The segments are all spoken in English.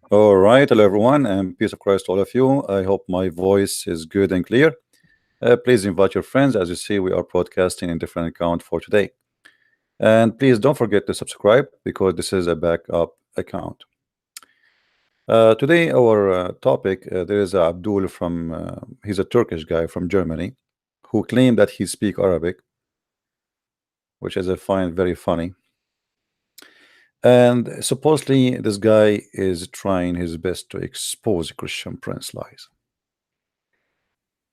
All right, hello everyone, and peace of Christ to all of you. I hope my voice is good and clear. Please invite your friends. As you see, we are broadcasting in different account for today. And please don't forget to subscribe because this is a backup account. Today, our topic, there is Abdul from, he's a Turkish guy from Germany who claimed that he speak Arabic, which is I find very funny. And supposedly this guy is trying his best to expose Christian Prince lies.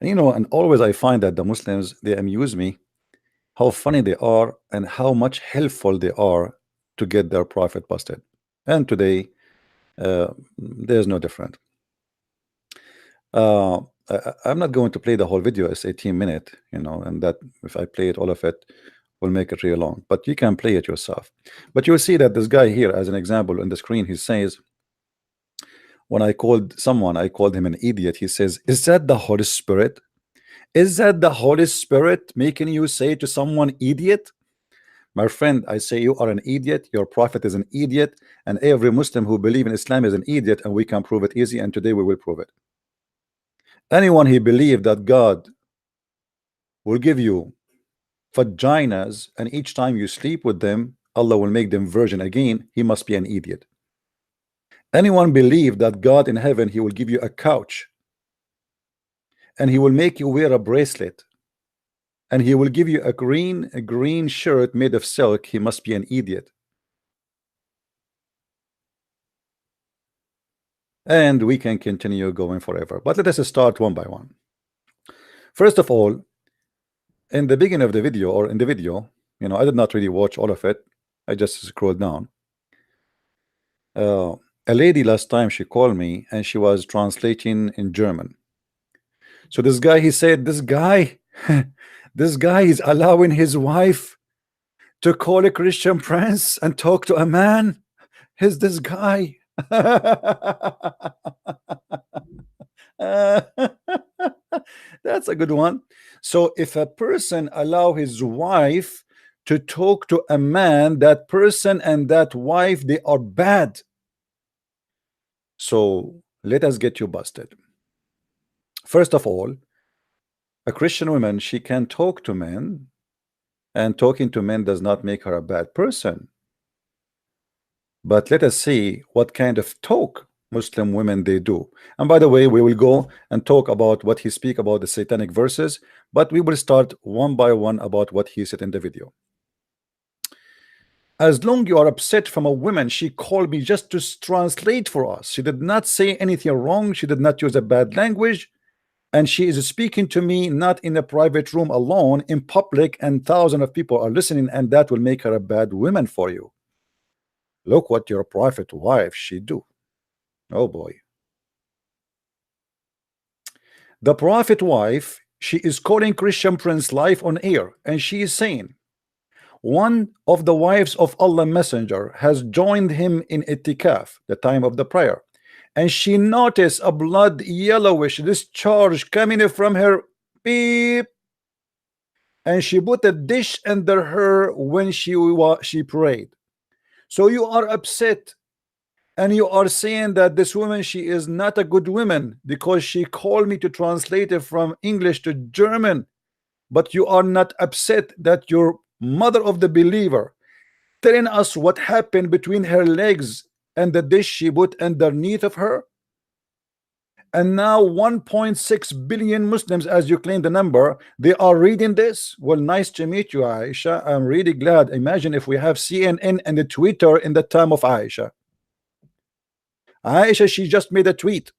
And always I find that the Muslims, they amuse me how funny they are and how much helpful they are to get their prophet busted. And today, there's no different. Uh, I'm not going to play the whole video. It's 18 minute, and that if I play it, all of it will make it real long. But you can play it yourself. But you'll see that this guy here, as an example on the screen, he says, when I called someone, I called him an idiot. He says, "Is that the Holy Spirit? Is that the Holy Spirit making you say to someone idiot?" My friend, I say you are an idiot, your prophet is an idiot, and every Muslim who believes in Islam is an idiot, and we can prove it easy, and today we will prove it. Anyone who believes that God will give you vaginas and each time you sleep with them, Allah will make them virgin again, he must be an idiot. Anyone believe that God in heaven, he will give you a couch and he will make you wear a bracelet and he will give you a green shirt made of silk, he must be an idiot. And we can continue going forever, but let us start one by one. First of all, in the beginning of the video, or in the video, I did not really watch all of it, I just scrolled down. A lady last time, she called me and she was translating in German. So this guy, he said, this guy this guy is allowing his wife to call a Christian prince and talk to a man. Is this guy? That's a good one. So if a person allow his wife to talk to a man, that person and that wife, they are bad. So let us get you busted. First of all, a Christian woman, she can talk to men, and talking to men does not make her a bad person. But let us see what kind of talk Muslim women they do. And by the way, we will go and talk about what he speak about the satanic verses, but we will start one by one about what he said in the video. As long you are upset from a woman, she called me just to translate for us. She did not say anything wrong. She did not use a bad language. And she is speaking to me not in a private room alone, in public, and thousands of people are listening, and that will make her a bad woman for you. Look what your prophet wife she do. Oh boy. The prophet wife, she is calling Christian Prince live on air, and she is saying, one of the wives of Allah Messenger has joined him in itikaf, the time of the prayer, and she noticed a blood yellowish discharge coming from her beep, and she put a dish under her when she prayed. So you are upset and you are saying that this woman, she is not a good woman because she called me to translate it from English to German, but you are not upset that your mother of the believer telling us what happened between her legs and the dish she put underneath of her. And now 1.6 billion Muslims, as you claim the number, they are reading this. Well, nice to meet you, Aisha. I'm really glad. Imagine if we have CNN and the Twitter in the time of Aisha. Aisha, she just made a tweet.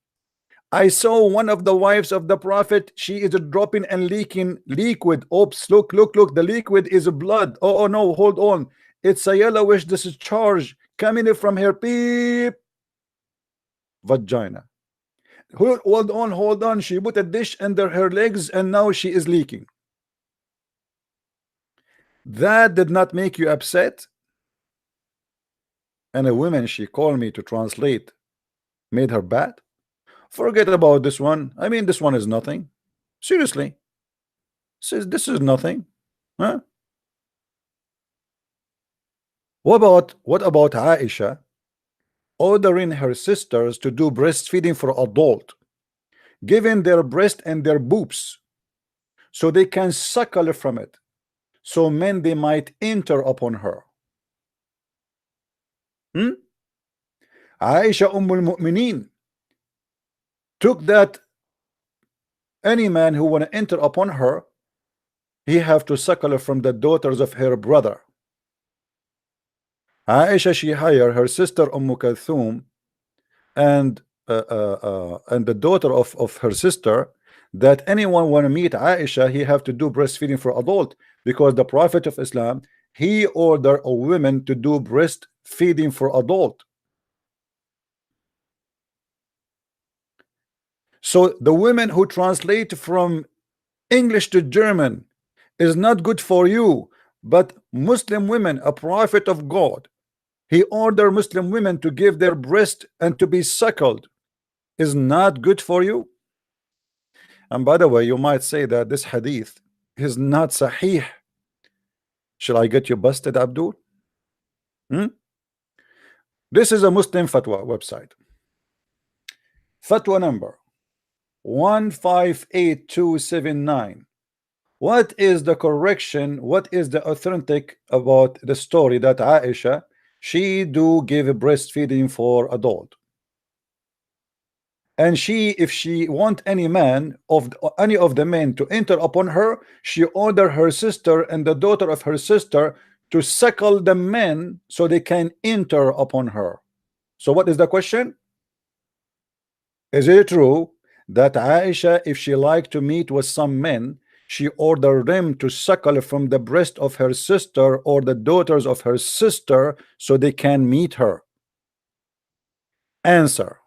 I saw one of the wives of the prophet. She is dropping and leaking liquid. Oops, look, the liquid is blood. Oh no, hold on. It's a yellowish discharge coming from her beep vagina. Hold on. She put a dish under her legs and now she is leaking. That did not make you upset? And a woman, she called me to translate, made her bad? Forget about this one. I mean, this one is nothing. Seriously. This is nothing. Huh? What about Aisha? ordering her sisters to do breastfeeding for adult, giving their breast and their boobs so they can suckle from it, so men they might enter upon her. Aisha Mu'minin took that any man who want to enter upon her, he have to suckle from the daughters of her brother. Aisha, she hired her sister Kulthum and the daughter of her sister, that anyone want to meet Aisha, he have to do breastfeeding for adult, because the Prophet of Islam, he ordered a women to do breastfeeding for adult. So the women who translate from English to German is not good for you, but Muslim women, a prophet of God, he ordered Muslim women to give their breast and to be suckled, is not good for you. And by the way, you might say that this hadith is not sahih. Shall I get you busted, Abdul? This is a Muslim fatwa website. Fatwa number 158279. What is the correction? What is the authentic about the story that Aisha, she do give breastfeeding for adult? And she, if she want any man of any of the men to enter upon her, she order her sister and the daughter of her sister to suckle the men so they can enter upon her. So what is the question? Is it true that Aisha, if she liked to meet with some men, she ordered them to suckle from the breast of her sister or the daughters of her sister so they can meet her? Answer: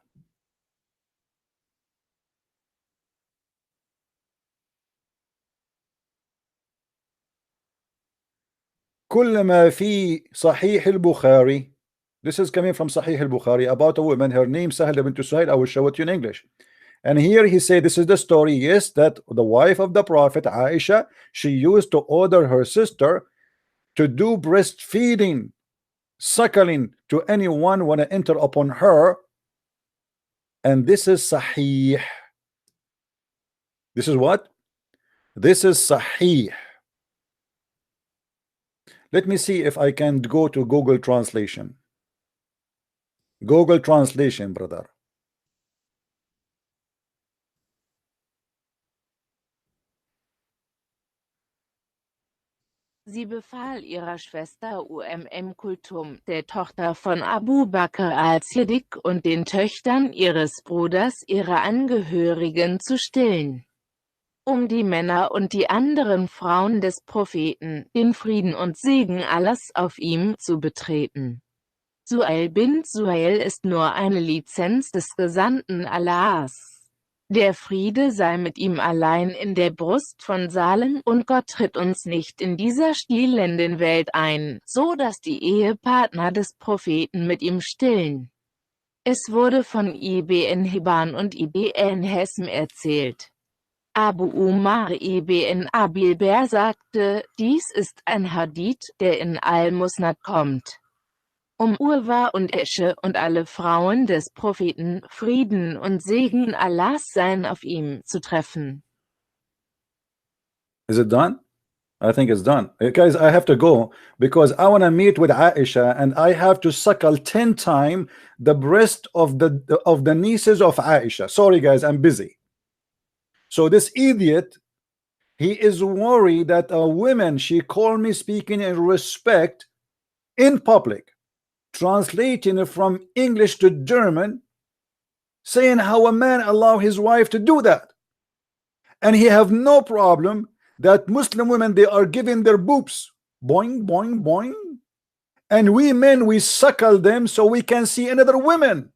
كل ما في صحيح البخاري. This is coming from Sahih al-Bukhari about a woman, her name Sahla bint Suhail. I will show it you in English. And here he said, this is the story, yes, that the wife of the Prophet Aisha, she used to order her sister to do breastfeeding, suckling to anyone when to enter upon her. And this is Sahih. This is what? This is Sahih. Let me see if I can go to Google Translation. Google Translation, brother. Sie befahl ihrer Schwester Kulthum, der Tochter von Abu Bakr al-Siddiq und den Töchtern ihres Bruders, ihre Angehörigen zu stillen, um die Männer und die anderen Frauen des Propheten, den Frieden und Segen Allahs auf ihm, zu betreten. Suhail bin Suhail ist nur eine Lizenz des Gesandten Allahs. Der Friede sei mit ihm allein in der Brust von Salem, und Gott tritt uns nicht in dieser stilenden Welt ein, so dass die Ehepartner des Propheten mit ihm stillen. Es wurde von Ibn Hibban und Ibn Hesm erzählt. Abu Umar ibn Abilber sagte, dies ist ein Hadith, der in Al-Musnad kommt. Urwa und Esche und alle Frauen des Propheten, Frieden und Segen Allahs seien auf ihm, zu treffen. Is it done? I think it's done. Guys, I have to go because I want to meet with Aisha and I have to suckle 10 times the breast of the nieces of Aisha. Sorry guys, I'm busy. So this idiot, he is worried that a woman, she called me speaking in respect in public, translating it from English to German, saying how a man allow his wife to do that. And he have no problem that Muslim women, they are giving their boobs, boing, boing, boing. And we men, we suckle them so we can see another women.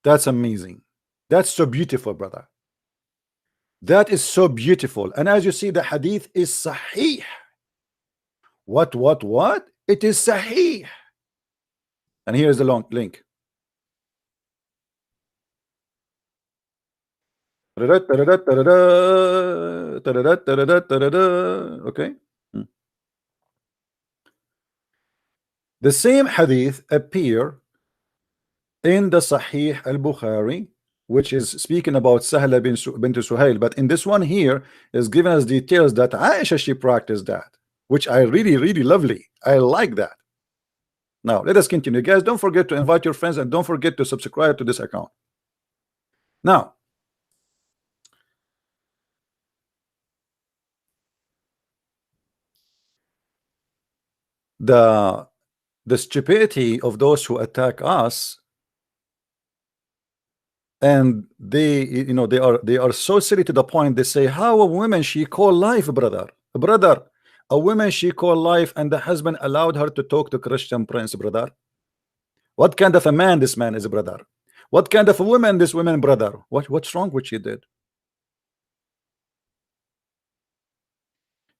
That's amazing. That's so beautiful, brother. That is so beautiful. And as you see, the hadith is sahih. What? It is sahih. And here's the long link. Okay. The same hadith appear in the Sahih al-Bukhari, which is speaking about Sahla bint Suhail, but in this one here is giving us details that Aisha, she practiced that, which I really lovely. I like that. Now let us continue, guys. Don't forget to invite your friends and don't forget to subscribe to this account. Now the stupidity of those who attack us, and they, you know, they are so silly to the point they say, how a woman she call life, brother, a woman she call life, and the husband allowed her to talk to Christian prince, brother. What kind of a man this man is, brother? What kind of a woman this woman, brother? What's wrong with she did?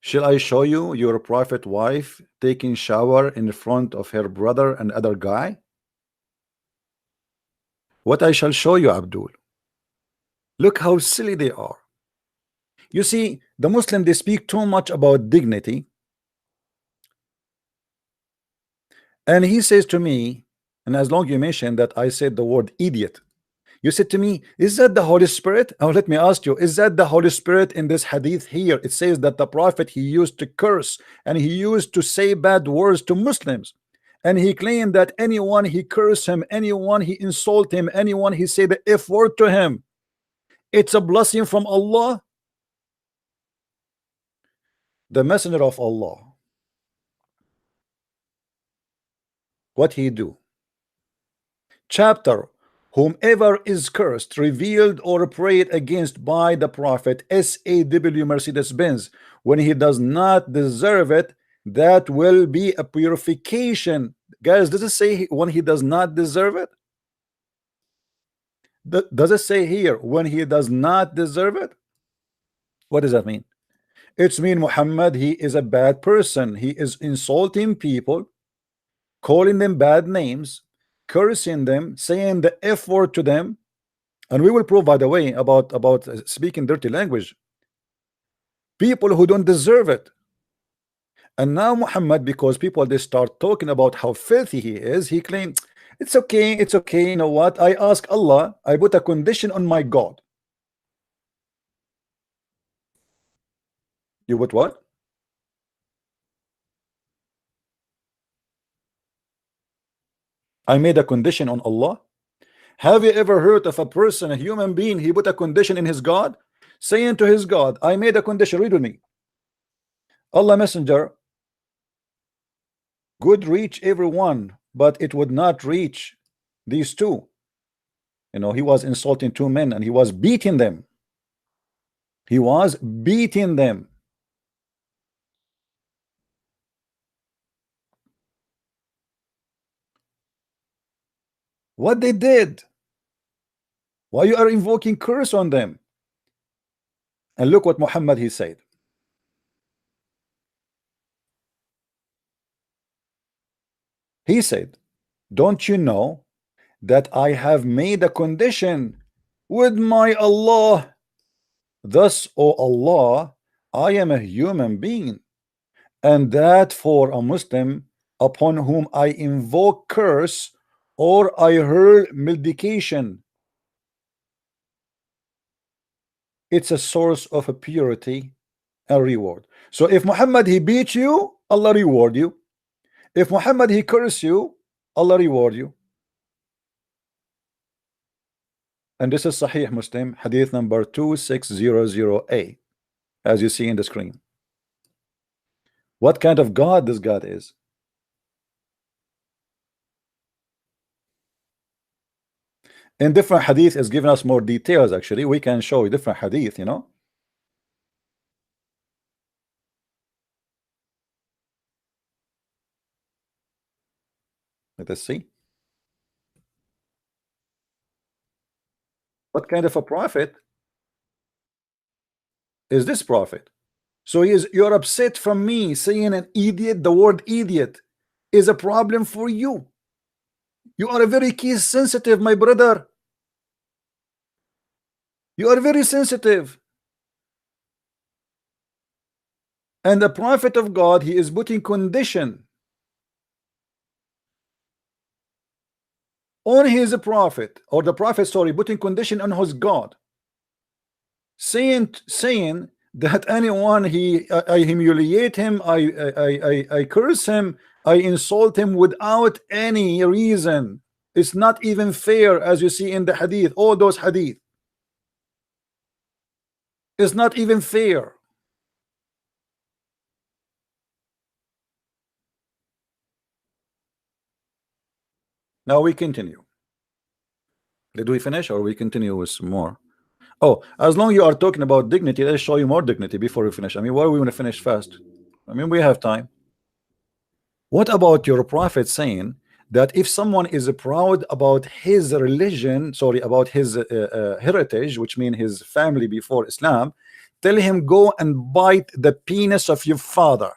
Shall I show you your prophet wife taking shower in front of her brother and other guy? What I shall show you, Abdul. Look how silly they are. You see, the Muslim, they speak too much about dignity. And he says to me, and as long you mentioned that I said the word idiot, you said to me, is that the Holy Spirit? Oh, let me ask you, is that the Holy Spirit in this hadith here? It says that the prophet, he used to curse and he used to say bad words to Muslims. And he claimed that anyone he cursed him, anyone he insult him, anyone he said the F word to him, it's a blessing from Allah. The messenger of Allah, what he do? Chapter, whomever is cursed, revealed, or prayed against by the prophet, SAW Mercedes-Benz, when he does not deserve it, that will be a purification. Guys, does it say when he does not deserve it? Does it say here when he does not deserve it? What does that mean? It's mean Muhammad, he is a bad person. He is insulting people, calling them bad names, cursing them, saying the F word to them. And we will prove, by the way, about speaking dirty language, people who don't deserve it. And now Muhammad, because people, they start talking about how filthy he is, he claimed it's okay, you know what, I ask Allah, I put a condition on my God. You put what? I made a condition on Allah. Have you ever heard of a person, a human being, he put a condition in his God, saying to his God, I made a condition, read with me. Allah messenger could reach everyone, but it would not reach these two. You know, he was insulting two men and he was beating them. He was beating them. What they did? Why you are invoking curse on them? And look what Muhammad he said. He said, don't you know that I have made a condition with my Allah? Thus, O Allah, I am a human being, and that for a Muslim upon whom I invoke curse or I hurl malediction, it's a source of a purity and reward. So if Muhammad he beat you, Allah reward you. If Muhammad he curse you, Allah reward you. And this is Sahih Muslim, hadith number 2600A, as you see in the screen. What kind of God this God is? In different hadith is giving us more details. Actually, we can show you different hadith, you know. Let us see. What kind of a prophet is this prophet? So you're upset from me saying an idiot. The word idiot is a problem for you. You are a very case sensitive, my brother. You are very sensitive. And the prophet of God, he is putting condition. on his prophet, or the prophet, sorry, putting condition on his God, saying that anyone I humiliate him, I curse him, I insult him without any reason. It's not even fair, as you see in the hadith, all those hadith. It's not even fair. Now we continue. Did we finish, or we continue with some more? Oh, as long you are talking about dignity, let's show you more dignity before we finish. I mean, why are we going to finish fast? I mean, we have time. What about your prophet saying that if someone is proud about his religion, sorry, about his heritage, which means his family before Islam, tell him go and bite the penis of your father.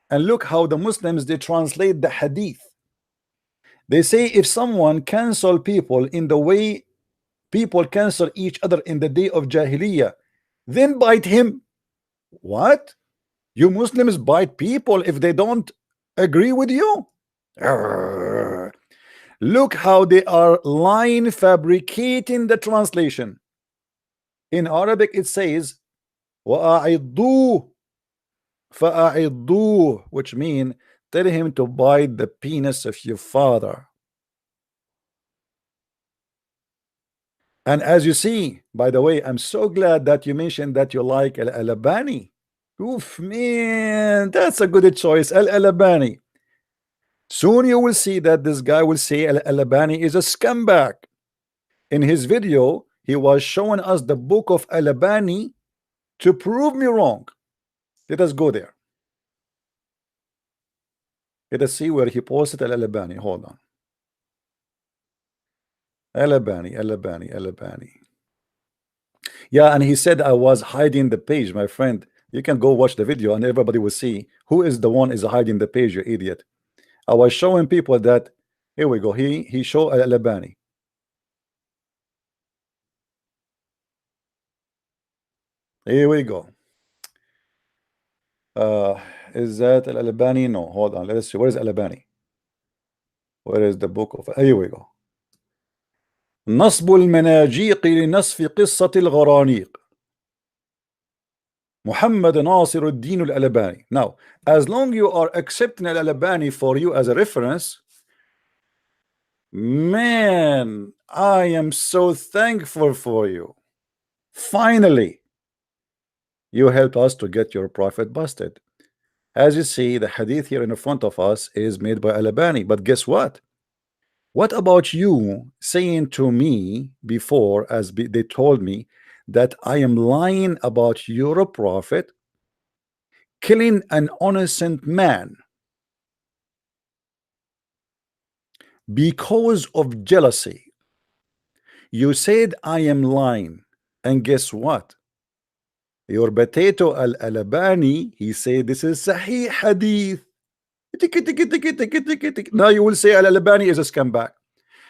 And look how the Muslims, they translate the hadith. They say if someone cancel people in the way people cancel each other in the day of Jahiliyyah, then bite him. What? You Muslims bite people if they don't agree with you? Look how they are line fabricating the translation. In Arabic it says وَأَعِضُّوا فَأَعِضُّوا, which mean tell him to bite the penis of your father. And as you see, by the way, I'm so glad that you mentioned that you like Al-Albani. Oof, man, that's a good choice, Al-Albani. Soon you will see that this guy will say Al-Albani is a scumbag. In his video, he was showing us the book of Al-Albani to prove me wrong. Let us go there. Let us see where he posted Al-Albani. Hold on. Al-Albani. Yeah, and he said I was hiding the page, my friend. You can go watch the video and everybody will see who is the one is hiding the page, you idiot. I was showing people that, here we go, he showed Al-Albani. Here we go. Is that Al-Albani? No, hold on, let's see, where is Al-Albani? Where is the book of, here we go. نصب المناجيق لنصف قصة الغرانيق Muhammad Nasir al-Din al-Albani. Now, as long you are accepting al-Albani for you as a reference, man, I am so thankful for you. Finally, you helped us to get your prophet busted. As you see, the hadith here in front of us is made by al-Albani. But guess what? What about you saying to me before, they told me that I am lying about your prophet killing an innocent man because of jealousy? You said I am lying, and guess what? Your potato Al-Albani, he said this is Sahih Hadith. Now you will say Al-Albani is a scumbag.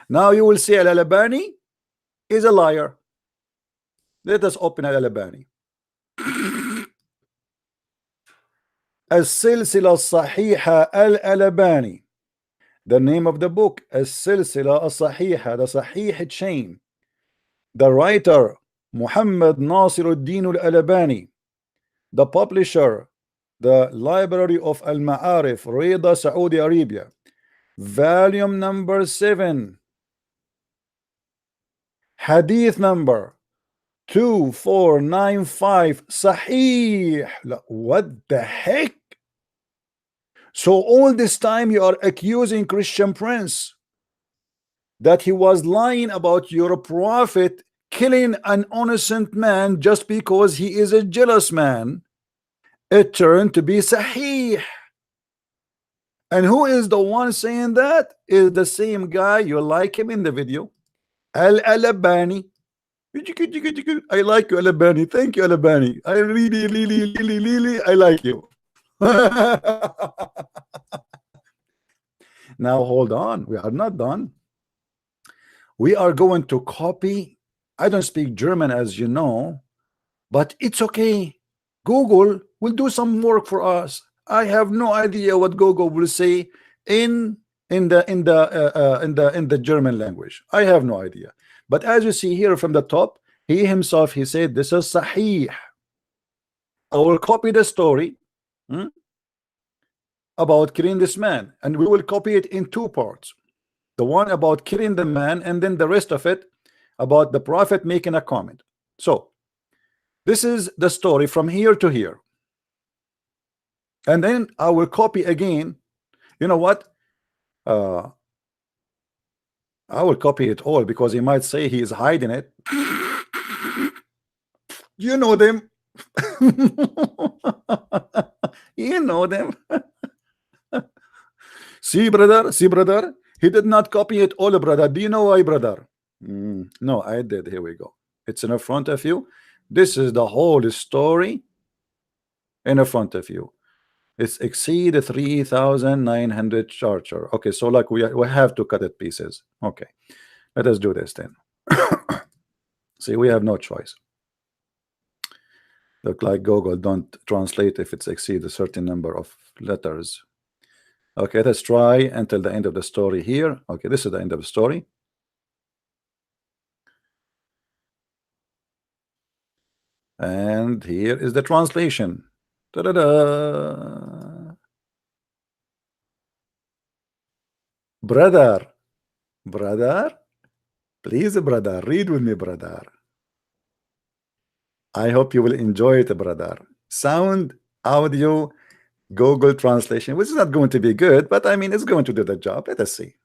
Now you will say Al-Albani is a liar. Let us open Al-Albani. السلسلة الصحيحة Al-Albani. The name of the book, السلسلة الصحيحة, the Sahih chain. The writer, Muhammad Nasir al-Din al-Albani. The publisher, the Library of Al-Ma'arif, Riyadh, Saudi Arabia. Volume number 7. Hadith number 2495. Sahih. What the heck? So all this time you are accusing Christian Prince that he was lying about your prophet killing an innocent man just because he is a jealous man. It turned to be Sahih. And who is the one saying that? Is the same guy, you like him in the video, Al-Albani. I like you, Al-Albani. Thank you, Al-Albani. I really I like you. Now hold on, we are not done. We are going to copy. I don't speak German, as you know, but it's okay. Google will do some work for us. I have no idea what Google will say in in the German language. I have no idea. But as you see here from the top, he himself, he said this is Sahih. I will copy the story about killing this man, and we will copy it in two parts. The one about killing the man, and then the rest of it about the prophet making a comment. So this is the story from here to here, and then I will copy again. You know what? I will copy it all because he might say he is hiding it. You know them. You know them. See, brother, he did not copy it all, brother. Do you know why, brother? No, I did. Here we go. It's in front of you. This is the whole story in front of you. It's exceed 3,900 charger. Okay, so like we have to cut it pieces. Okay, let us do this then. See, we have no choice. Look like Google don't translate if it's exceed a certain number of letters. Okay, let's try until the end of the story here. Okay, this is the end of the story. And here is the translation. Ta-da-da. Brother, please, brother, read with me, brother. I hope you will enjoy it, brother. Sound, audio, Google translation, which is not going to be good, but I mean, it's going to do the job. Let us see.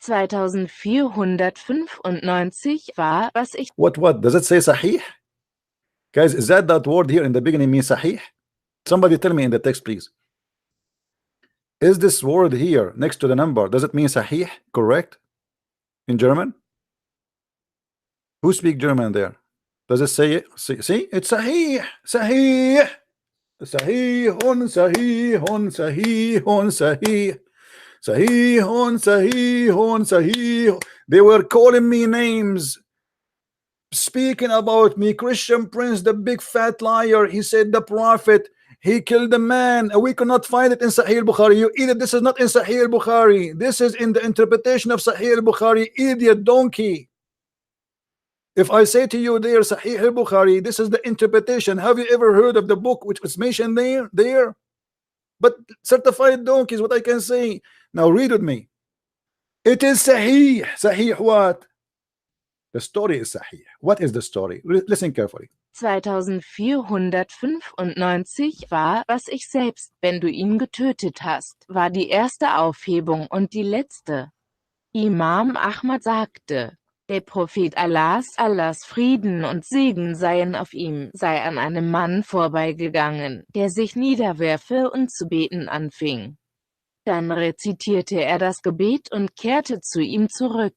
2495 war, was ich... What? Does it say Sahih? Guys, is that word here in the beginning means Sahih? Somebody tell me in the text, please. Is this word here next to the number, does it mean Sahih, correct? In German? Who speak German there? Does it say it? See? It's Sahih. Sahih. Sahihun, Sahihun, Sahihun, Sahih. Sahihun, Sahihun, Sahih. They were calling me names, speaking about me. Christian Prince, the big fat liar. He said the prophet, he killed a man. We cannot find it in Sahih al-Bukhari. You idiot, this is not in Sahih al-Bukhari. This is in the interpretation of Sahih al-Bukhari. Idiot donkey. If I say to you there Sahih al-Bukhari, this is the interpretation. Have you ever heard of the book which was mentioned there? But certified donkey is what I can say. Now read with me. It is Sahih. Sahih what? The story is Sahih. What is the story? Listen carefully. 2495 war, was ich selbst, wenn du ihn getötet hast, war die erste Aufhebung und die letzte. Imam Ahmad sagte, der Prophet Allahs Frieden und Segen seien auf ihm, sei an einem Mann vorbeigegangen, der sich niederwerfe und zu beten anfing. Dann rezitierte er das Gebet und kehrte zu ihm zurück.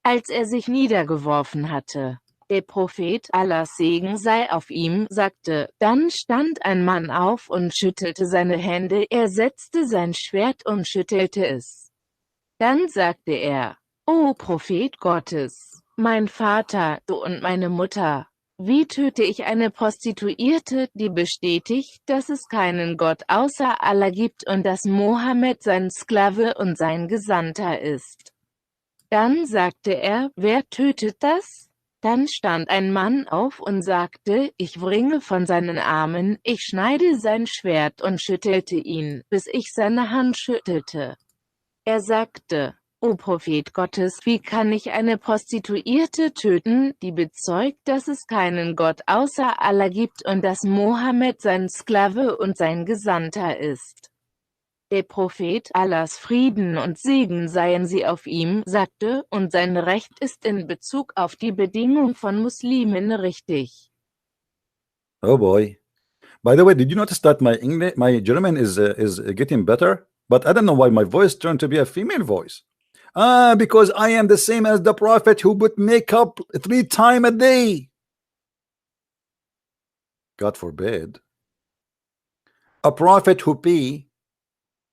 Als er sich niedergeworfen hatte, der Prophet Allahs Segen sei auf ihm, sagte, dann stand ein Mann auf und schüttelte seine Hände, er setzte sein Schwert und schüttelte es. Dann sagte er, O Prophet Gottes, mein Vater, du und meine Mutter, wie töte ich eine Prostituierte, die bestätigt, dass es keinen Gott außer Allah gibt und dass Mohammed sein Sklave und sein Gesandter ist? Dann sagte er, wer tötet das? Dann stand ein Mann auf und sagte, ich wringe von seinen Armen, ich schneide sein Schwert und schüttelte ihn, bis ich seine Hand schüttelte. Er sagte, O Prophet Gottes, wie kann ich eine Prostituierte töten, die bezeugt, dass es keinen Gott außer Allah gibt und dass Mohammed sein Sklave und sein Gesandter ist? Der Prophet Allahs Frieden und Segen seien sie auf ihm, sagte, und sein Recht ist in Bezug auf die Bedingung von Muslimen richtig. Oh boy. By the way, did you notice that my German is getting better? But I don't know why my voice turned to be a female voice. Because I am the same as the prophet who put makeup 3 times a day. God forbid. A prophet who pee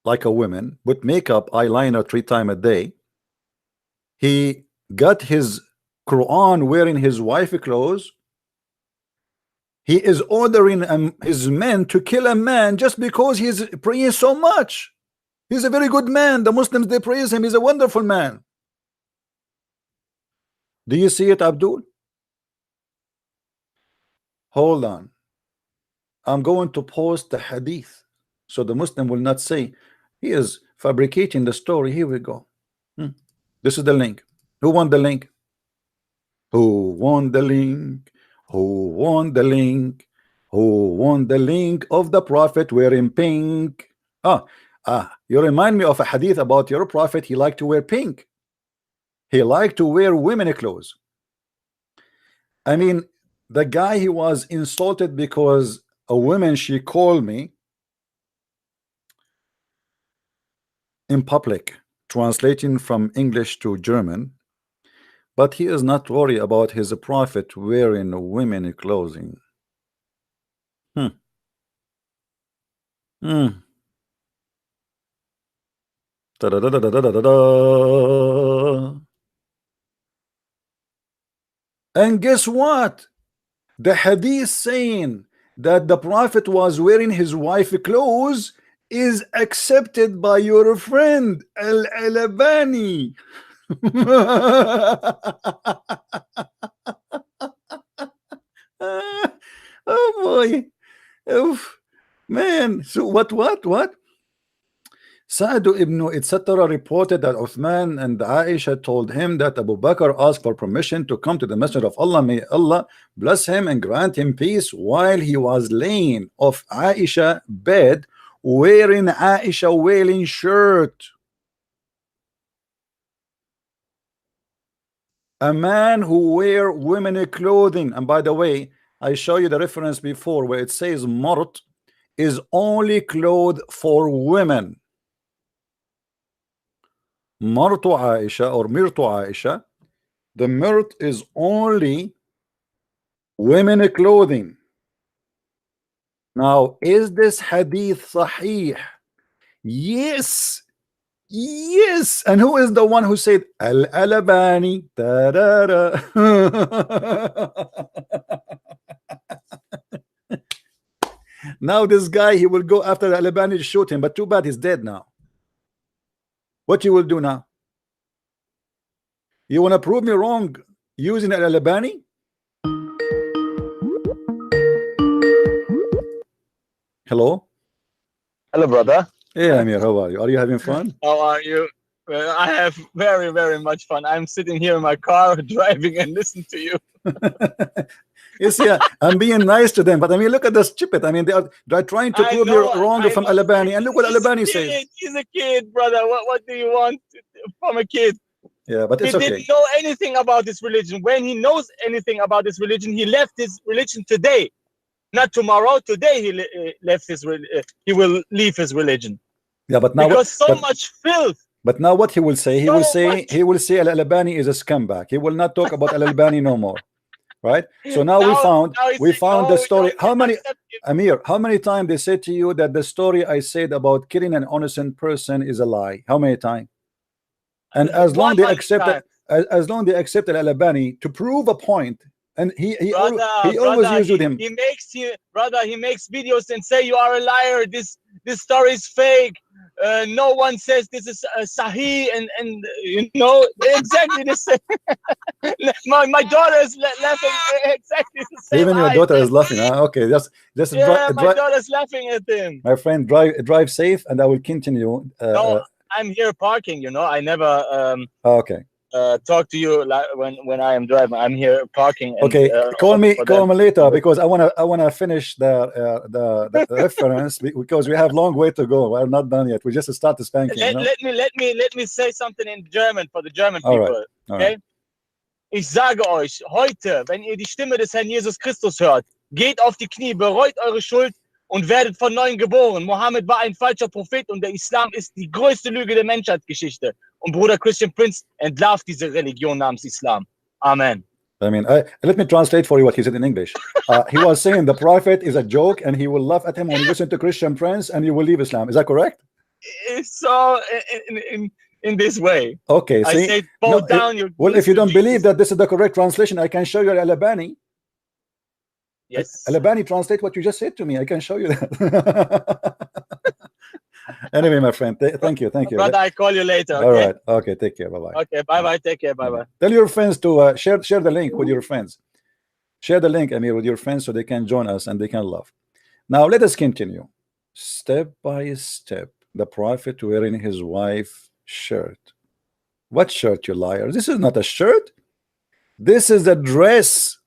like a woman, put makeup, eyeliner 3 times a day. He got his Quran wearing his wife clothes. He is ordering his men to kill a man just because he's praying so much. He's a very good man. The Muslims, they praise him. He's a wonderful man. Do you see it, Abdul? Hold on. I'm going to post the hadith so the Muslim will not say he is fabricating the story. Here we go. This is the link. Who won the link? Who won the link? Who won the link? Who won the link of the prophet wearing pink? You remind me of a hadith about your prophet. He liked to wear pink. He liked to wear women clothes. I mean, the guy, he was insulted because a woman, she called me in public, translating from English to German, but he is not worried about his prophet wearing women clothing. And guess what? The hadith saying that the prophet was wearing his wife clothes is accepted by your friend Al-Albani. Oh boy. Oof. Man, so what? Sa'd ibn etc. reported that Uthman and Aisha told him that Abu Bakr asked for permission to come to the Messenger of Allah, may Allah bless him and grant him peace, while he was laying off Aisha bed wearing Aisha wailing shirt. A man who wear women clothing, and by the way, I show you the reference before where it says mart is only clothes for women. Martu Aisha or Mirtu Aisha, the mirt is only women clothing. Now, is this hadith sahih? Yes. Yes. And who is the one who said Al-Albani? Now this guy, he will go after Al-Albani to shoot him, but too bad he's dead now. What you will do now? You want to prove me wrong using Al-Albani? Hello? Hello, brother. Hey, Amir, how are you? Are you having fun? How are you? Well, I have very, very much fun. I'm sitting here in my car driving and listen to you. You see, I'm being nice to them, but I mean, look at the stupid. I mean, they're trying to prove me wrong from Al-Albani, and look what Al-Albani says. He's a kid, brother. What do you want from a kid? Yeah, but it's he okay. Didn't know anything about this religion. When he knows anything about this religion, he left his religion today, not tomorrow. Today he left his. He will leave his religion. Yeah, but now because much filth. But now what he will say? He will say Al-Albani is a scumbag. He will not talk about Al-Albani no more. Right? So now we found the story. How many, Amir, how many times they said to you that the story I said about killing an innocent person is a lie? How many times? And as long they accept Al-Albani to prove a point, and he always used with him. He makes videos and say you are a liar. This story is fake. No one says this is Sahih, and you know exactly the same. my daughter is laughing exactly the same. Even your daughter is laughing. Huh? Okay, just my daughter's laughing at him. My friend, drive safe, and I will continue. No, I'm here parking. You know, I never. Okay. Talk to you like when I am driving. I'm here parking. And, okay, call me later because I wanna finish the reference because we have long way to go. We're not done yet. We just started spanking. Let me say something in German for the German people. All right. Okay. Ich sage euch heute, wenn ihr die Stimme des Herrn Jesus Christus hört, geht auf die Knie, bereut eure Schuld und werdet von neuem geboren. Mohammed war ein falscher Prophet und der Islam ist die größte Lüge der Menschheitsgeschichte. Und Bruder Christian Prince entlarvt diese Religion namens Islam. Amen. I mean, let me translate for you what he said in English. He was saying the prophet is a joke and he will laugh at him when you listen to Christian Prince and you will leave Islam. Is that correct? So in this way. Okay. I say bow down. Well, if you don't believe that this is the correct translation, I can show you Al-Albani. Yes. Al-Albani translate what you just said to me. I can show you that. Anyway, my friend, thank you. Brother, I call you later. Okay. All right. Okay. Take care. Bye-bye. Okay. Bye. Take care. Bye. Tell your friends to share the link with your friends. Share the link, Amir, with your friends so they can join us and they can love. Now let us continue. Step by step, the prophet wearing his wife's shirt. What shirt, you liar? This is not a shirt. This is a dress.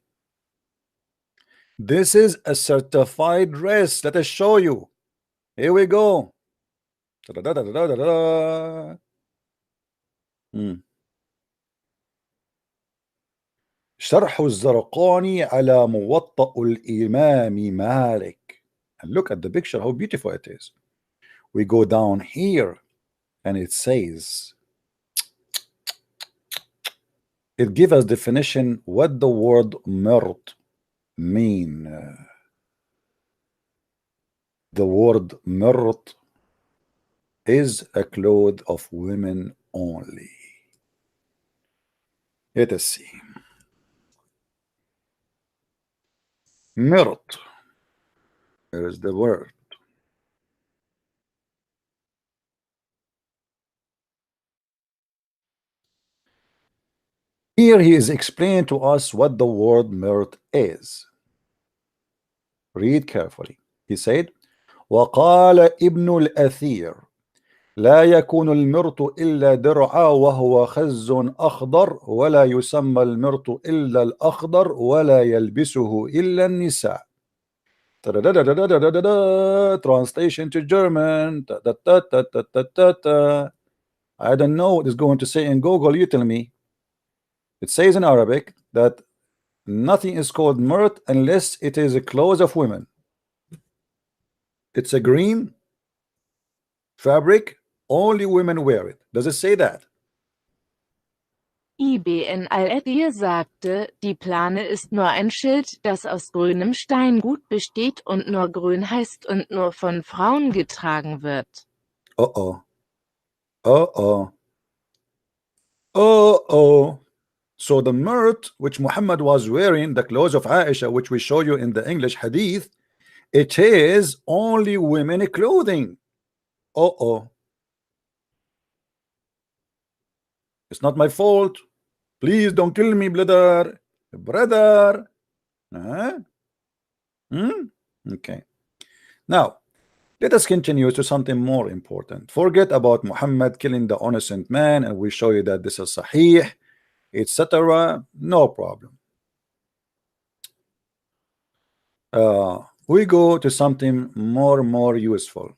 This is a certified dress. Let us show you. Here we go. شرح الزرقاني على موطأ الإمام مالك. And look at the picture, how beautiful it is. We go down here and it says, it gives us definition what the word murt mean. The word murt is a cloth of women only. Let us see. Murt. There is the word. Here he is explaining to us what the word murt is. Read carefully. He said, وقال ابن الأثير لا يكون المرط إلا درعا وهو خز أخضر ولا يسمى المرط إلا الأخضر ولا يلبسه إلا النساء. Translation to German. I don't know what it's going to say in Google. You tell me. It says in Arabic that nothing is called murt unless it is a clothes of women. It's a green fabric, only women wear it. Does it say that? IBN Al-Edir sagte, die Plane ist nur ein Schild, das aus grünem Steingut besteht und nur grün heißt und nur von Frauen getragen wird. Uh-oh. Uh-oh. Uh-oh. So the murt which Muhammad was wearing, the clothes of Aisha, which we show you in the English hadith, it is only women clothing. Uh-oh. It's not my fault. Please don't kill me, brother. Brother. Okay. Now, let us continue to something more important. Forget about Muhammad killing the innocent man, and we show you that this is sahih, etc. No problem. We go to something more useful.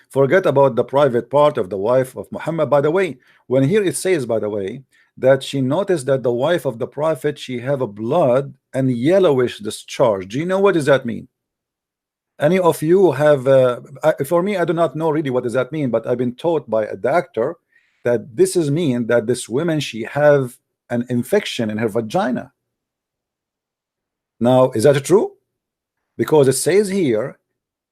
Forget about the private part of the wife of Muhammad. By the way, when here it says, by the way, that she noticed that the wife of the prophet, she have a blood and yellowish discharge. Do you know what does that mean? Any of you have for me, I do not know really what does that mean, but I've been taught by a doctor that this is mean that this woman, she have an infection in her vagina. Now, is that true? Because it says here,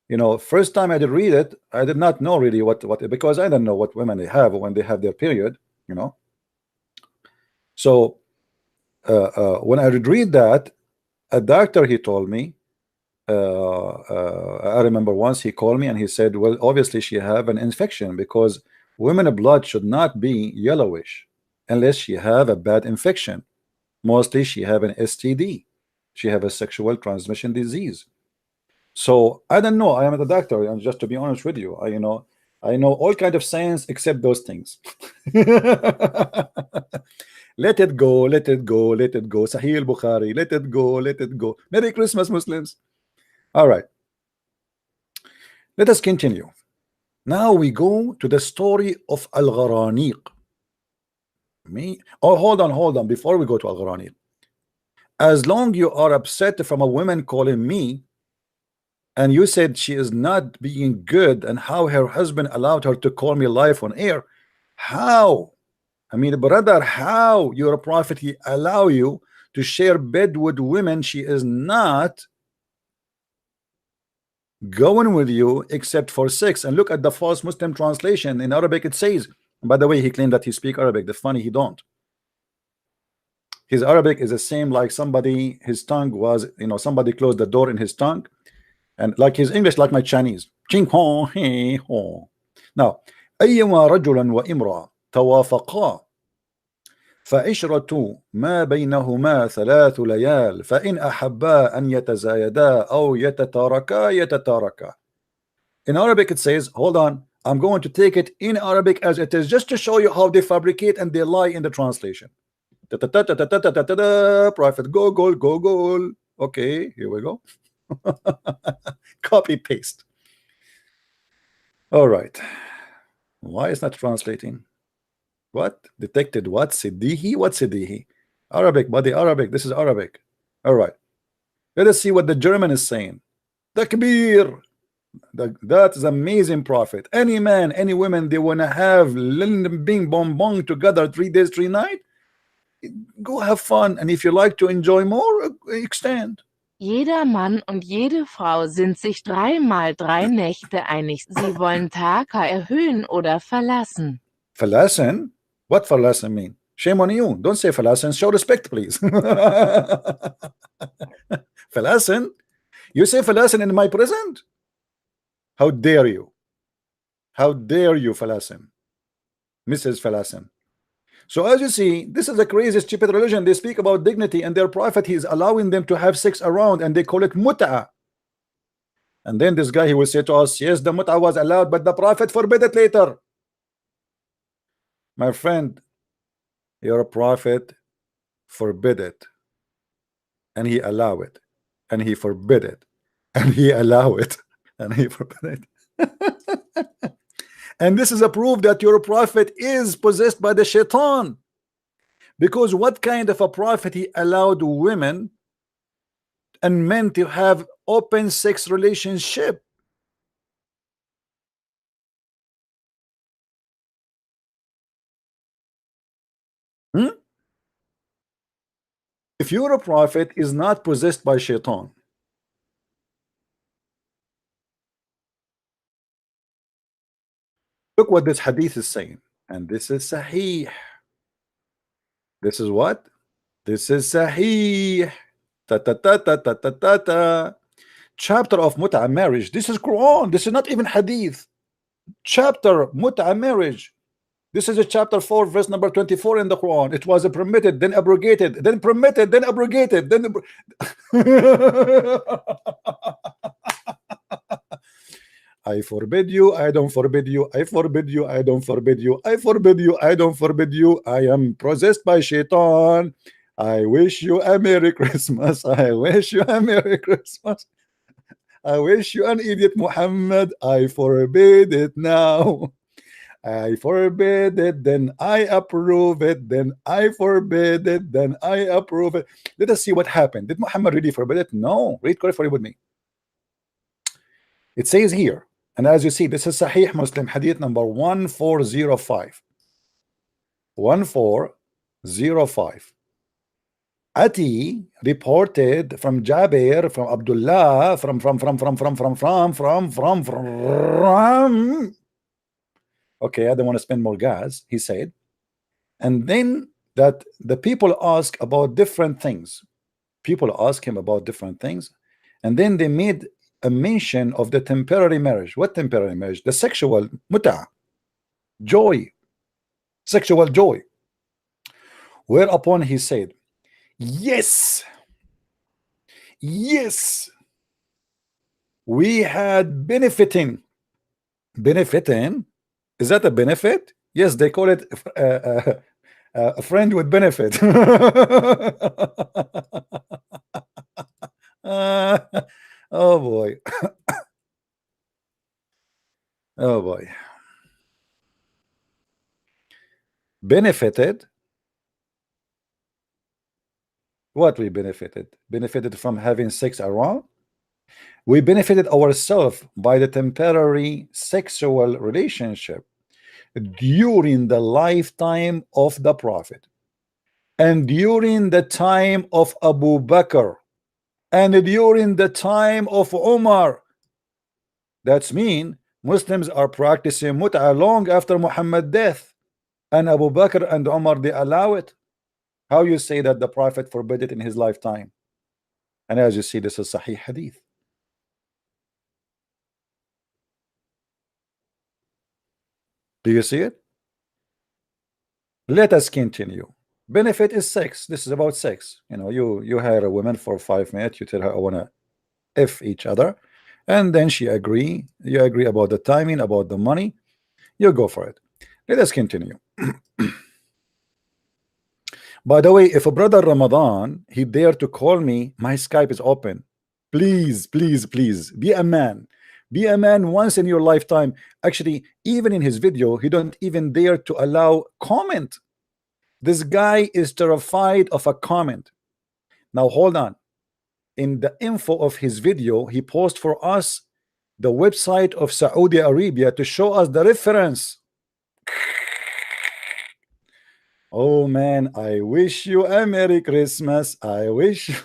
you know, first time I did read it, I did not know really what because I don't know what women they have when they have their period, you know. So when I did read that, a doctor, he told me, I remember once he called me and he said, well, obviously she have an infection because women blood should not be yellowish unless she have a bad infection. Mostly she have an STD. She have a sexual transmission disease. So I don't know. I am the doctor, and just to be honest with you, I know all kind of science except those things. Let it go, let it go, let it go. Sahih al-Bukhari, let it go, let it go. Merry Christmas, Muslims. All right. Let us continue. Now we go to the story of Al-Gharaniq. Hold on. Before we go to Al-Gharaniq, as long you are upset from a woman calling me, and you said she is not being good, and how her husband allowed her to call me live on air, how? I mean, brother, how your prophet he allow you to share bed with women she is not going with you except for sex? And look at the false Muslim translation in Arabic. It says, by the way, he claimed that he speak Arabic. The funny, he don't. His Arabic is the same like somebody, his tongue was, you know, somebody closed the door in his tongue, and like his English like my Chinese. Ching hong he hong. Now, أيما رجل وامرأة توافقا فعشرة ما بينهما 3 ليال فإن أحبا أن يتزايدا أو يتتاركا. In Arabic it says, hold on, I'm going to take it in Arabic as it is just to show you how they fabricate and they lie in the translation. Prophet go. Okay, here we go. Copy paste. All right. Why is not translating? What? Detected what? Sidihi? What Sidihi? Arabic, buddy, Arabic. This is Arabic. All right. Let us see what the German is saying. Takbir. That is amazing, Prophet. Any man, any woman, they want to have bing bong bong together 3 days, 3 nights. Go have fun. And if you like to enjoy more, extend. Jeder Mann und jede Frau sind sich 3 mal 3 Nächte einig. Sie wollen Taka erhöhen oder verlassen. Verlassen? What verlassen mean? Shame on you. Don't say verlassen. Show respect, please. Verlassen? You say verlassen in my present? How dare you? How dare you, Verlassen? Mrs. Verlassen. So as you see, this is the craziest, stupid religion. They speak about dignity, and their prophet, he is allowing them to have sex around, and they call it mut'a. And then this guy, he will say to us, yes, the mut'a was allowed, but the prophet forbid it later. My friend, your prophet forbid it, and he allow it, and he forbid it, and he allow it, and he forbid it. And this is a proof that your prophet is possessed by the shaitan, because what kind of a prophet he allowed women and men to have open sex relationship? If your prophet is not possessed by shaitan, look what this hadith is saying, and this is sahih. This is what? This is sahih. Ta ta ta ta ta ta ta ta. Chapter of mut'a marriage. This is Quran. This is not even hadith. Chapter mut'a marriage. This is a chapter 4, verse number 24 in the Quran. It was permitted, then abrogated, then permitted, then abrogated, then I forbid you, I don't forbid you, I forbid you, I don't forbid you, I forbid you, I don't forbid you, I am possessed by shaitan. I wish you a Merry Christmas. I wish you a Merry Christmas. I wish you an idiot Muhammad. I forbid it now. I forbid it, then I approve it, then I forbid it, then I approve it. Let us see what happened. Did Muhammad really forbid it? No. Read carefully with me. It says here, and as you see, this is Sahih Muslim, hadith number 1405. 1405. Ati reported from Jabir, from Abdullah, from okay, I don't want to spend more gas, he said. And then that the people ask about different things. People ask him about different things, and then they made a mention of the temporary marriage. What temporary marriage? The sexual mut'a, joy, sexual joy. Whereupon he said, yes, yes, we had benefiting. Is that a benefit? Yes, they call it a friend with benefit. Oh boy. Oh boy. Benefited. What we benefited? Benefited from having sex around? We benefited ourselves by the temporary sexual relationship during the lifetime of the Prophet, and during the time of Abu Bakr, and during the time of Umar. That's mean Muslims are practicing mut'a long after Muhammad's death, and Abu Bakr and Umar, they allow it. How you say that the Prophet forbid it in his lifetime? And as you see, this is Sahih Hadith. Do you see it? Let us continue. Benefit is sex. This is about sex. You know, you hire a woman for 5 minutes. You tell her I wanna f each other, and then she agree. You agree about the timing, about the money. You go for it. Let us continue. By the way, if a brother Ramadan he dare to call me, my Skype is open. Please, please, please be a man. Be a man once in your lifetime. Actually, even in his video, he don't even dare to allow comment. This guy is terrified of a comment. Now hold on. In the info of his video, he posts for us the website of Saudi Arabia to show us the reference. Oh man, I wish you a Merry Christmas. I wish you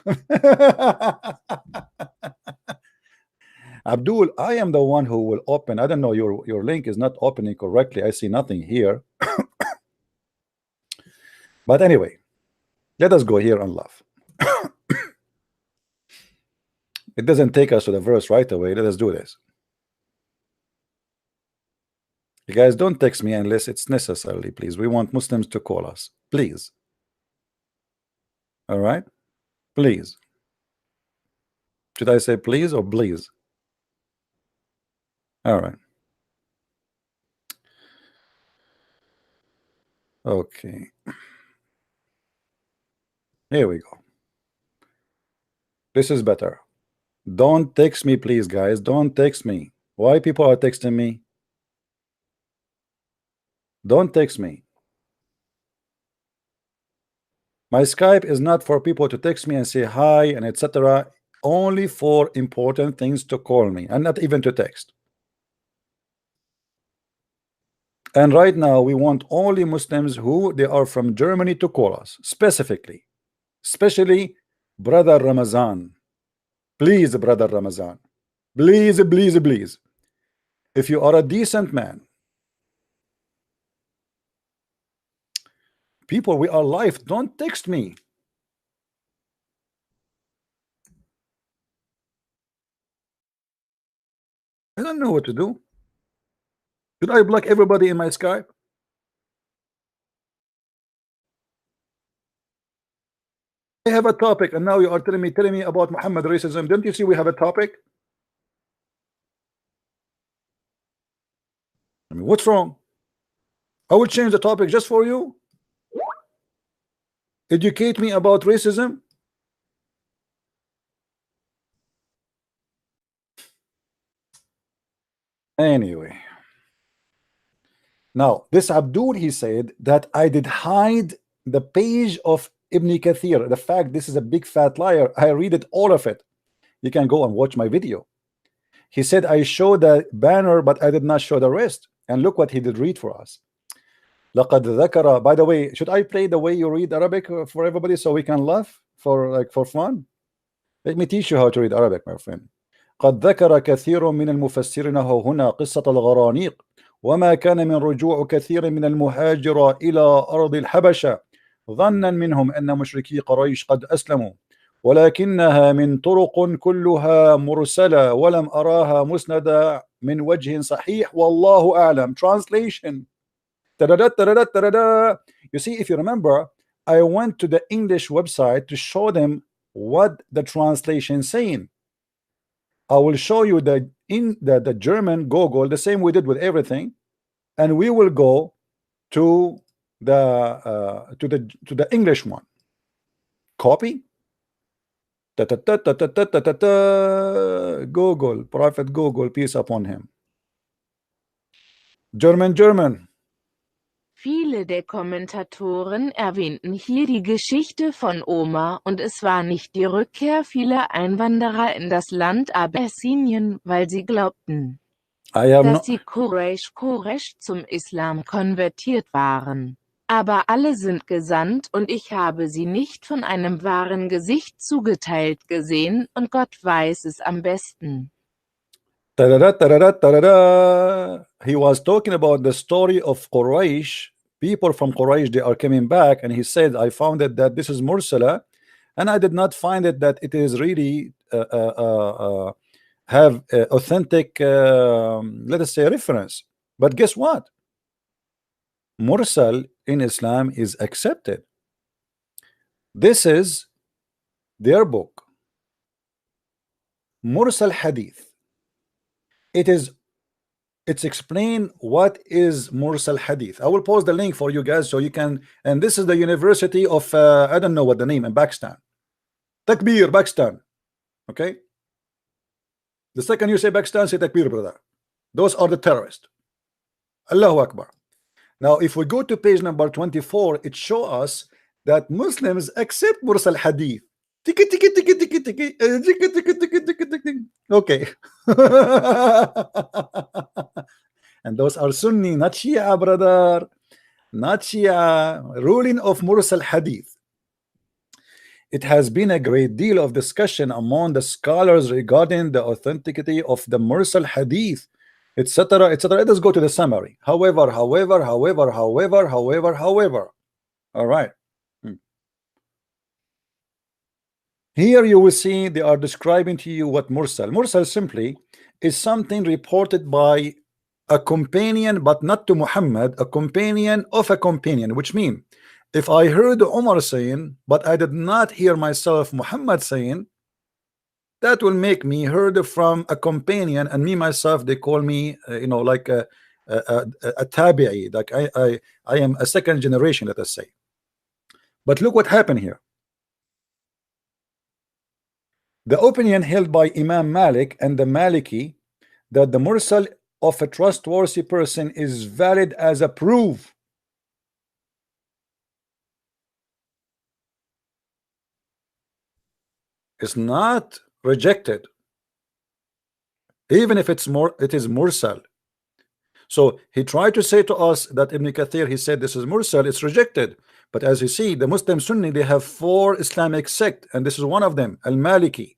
Abdul, I am the one who will open. I don't know, your link is not opening correctly. I see nothing here. But anyway, let us go here and laugh. It doesn't take us to the verse right away. Let us do this. You guys don't text me unless it's necessarily, please. We want Muslims to call us, please. All right, please. Should I say please or please? All right. Okay. Here we go. This is better. Don't text me, please, guys. Don't text me. Why people are texting me? Don't text me. My Skype is not for people to text me and say hi and etc. Only for important things to call me, and not even to text. And right now we want only Muslims who they are from Germany to call us specifically, especially brother Ramazan. Please, brother Ramazan, please, please, please. If you are a decent man, people, we are live. Don't text me. I don't know what to do. Should I block everybody in my Skype? I have a topic, and now you are telling me about Muhammad racism. Don't you see we have a topic? I mean, what's wrong? I will change the topic just for you. Educate me about racism. Anyway, now this Abdul, he said that I did hide the page of Ibn Kathir. The fact this is a big fat liar. I read it, all of it. You can go and watch my video. He said I showed the banner, but I did not show the rest. And look what he did read for us. لقد ذكر. By the way, should I play the way you read Arabic for everybody so we can laugh for fun? Let me teach you how to read Arabic, my friend. قد ذكر كثير من المفسرين هنا قصة الغرانيق وما كان من رجوع كثير من المهاجر إلى أرض الحبشة ظنا منهم أن مشركي قريش قد أسلموا ولكنها من طرق كلها مرسلة ولم أراها مسندة من وجه صحيح والله أعلم. Translation. You see, if you remember, I went to the English website to show them what the translation is saying. I will show you the German Google, the same we did with everything, and we will go to the English one. Copy. Google, Prophet Google, peace upon him. German. Viele der Kommentatoren erwähnten hier die Geschichte von Omar und es war nicht die Rückkehr vieler Einwanderer in das Land Abessinien, weil sie glaubten, dass die Quraysh zum Islam konvertiert waren. Aber alle sind gesandt und ich habe sie nicht von einem wahren Gesicht zugeteilt gesehen und Gott weiß es am besten. He was talking about the story of Quraysh. People from Quraysh, they are coming back, and he said, I found it that this is Mursala, and I did not find it that it is really have authentic, let us say, reference. But guess what? Mursal in Islam is accepted. This is their book, Mursal Hadith. It's explain what is Mursal Hadith. I will post the link for you guys so you can, and this is the University of I don't know what the name in Pakistan. Takbir, Pakistan. Okay. The second you say Pakistan, say Takbir, brother. Those are the terrorists. Allahu Akbar. Now, if we go to page number 24, it shows us that Muslims accept Mursal Hadith. Tiki, tiki, tiki, tiki, tiki, tiki, tiki, tiki, tiki, tiki. Okay. And those are Sunni, not Shia, brother. Not Shia. Ruling of Mursal Hadith. It has been a great deal of discussion among the scholars regarding the authenticity of the Mursal Hadith, etc., etc. Let us go to the summary. However. All right. Here you will see they are describing to you what Mursal. Mursal simply is something reported by a companion, but not to Muhammad, a companion of a companion, which means if I heard Umar saying, but I did not hear myself Muhammad saying, that will make me heard from a companion, and me myself, they call me, like a tabi'i, like I am a second generation, let us say. But look what happened here. The opinion held by Imam Malik and the Maliki that the Mursal of a trustworthy person is valid as a proof. It's not rejected, even if it is Mursal. So he tried to say to us that Ibn Kathir, he said this is Mursal, it's rejected. But as you see, the Muslim Sunni, they have 4 Islamic sects, and this is one of them, Al-Maliki.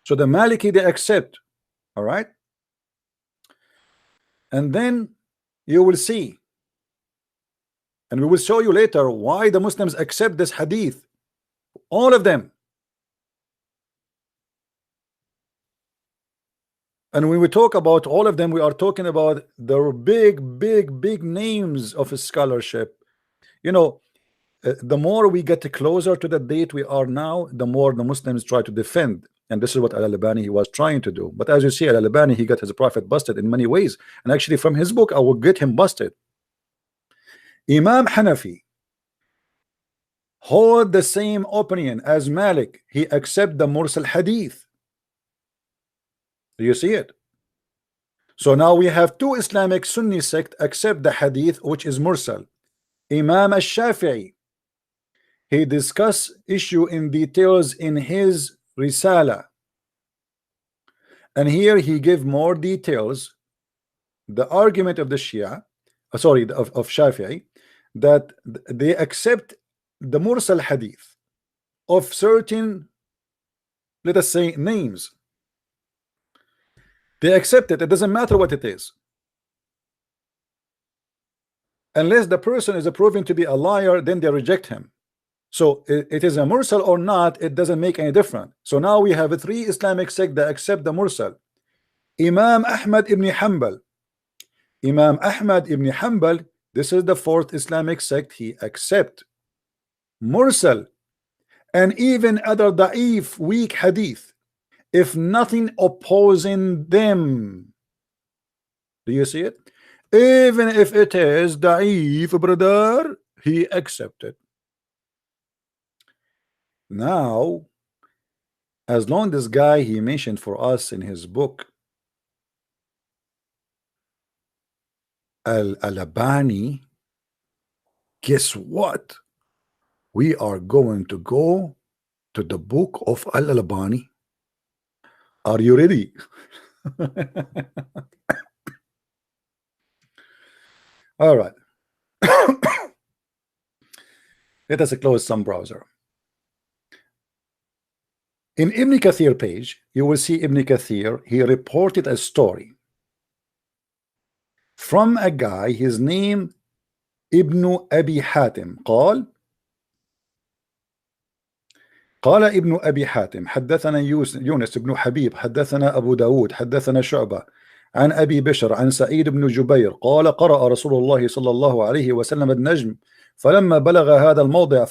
So the Maliki, they accept. All right. And then you will see, and we will show you later why the Muslims accept this hadith, all of them. And when we talk about all of them, we are talking about the big names of scholarship. The more we get closer to the date we are now, the more the Muslims try to defend. And this is what Al-Albani he was trying to do. But as you see, Al-Albani, he got his prophet busted in many ways. And actually from his book, I will get him busted. Imam Hanafi hold the same opinion as Malik. He accept the Mursal Hadith. Do you see it? So now we have 2 Islamic Sunni sect accept the Hadith, which is Mursal. Imam Al-Shafi'i, he discuss issue in details in his Risala, and here he give more details. The argument of the Shia, of Shafi'i, that they accept the Mursal Hadith of certain, let us say, names. They accept it. It doesn't matter what it is, unless the person is proven to be a liar, then they reject him. So it is a Mursal or not, it doesn't make any difference. So now we have 3 Islamic sects that accept the Mursal. Imam Ahmad ibn Hanbal. Imam Ahmad ibn Hanbal, this is the 4th Islamic sect, he accept Mursal and even other da'if, weak hadith, if nothing opposing them. Do you see it? Even if it is da'if, brother, he accepted. Now, as long as this guy he mentioned for us in his book, Al-Albani, guess what? We are going to go to the book of Al-Albani. Are you ready? All right. Let us close some browser. In Ibn Kathir page, you will see Ibn Kathir, he reported a story from a guy, his name Ibn Abi Hatim. قال ابن أبي حاتم حدثنا يونس بن حبيب حدثنا أبو داود حدثنا شعبة عن أبي بشر عن سعيد بن جبير قال قرأ رسول الله صلى الله عليه وسلم النجم فلما بلغ هذا الموضع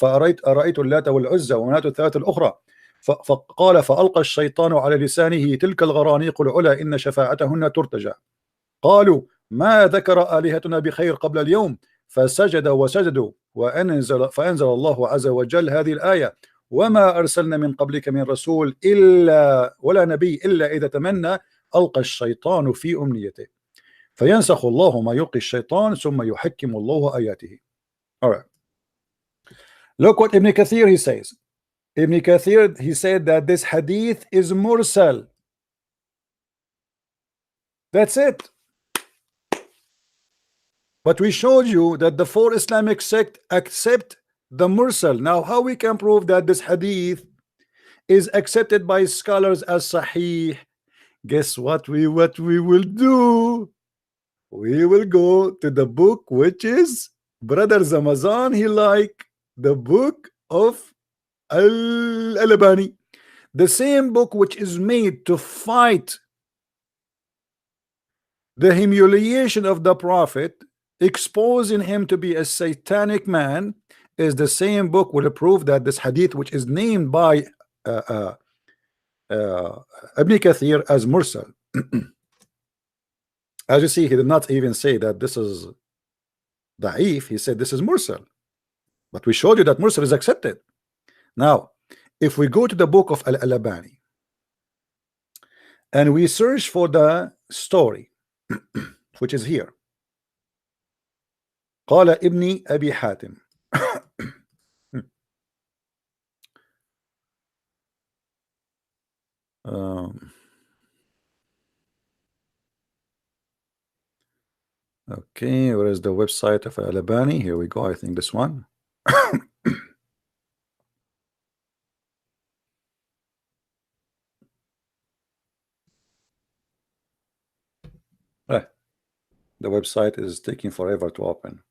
أرأيت اللات والعزى ومناة الثلاث الأخرى فقال فألقى الشيطان على لسانه تلك الغرانيق العلا إن شفاعتهن ترتجى. قالوا ما ذكر آلهتنا بخير قبل اليوم فسجد وسجدوا فأنزل الله عز وجل هذه الآية وما أرسلنا من قبلك من رسول إلا ولا نبي إلا إذا تمنى ألقى الشيطان في أمنيته فينسخ الله ما يلقي الشيطان ثم يحكم الله آياته. Alright. Look what Ibn Kathir he says. Ibn Kathir he said that this hadith is mursal. That's it. But we showed you that the four Islamic sects accept the mursal. Now how we can prove that this hadith is accepted by scholars as sahih? Guess what we will do? We will go to the book which is Brother Ramazn he like, the book of Al-Albani, the same book which is made to fight the humiliation of the Prophet, exposing him to be a satanic man, is the same book will prove that this hadith which is named by Ibn Kathir as mursal. As you see, he did not even say that this is da'if, he said this is mursal. But we showed you that mursal is accepted. Now, if we go to the book of Al-Albani and we search for the story which is here, قال ابن أبي حاتم okay, where is the website of Al-Albani? Here we go. I think this one. The website is taking forever to open.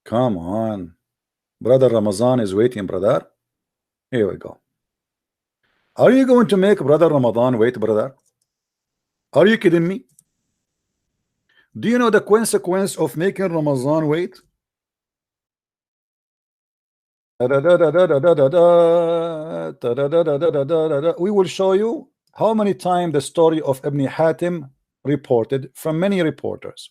Come on, brother Ramazan is waiting, brother. Here we go. Are you going to make brother Ramadan wait, brother? Are you kidding me? Do you know the consequence of making Ramazan wait? We will show you how many times the story of Ibn Hatim reported from many reporters.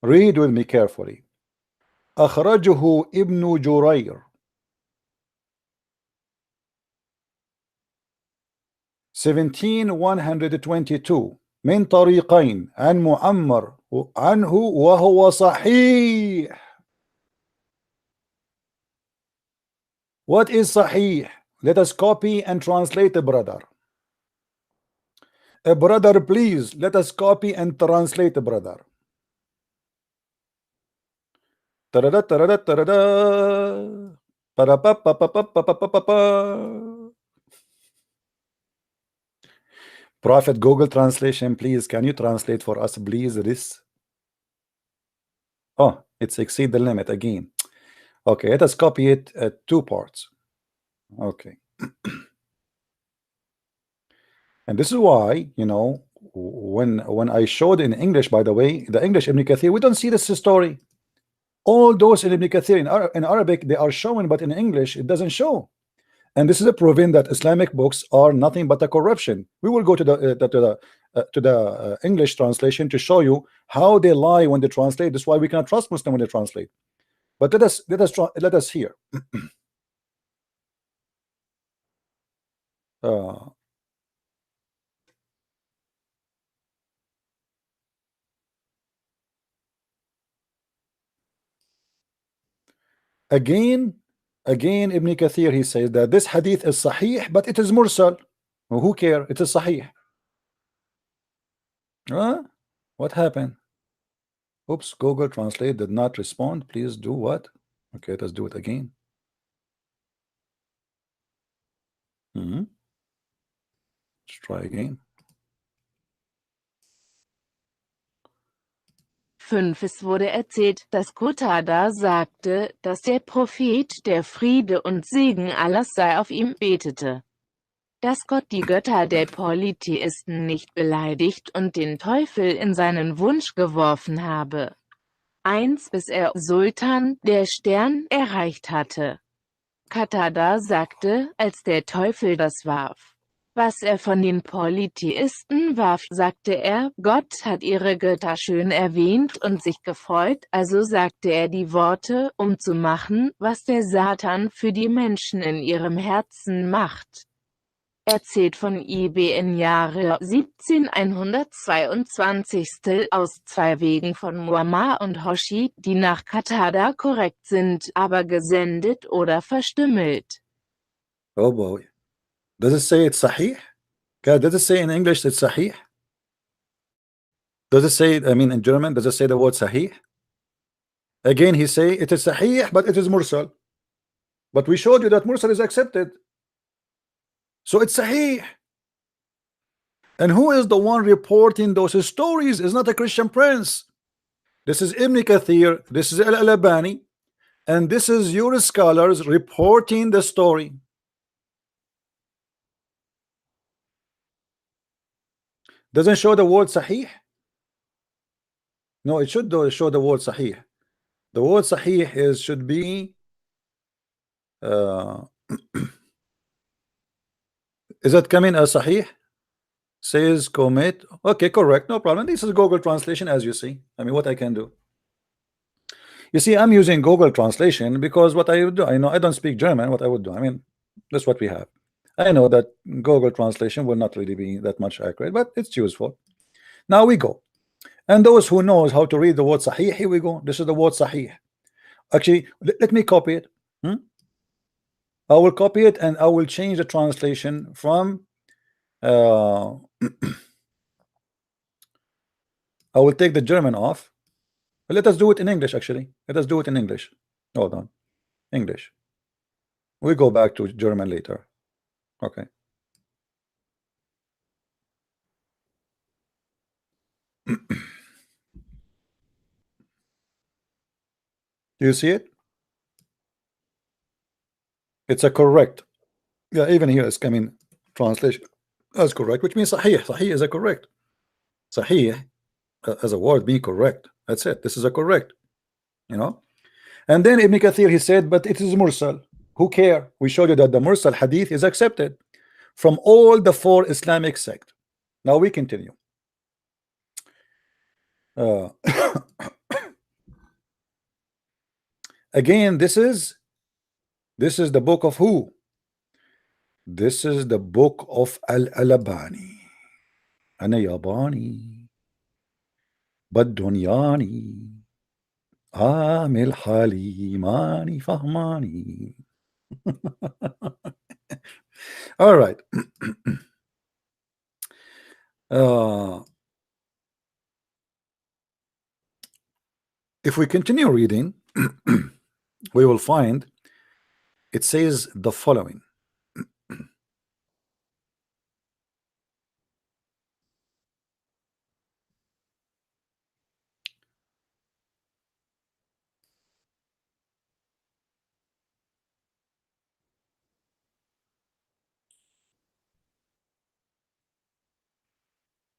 Read with me carefully. أخرجه ابن جرير 17122 من طريقين عن معمر عنه وهو صحيح. What is صحيح? Let us copy and translate, brother. Brother, please let us copy and translate, brother. Prophet Google translation, please, can you translate for us, please, this? Oh, it's exceed the limit again. Okay, let us copy it at two parts. Okay. And this is why, you know, when I showed in English, by the way, the English Ibn Kathir, we don't see this story. All those in Ibn Kathir in Arabic, they are showing, but in English, it doesn't show. And this is a proving that Islamic books are nothing but a corruption. We will go to the English translation to show you how they lie when they translate. That's why we cannot trust Muslim when they translate. But let us hear. Again, Ibn Kathir, he says that this hadith is sahih, but it is mursal. Well, who care? It is sahih. What happened? Oops, Google Translate did not respond. Please do what? Okay, let's do it again. Let's try again. 5. Es wurde erzählt, dass Qatada sagte, dass der Prophet, der Friede und Segen Allahs sei auf ihm, betete, dass Gott die Götter der Polytheisten nicht beleidigt und den Teufel in seinen Wunsch geworfen habe. 1. Bis er Sultan, der Stern, erreicht hatte. Qatada sagte, als der Teufel das warf, was er von den Polytheisten warf, sagte er, Gott hat ihre Götter schön erwähnt und sich gefreut, also sagte er die Worte, um zu machen, was der Satan für die Menschen in ihrem Herzen macht. Erzählt von IBN Jahre 17122 aus 2 Wegen von Muammar und Hoshi, die nach Qatada korrekt sind, aber gesendet oder verstümmelt. Oh boy. Does it say it's sahih? God, does it say in English it's sahih? Does it say, I mean in German, does it say the word sahih? Again, he say it is sahih, but it is mursal. But we showed you that mursal is accepted. So it's sahih. And who is the one reporting those stories? Is not a Christian prince. This is Ibn Kathir, this is Al-Albani, and this is your scholars reporting the story. Doesn't show the word sahih? No, it should show the word sahih. The word sahih should be is that coming as sahih? Says commit. Okay, correct, no problem. This is Google translation, as you see. I mean, what I can do. You see, I'm using Google translation because what I would do, I know I don't speak German. What I would do, I mean, that's what we have. I know that Google translation will not really be that much accurate, but it's useful. Now we go. And those who knows how to read the word sahih, here we go. This is the word sahih. Actually, let me copy it. I will copy it and I will change the translation from I will take the German off. But let us do it in English, actually. Let us do it in English. Hold on. English. We go back to German later. Okay. Do you see it? It's a correct. Yeah, even here it's coming translation. That's correct, which means sahih. Sahih is a correct. Sahih as a word being correct. That's it. This is a correct. You know. And then Ibn Kathir, he said, but it is mursal. Who care? We showed you that the mursal hadith is accepted from all the 4 Islamic sects. Now we continue. Again, this is the book of who? This is the book of Al-Albani. Ana yabani badunyani amil halimani fahmani. All right. If we continue reading, we will find it says the following.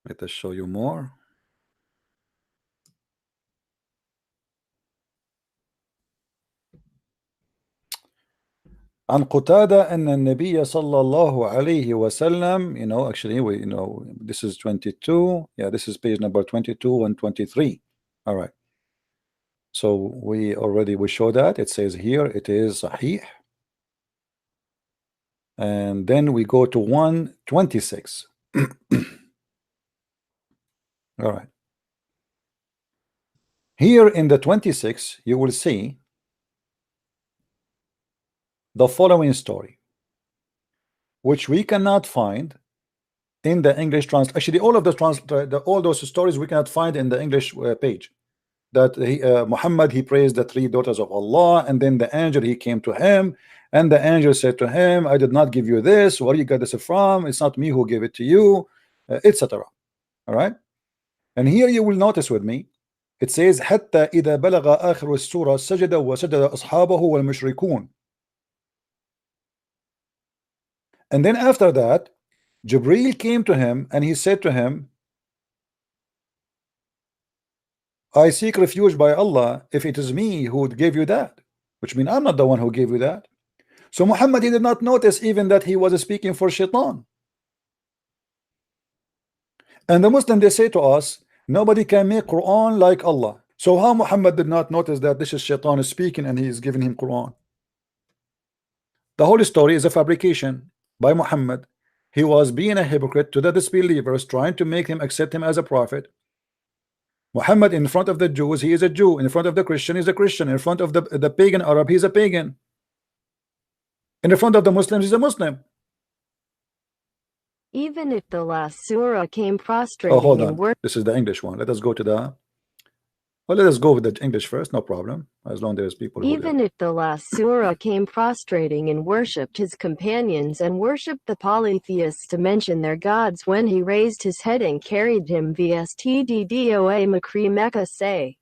Let us show you more. عن قتادة أن النبي صلى الله عليه وسلم, actually we this is 22. Yeah, this is page number 22 and 23. All right. So we show that it says here it is sahih. And then we go to 126. All right. Here in the 26, you will see the following story, which we cannot find in the English translation. Actually, all those stories we cannot find in the English page. That Muhammad, he praised the 3 daughters of Allah, and then the angel, he came to him, and the angel said to him, I did not give you this. Where you got this from? It's not me who gave it to you, etc. All right. And here you will notice with me It says حتى إذا بلغ آخر السورة سجد وسجد أصحابه والمشركون. And then after that, Jibreel came to him and he said to him, I seek refuge by Allah if it is me who would give you that, which means I'm not the one who gave you that. So Muhammad, he did not notice even that he was speaking for shaitan. And the Muslim, they say to us, nobody can make Quran like Allah. So how Muhammad did not notice that this is shaitan is speaking and he is giving him Quran? The whole story is a fabrication by Muhammad. He was being a hypocrite to the disbelievers, trying to make them accept him as a prophet. Muhammad, in front of the Jews, he is a Jew. In front of the Christian, he's a Christian. In front of the pagan Arab, he's a pagan. In the front of the Muslims, he's a Muslim. Even if the last surah came Oh, prostrating hold in on. worship, This is the English one. Let us go to the. Well, let us go with the English first. No problem. As long as there's people who. even if the last surah came prostrating and worshipped his companions and worshipped the polytheists to mention their gods when he raised his head and carried him vstddoa Makri Mecca say.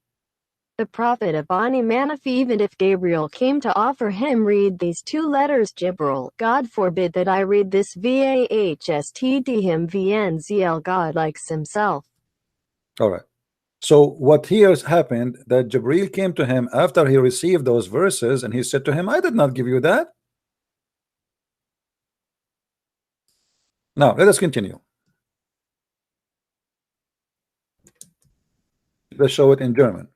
The Prophet of Ani Manaf, even if Gabriel came to offer him read these two letters Jibril, God forbid that I read this vahstd him vnzl God likes himself. All right. So what here has happened that Jibreel came to him after he received those verses and he said to him, I did not give you that. Now let us continue. Let's show it in German.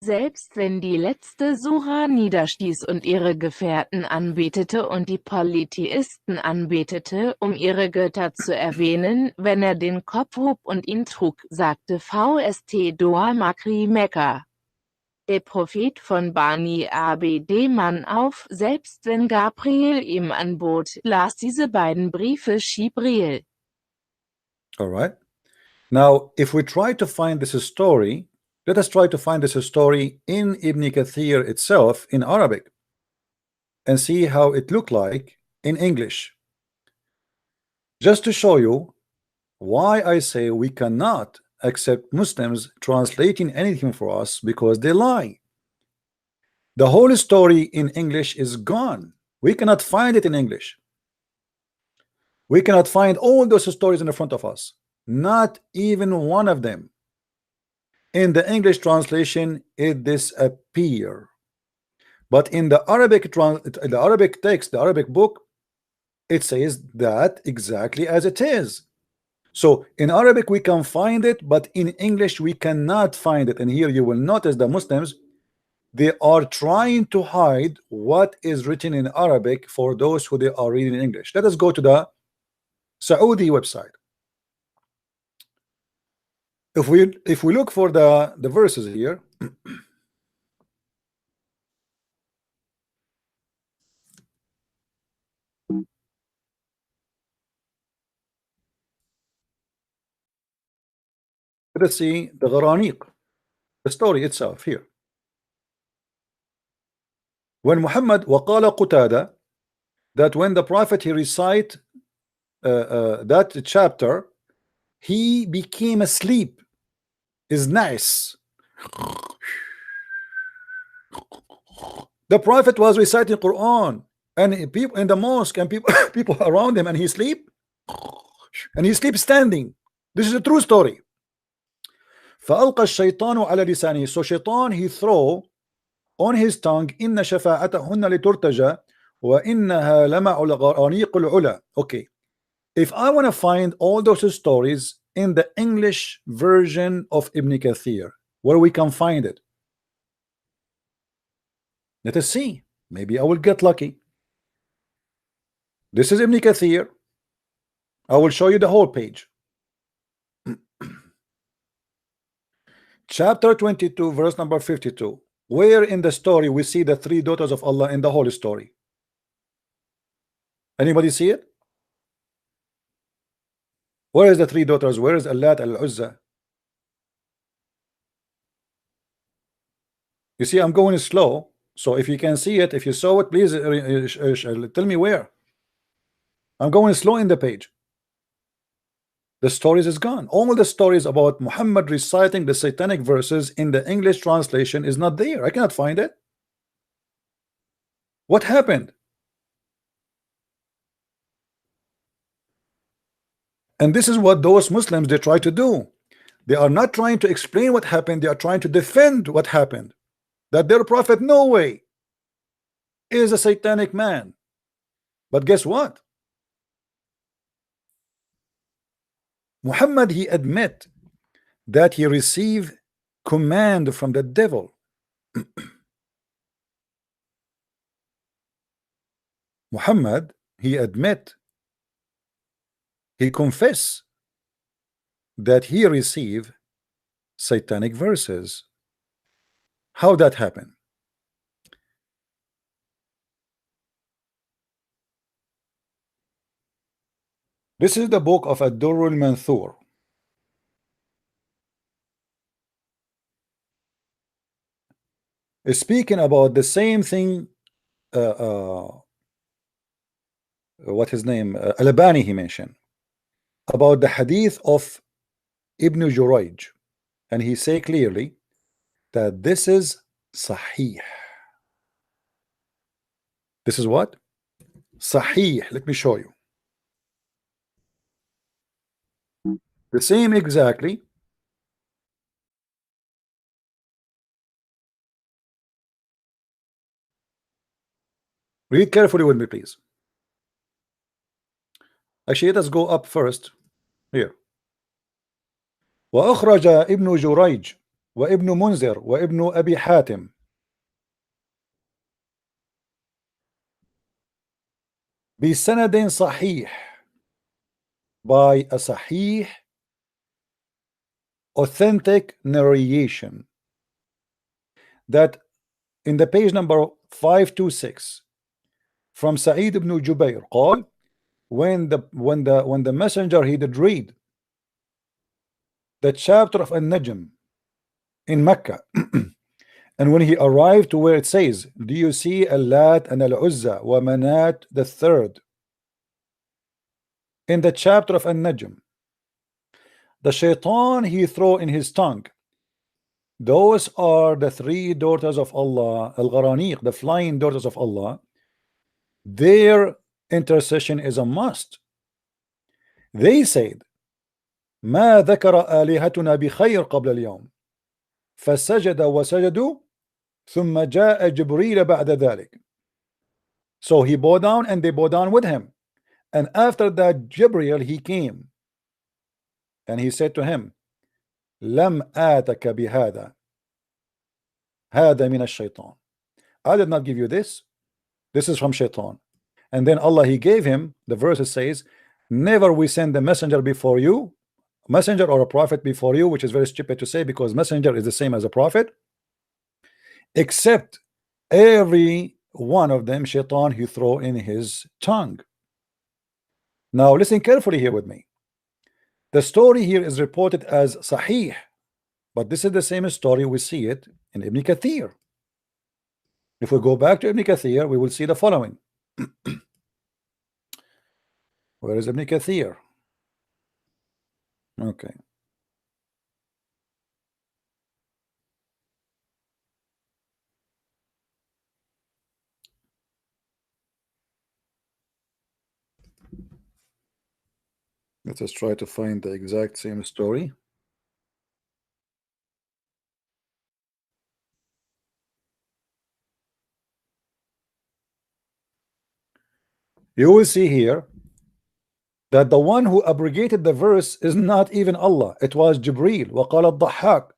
Selbst wenn die letzte Sura niederstieß und ihre Gefährten anbetete und die Polytheisten anbetete, um ihre Götter zu erwähnen, wenn er den Kopf hob und ihn trug, sagte Vst Doa Makri Mekka. Der Prophet von Bani Abd Mann auf, selbst wenn Gabriel ihm anbot, las diese beiden Briefe Jibril. All right. Now, if we try to find this story, let us try to find this story in Ibn Kathir itself in Arabic and see how it looked like in English. Just to show you why I say we cannot accept Muslims translating anything for us because they lie. The whole story in English is gone. We cannot find it in English. We cannot find all those stories in the front of us. Not even one of them. In the English translation, it disappears. But in the Arabic text, the Arabic book, it says that exactly as it is. So in Arabic we can find it, but in English we cannot find it. And here you will notice the Muslims, they are trying to hide what is written in Arabic for those who they are reading in English. Let us go to the Saudi website. If we look for the verses here, let us see the Gharaniq, the story itself here. When Muhammad وقال قتادة, that when the Prophet he recite that chapter, he became asleep. Is nice. The Prophet was reciting Quran and people in the mosque and people around him, and he sleep standing. This is a true story. فألقى الشيطان على لسانه. So shaitan he throw on his tongue إن شفاعتهن لترتجى وإنها لمع الغرانيق العلا. Okay, if I want to find all those stories in the English version of Ibn Kathir, where we can find it, let us see. Maybe I will get lucky. This is Ibn Kathir. I will show you the whole page. Chapter 22, verse number 52. Where in the story we see the three daughters of Allah in the whole story? Anybody see it? Where is the three daughters? Where is Allat al-Uzza? You see, I'm going slow. So if you can see it, if you saw it, please tell me where. I'm going slow in the page. The stories is gone. All the stories about Muhammad reciting the satanic verses in the English translation is not there. I cannot find it. What happened? And this is what those Muslims they try to do. They are not trying to explain what happened. They are trying to defend what happened. That their prophet, no way, is a satanic man. But guess what? Muhammad, he admit that he received command from the devil. Muhammad, he admit, he confess that he received satanic verses. How that happened? This is the book of Ad-Durr al-Manthur. Speaking about the same thing, what his name, Al-Albani, he mentioned about the hadith of Ibn Jurayj, and he say clearly that this is sahih. This is what? Sahih. Let me show you. The same exactly. Read carefully with me, please. Actually, let us go up first. Here. وأخرج ابن جريج وابن منذر وابن أبي حاتم بسند صحيح, by a sahih authentic narration, that in the page number 526 from Sa'id ibn Jubair قال, when the messenger he did read the chapter of An-Najm in Mecca and when he arrived to where it says, do you see Al-Lat and Al-Uzza wa Manat the third, in the chapter of An-Najm, the shaitan he throw in his tongue, those are the three daughters of Allah, Al-Gharaniq, the flying daughters of Allah, their intercession is a must. They said, ما ذكر آلهتنا بخير قبل اليوم فسجد وسجدوا ثم جاء جبريل بعد ذلك. So he bowed down and they bowed down with him, and after that Jibril he came and he said to him, لم آتك بهذا هذا من الشيطان, I did not give you this, this is from shaitan. And then Allah he gave him, the verse says, never we send a messenger before you, messenger or a prophet before you, which is very stupid to say because messenger is the same as a prophet, except every one of them shaitan he throw in his tongue. Now listen carefully here with me. The story here is reported as sahih, but this is the same story, we see it in Ibn Kathir. If we go back to Ibn Kathir, we will see the following. Where is Ibn Kathir? Okay. Let us try to find the exact same story. You will see here that the one who abrogated the verse is not even Allah, it was Jibril. وقال الضحاك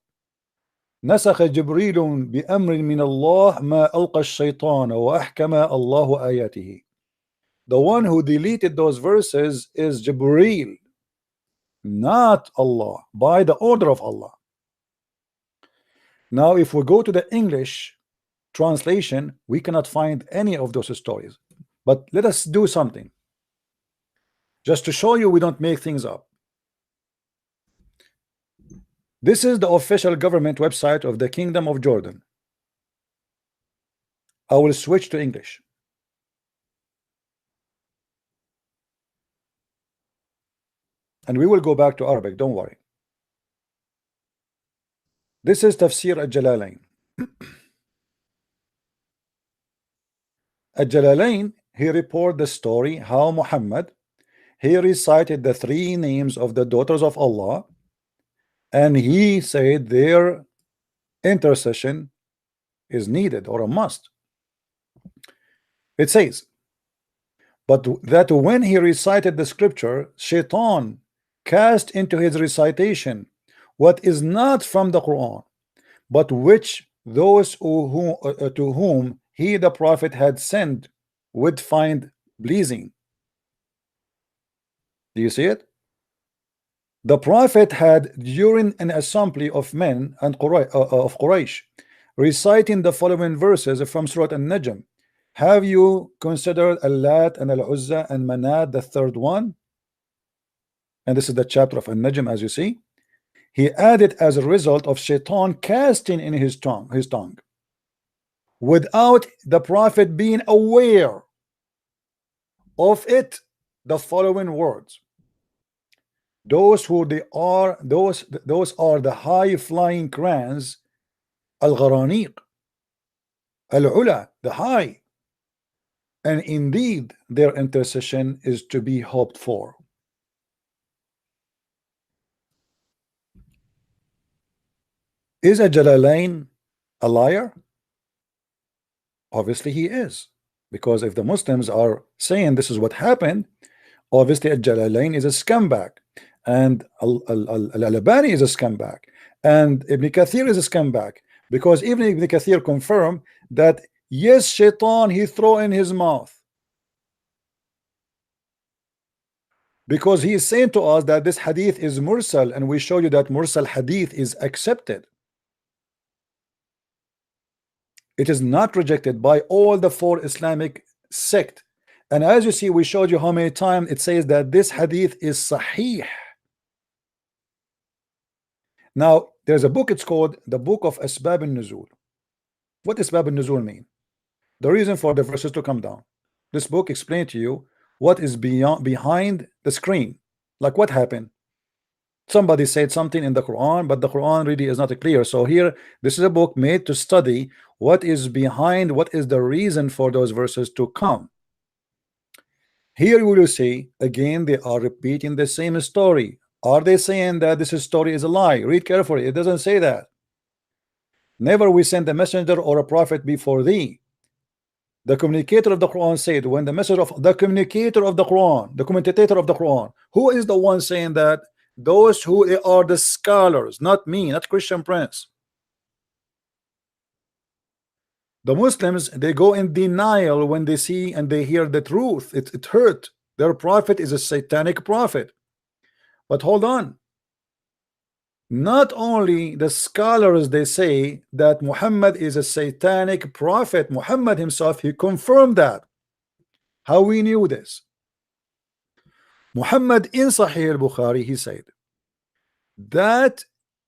نسخ جبريل بأمر من الله ما ألقى الشيطان وأحكم الله آياته. The one who deleted those verses is Jibril, not Allah, by the order of Allah. Now if we go to the English translation, we cannot find any of those stories, but let us do something just to show you we don't make things up. This is the official government website of the Kingdom of Jordan. I will switch to English. and we will go back to Arabic, don't worry. This is Tafsir al-Jalalain. Al-Jalalain, he report the story how Muhammad, he recited the 3 names of the daughters of Allah, and he said their intercession is needed or a must. It says, but that when he recited the scripture, Shaitan cast into his recitation what is not from the Quran, but which those to whom he the prophet had sent would find pleasing. Do you see it? The prophet had, during an assembly of men and of Quraysh, reciting the following verses from Surah An-Najm. Have you considered Al-Lat and Al-Uzza and Manat, the third one? And this is the chapter of An-Najm, as you see. He added, as a result of Shaitan casting in his tongue, without the prophet being aware of it, the following words. Those are the high flying crans, al-gharaniq, al-ula, the high, and indeed their intercession is to be hoped for. Is a Jalalain a liar? Obviously he is, because if the Muslims are saying this is what happened, obviously a Jalalain is a scumbag, and Al-Albani is a scumbag, and Ibn Kathir is a scumbag, because even Ibn Kathir confirmed that yes, Shaitan he throw in his mouth, because he is saying to us that this hadith is mursal, and we show you that mursal hadith is accepted. It is not rejected by all the 4 Islamic sect, and as you see, we showed you how many times it says that this hadith is sahih. Now there's a book, it's called the Book of Asbab al-Nuzul. What does Asbab al-Nuzul mean? The reason for the verses to come down. This book explains to you what is behind the screen, like what happened. Somebody said something in the Quran, but the Quran really is not clear. So here, this is a book made to study what is behind, what is the reason for those verses to come. Here we will see again they are repeating the same story. Are they saying that this story is a lie? Read carefully, it doesn't say that. Never we sent a messenger or a prophet before thee. The communicator of the Quran said, when the message of the communicator of the Quran, the commentator of the Quran, who is the one saying that? Those who are the scholars, not me, not Christian Prince. The Muslims, they go in denial when they see and they hear the truth. It hurt. Their prophet is a satanic prophet. But hold on. Not only the scholars, they say that Muhammad is a satanic prophet. Muhammad himself, he confirmed that. How we knew this? Muhammad in Sahih al-Bukhari, he said that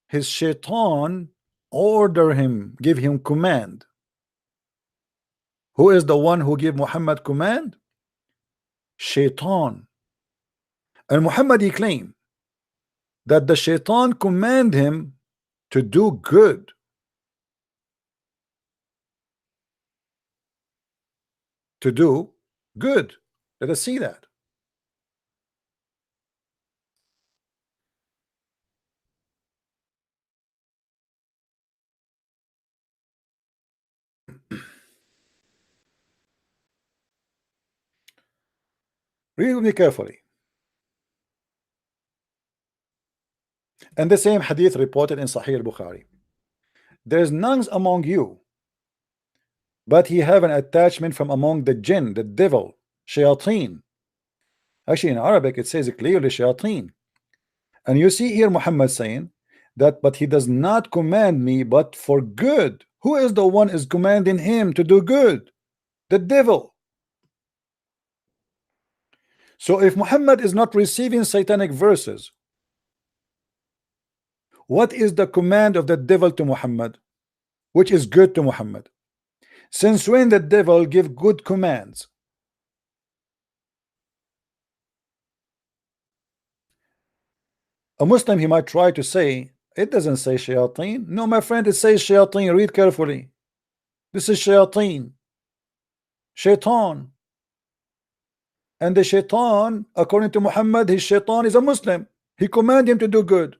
his shaitan order him, give him command. Who is the one who gave Muhammad command? Shaitan. And Muhammad, he claimed that the shaitan command him to do good. To do good. Let us see that. Read with me carefully. And the same hadith reported in Sahih al-Bukhari. There is none among you, but he have an attachment from among the jinn, the devil, shayateen. Actually in Arabic it says clearly shayateen. And you see here Muhammad saying that, but he does not command me but for good. Who is the one is commanding him to do good? The devil. So if Muhammad is not receiving satanic verses, what is the command of the devil to Muhammad, which is good to Muhammad? Since when the devil give good commands? A Muslim, he might try to say, it doesn't say shayateen. No, my friend, it says shayateen. Read carefully. This is shayateen. Shaitan. And the shaitan, according to Muhammad, his shaitan is a Muslim. He commanded him to do good.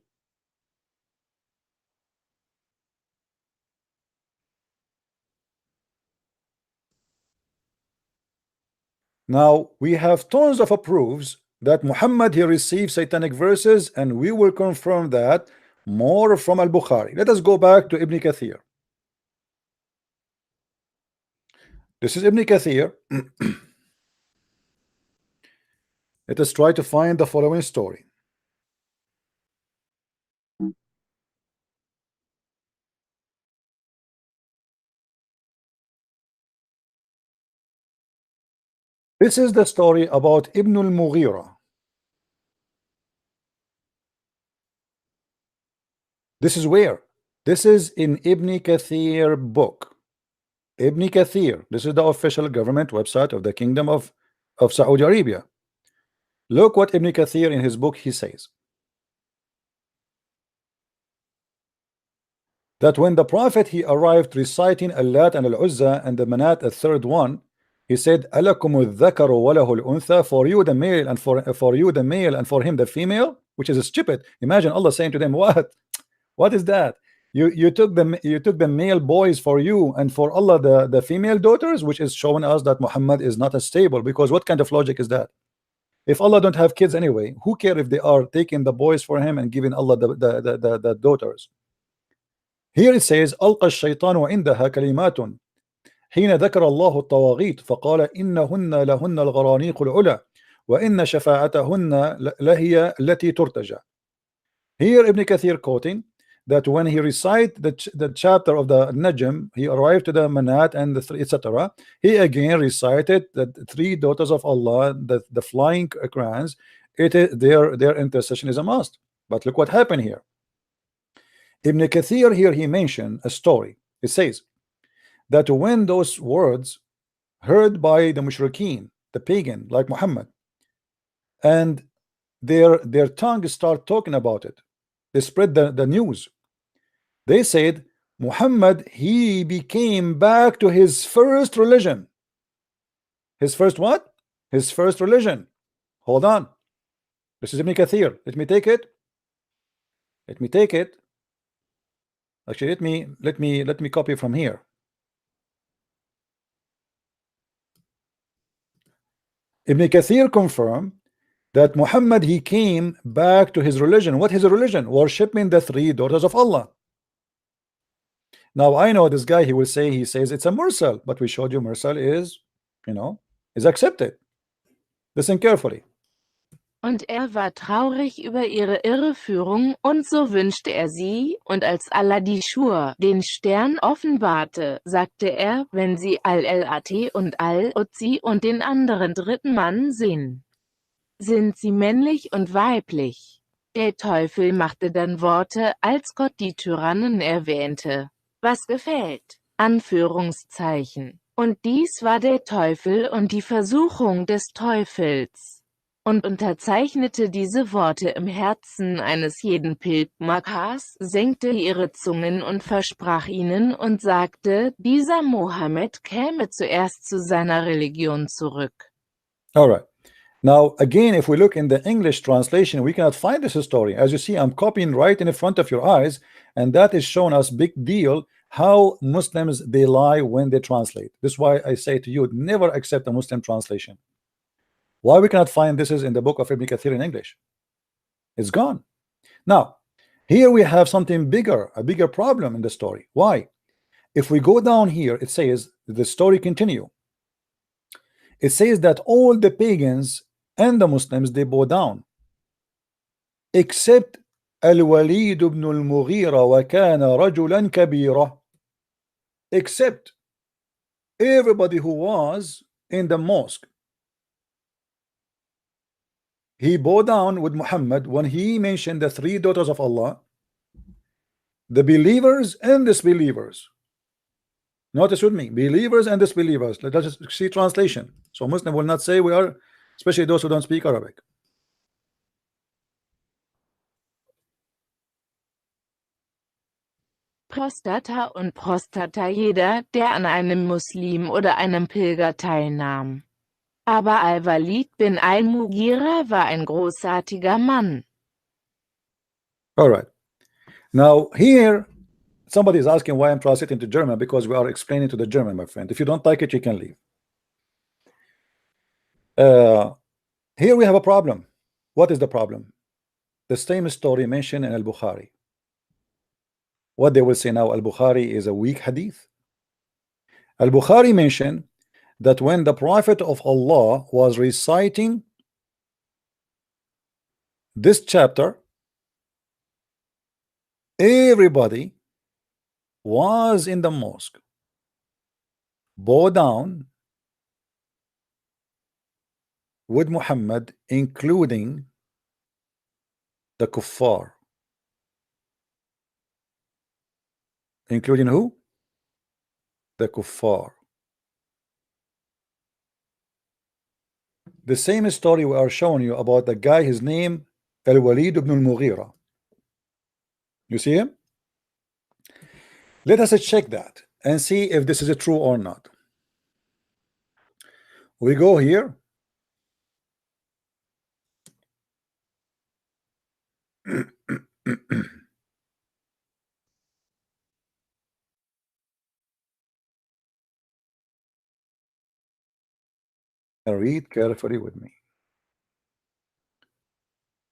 Now, we have tons of proofs that Muhammad, he received satanic verses, and we will confirm that more from Al-Bukhari. Let us go back to Ibn Kathir. This is Ibn Kathir. Let us try to find the following story. This is the story about Ibn al-Mughira. This is where? This is in Ibn Kathir book. Ibn Kathir. This is the official government website of the Kingdom of Saudi Arabia. Look what Ibn Kathir in his book he says. That when the Prophet he arrived reciting Al-Lat and Al-Uzza and the Manat, a third one, he said, Alakum al-dhakaru wa lahu al-untha, for you the male and for you the male and for him the female, which is stupid. Imagine Allah saying to them, what is that? You took the male boys for you and for Allah the female daughters, which is showing us that Muhammad is not as stable, because what kind of logic is that? If Allah don't have kids anyway, who care if they are taking the boys for him and giving Allah the daughters? Here it says, ألقى الشيطان عندها كلمات حين ذكر الله الطواغيت فقال إنهن لهن الغرانيق العلا وإن شفاعتهن لهي التي ترتجى. Here Ibn Kathir quoting that when he recite the chapter of the Najm, he arrived to the Manat and the three, etc. He again recited the three daughters of Allah, the flying crowns. It is their intercession is a must. But look what happened here. Ibn Kathir here he mentioned a story. It says that when those words heard by the mushrikeen, the pagan like Muhammad, and their tongue start talking about it, they spread the news. They said Muhammad he became back to his first religion. His first what? His first religion. Hold on. This is Ibn Kathir. Let me take it. Let me take it. Actually, let me copy from here. Ibn Kathir confirmed that Muhammad he came back to his religion. What is his religion? Worshipping the three daughters of Allah. Now I know this guy, he says it's a mursal, but we showed you mursal is, is accepted. Listen carefully. Und war traurig über ihre Irreführung, und so wünschte sie, und als Allah die Schur, den Stern offenbarte, sagte er, wenn sie Al-Lat und Al-Uzzi und den anderen dritten Mann sehen, sind sie männlich und weiblich. Der Teufel machte dann Worte, als Gott die Tyrannen erwähnte. Was gefällt? Anführungszeichen. Und dies war der Teufel und die Versuchung des Teufels. Und unterzeichnete diese Worte im Herzen eines jeden Pilgers, senkte ihre Zungen und versprach ihnen und sagte, dieser Mohammed käme zuerst zu seiner Religion zurück. All right. Now, again, if we look in the English translation, we cannot find this story. As you see, I'm copying right in front of your eyes, and that is showing us big deal how Muslims, they lie when they translate. This is why I say to you, never accept a Muslim translation. Why we cannot find this is in the book of Ibn Kathir in English? It's gone. Now, here we have something bigger, a bigger problem in the story. Why? If we go down here, it says, the story continue. It says that all the pagans and the Muslims, they bow down, except Al-Walid ibn al-Mughira wa kana rajulan kabira. Except everybody who was in the mosque. He bowed down with Muhammad when he mentioned the three daughters of Allah, the believers and disbelievers. Notice with me, believers and disbelievers. Let us see translation. So Muslim will not say we are, especially those who don't speak Arabic. Prostata und Prostata jeder, der an einem Muslim oder einem Pilger teilnahm. Aber Al-Walid bin al-Mughira war ein großartiger Mann. All right. Now here, somebody is asking why I'm translating to German, because we are explaining to the German, my friend. If you don't like it, you can leave. Here we have a problem. What is the problem? The same story mentioned in Al-Bukhari. What they will say now, Al-Bukhari is a weak hadith. Al-Bukhari mentioned that when the Prophet of Allah was reciting this chapter, everybody was in the mosque, bow down with Muhammad, including the kuffar. Including who? The kuffar. The same story we are showing you about the guy, his name Al-Walid ibn al-Mughira. You see him? Let us check that and see if this is true or not. We go here. And read carefully with me.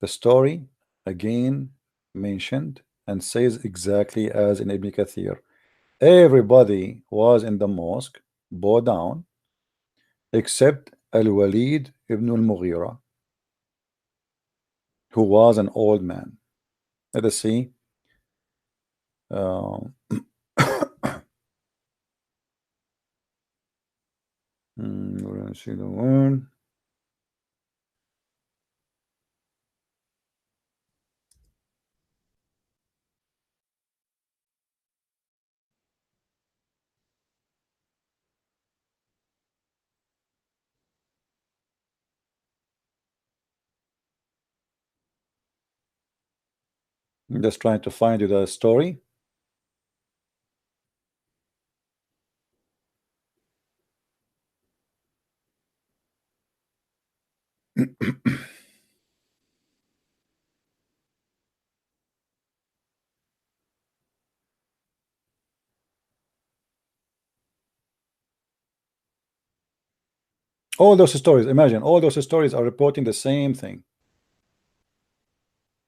The story again mentioned and says exactly as in Ibn Kathir. Everybody was in the mosque, bow down, except Al-Walid ibn al-Mughira, who was an old man. Let us see. We're going to see the one. I'm just trying to find you the story. All those stories, imagine, all those stories are reporting the same thing.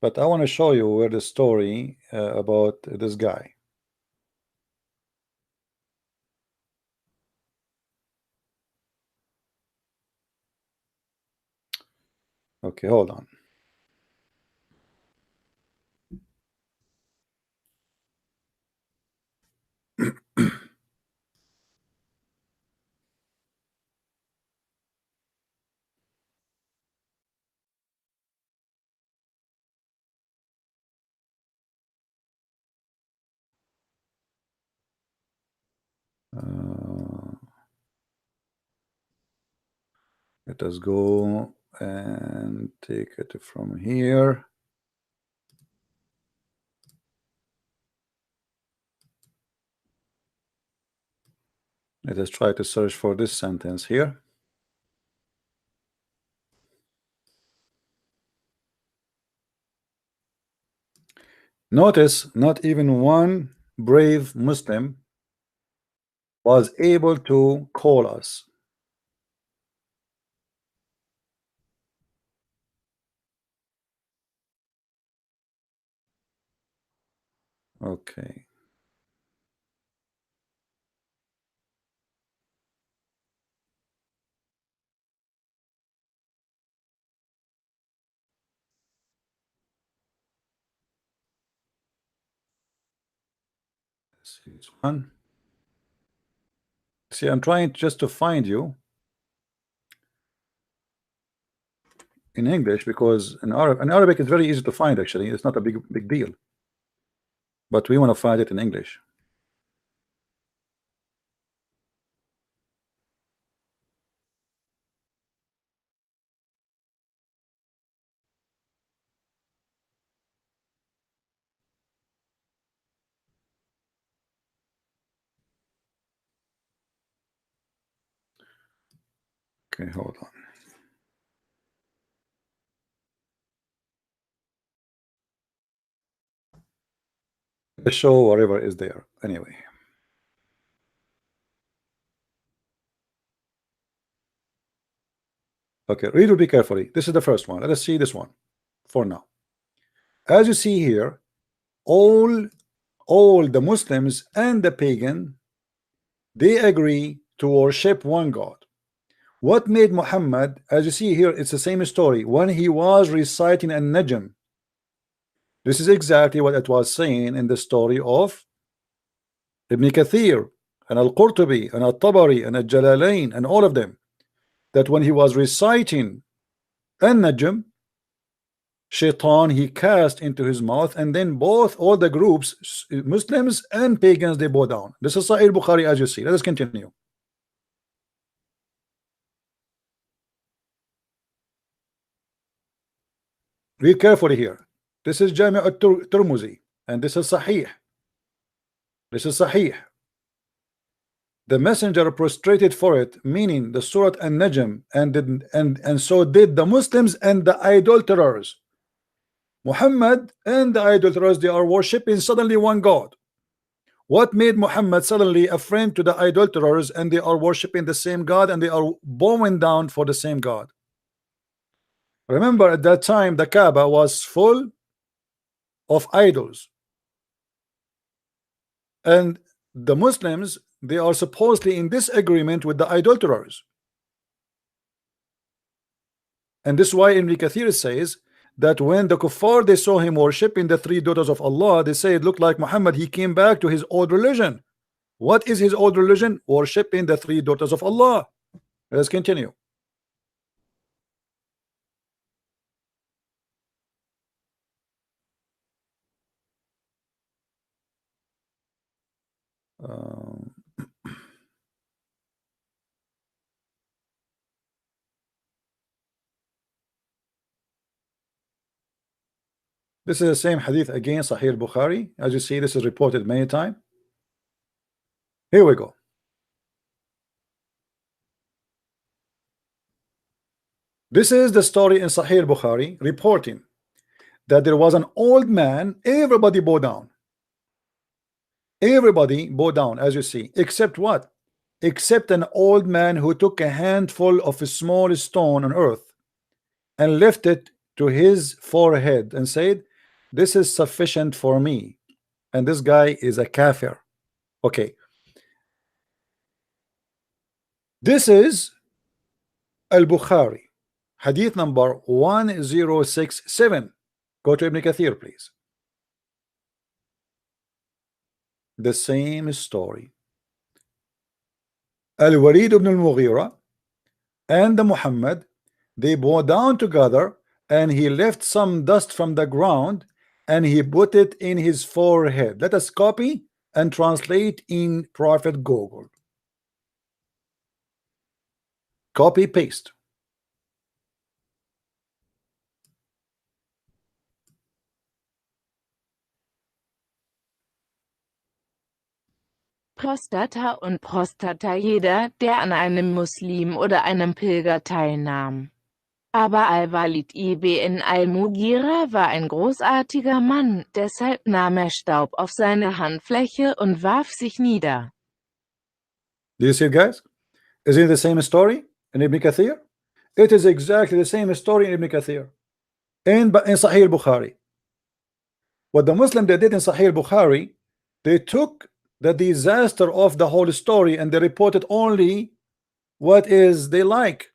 But I want to show you where the story about this guy. Okay, hold on. Let us go and take it from here. Let us try to search for this sentence here. Notice not even one brave Muslim was able to call us. Okay. Let's see this one. See, I'm trying just to find you in English, because in Arabic it's very easy to find. Actually, it's not a big deal, but we want to find it in English. Okay, hold on. The show, whatever is there. Anyway. Okay, read it carefully. This is the first one. Let us see this one for now. As you see here, all the Muslims and the pagan, they agree to worship one God. What made Muhammad, as you see here, it's the same story. When he was reciting an-Najm, this is exactly what it was saying in the story of Ibn Kathir and Al-Qurtubi and Al-Tabari and Al-Jalalain and all of them, that when he was reciting an-Najm, Shaitan he cast into his mouth, and then all the groups, Muslims and pagans, they bow down. This is Sahih Bukhari, as you see. Let us continue. Read carefully here. This is Jami' al-Tirmidhi, and this is Sahih. This is Sahih. The messenger prostrated for it, meaning the Surah An-Najm, and so did the Muslims and the idolaters. Muhammad and the idolaters, they are worshipping suddenly one God. What made Muhammad suddenly a friend to the idolaters, and they are worshipping the same God, and they are bowing down for the same God? Remember, at that time the Kaaba was full of idols, and the Muslims, they are supposedly in disagreement with the idolaters. And this is why Ibn Kathir says that when the kuffar, they saw him worshipping the three daughters of Allah, they say it looked like Muhammad, he came back to his old religion. What is his old religion? Worshipping the three daughters of Allah. Let's continue. This is the same hadith again, Sahih Bukhari. As you see, this is reported many times. Here we go. This is the story in Sahih Bukhari reporting that there was an old man. Everybody bow down. Everybody bow down, as you see, except what? Except an old man who took a handful of a small stone on earth and left it to his forehead and said, "This is sufficient for me." And this guy is a kafir. Okay. This is Al-Bukhari, hadith number 1067. Go to Ibn Kathir, please. The same story. Al-Walid ibn al-Mughira and the Muhammad, they bowed down together, and he left some dust from the ground and he put it in his forehead. Let us copy and translate in Prophet Google. Copy paste. Prostata und Prostata jeder, der an einem Muslim oder einem Pilger teilnahm. Aber Al-Walid ibn al-Mughira war ein großartiger Mann, deshalb nahm er Staub auf seine Handfläche und warf sich nieder. Do you see it, guys? Is it the same story in Ibn Kathir? It is exactly the same story in Ibn Kathir. In Sahih Bukhari. What the Muslim they did in Sahih Bukhari, they took the disaster of the whole story and they reported only what is they like.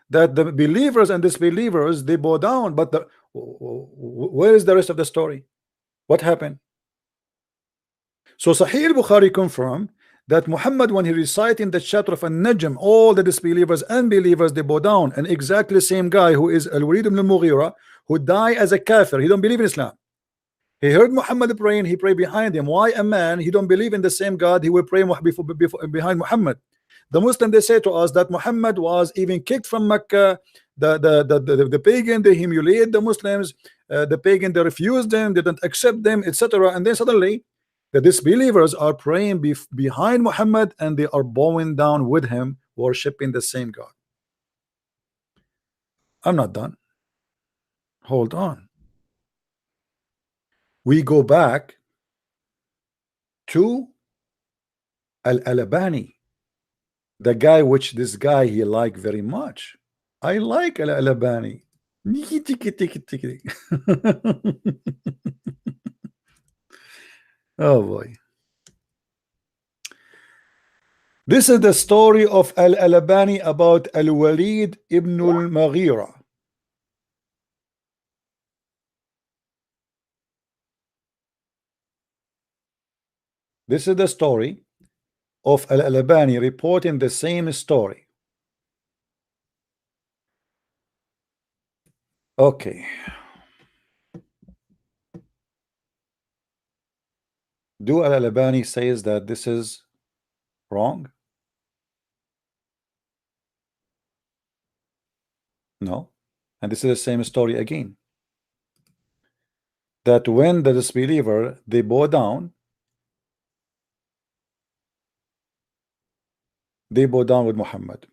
That the believers and disbelievers, they bow down, but where is the rest of the story? What happened? So Sahih Bukhari confirmed that Muhammad, when he recited in the chapter of An-Najm, all the disbelievers and believers, they bow down, and exactly the same guy who is Al-Walid ibn al-Mughira, who died as a kafir, he don't believe in Islam. He heard Muhammad praying, he prayed behind him. Why a man, he don't believe in the same God, he will pray behind Muhammad? The Muslim, they say to us that Muhammad was even kicked from Mecca. The pagan, they humiliate the Muslims. The pagan, they refused them, they don't accept them, etc. And then suddenly the disbelievers are praying behind Muhammad, and they are bowing down with him, worshiping the same God. I'm not done. Hold on. We go back to Al-Albani, the guy which this guy he liked very much. I like Al-Albani. Oh boy. This is the story of Al-Albani about Al-Walid ibn al-Mughira. This is the story of Al-Albani reporting the same story. Okay. Do Al-Albani says that this is wrong? No. And this is the same story again. That when the disbeliever, they bow down, with Muhammad.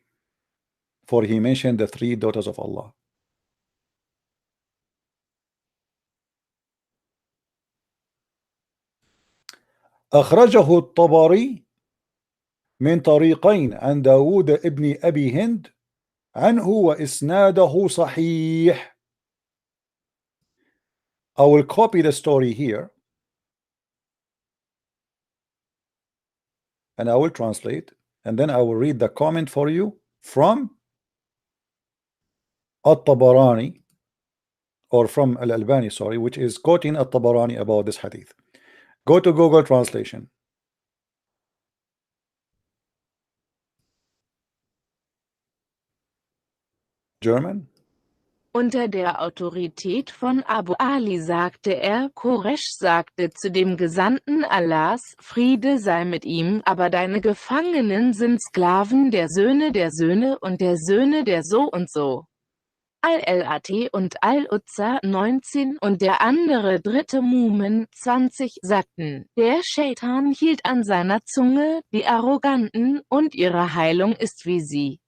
For he mentioned the 3 daughters of Allah. أخرجه الطبري من طريقين عن داود ابن أبي هند عنه وإسناده صحيح. I will copy the story here and I will translate, and then I will read the comment for you from At-Tabarani, or from Al-Albani, sorry, which is quoting At-Tabarani about this hadith. Go to Google Translation. German. Unter der Autorität von Abu Ali sagte er, Koresh sagte zu dem Gesandten Allahs, Friede sei mit ihm, aber deine Gefangenen sind Sklaven der Söhne und der Söhne der so und so. Al-Lat und Al-Uzza 19 und der andere dritte Mumen 20 sagten, der Schätan hielt an seiner Zunge, die Arroganten, und ihre Heilung ist wie sie.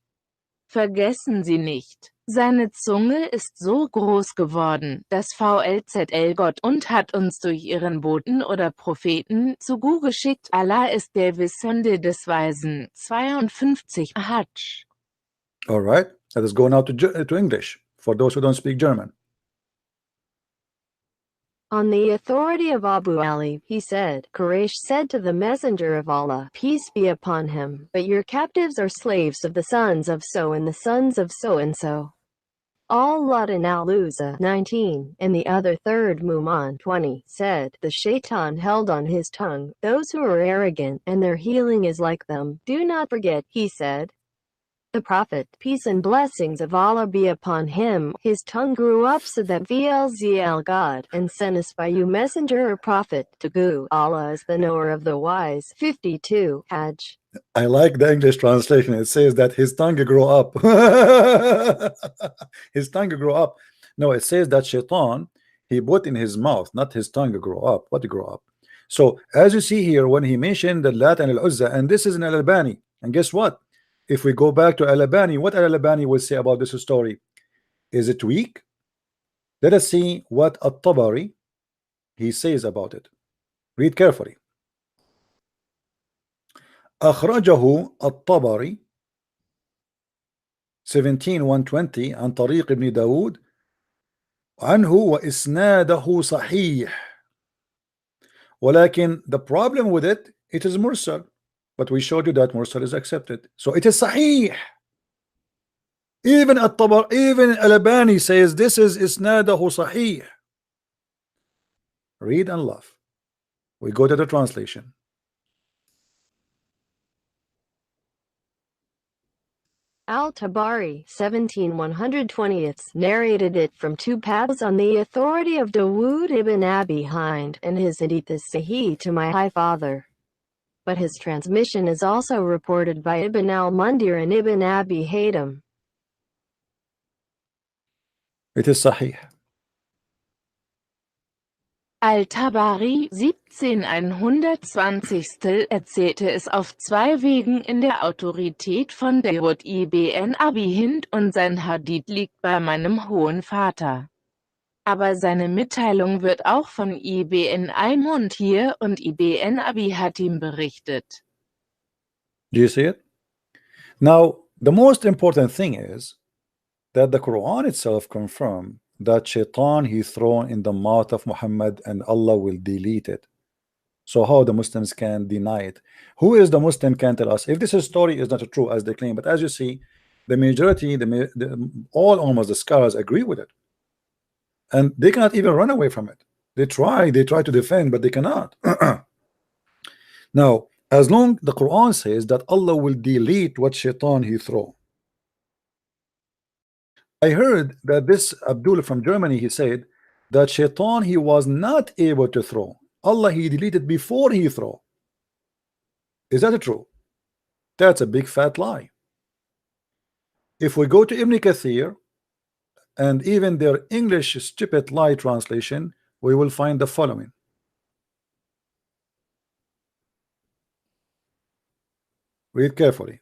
Vergessen Sie nicht, seine Zunge ist so groß geworden, dass VLZL Gott und hat uns durch ihren Boten oder Propheten zu Gu geschickt. Allah ist der Wissende des Weisen. 52 Hajj. All right, let us go now to English for those who don't speak German. On the authority of Abu Ali, he said, Quraysh said to the Messenger of Allah, peace be upon him, but your captives are slaves of the sons of so and the sons of so and so. Al-Lat and Al-Uzza 19, and the other third Muman 20, said, the Shaitan held on his tongue those who are arrogant, and their healing is like them. Do not forget, he said. The Prophet, peace and blessings of Allah be upon him, his tongue grew up so that VLZL God, and sent us by you messenger or prophet, to Gu. Allah is the knower of the wise. 52 Hajj. I like the English translation. It says that his tongue grew up. His tongue grew up. No, it says that Shaitan, he put in his mouth, not his tongue grew up. What grew up? So as you see here, when he mentioned the Lat and Al-Uzza, and this is an Al-Albani, and guess what? If we go back to Al-Albani, what Al-Albani will say about this story? Is it weak? Let us see what At-Tabari he says about it. Read carefully. أخرجه الطبري 17:120 عن طريق ابن داود عنه وإسناده صحيح. ولكن the problem with it, it is mursal. But we showed you that mursal is accepted. So it is sahih. Even Al-Albani says this is isnadahu sahih. Read and laugh. We go to the translation. Al-Tabari 17:120 narrated it from 2 paths on the authority of Dawood ibn Abi Hind, and his hadith is sahih to my high father. But his transmission is also reported by Ibn al-Mundir and Ibn Abi Haytham. It is sahih. Al-Tabari 17/120 erzählte es auf zwei Wegen in der Autorität von Dawud ibn Abi Hind und sein Hadith liegt bei meinem Hohen Vater. Aber seine Mitteilung wird auch von ibn al-Mundhir und ibn Abi Hatim berichtet. Do you see it? Now, the most important thing is that the Quran itself confirmed that Shaitan he thrown in the mouth of Muhammad and Allah will delete it. So how the Muslims can deny it? Who is the Muslim can tell us if this story is not true as they claim? But as you see, the majority, all almost the scholars agree with it, and they cannot even run away from it. They try to defend, but they cannot. Now, as long the Quran says that Allah will delete what Shaitan he throw. I heard that this Abdul from Germany, he said that Shaitan he was not able to throw. Allah he deleted before he throw. Is that true? That's a big fat lie. If we go to Ibn Kathir and even their English stupid lie translation, we will find the following. Read carefully.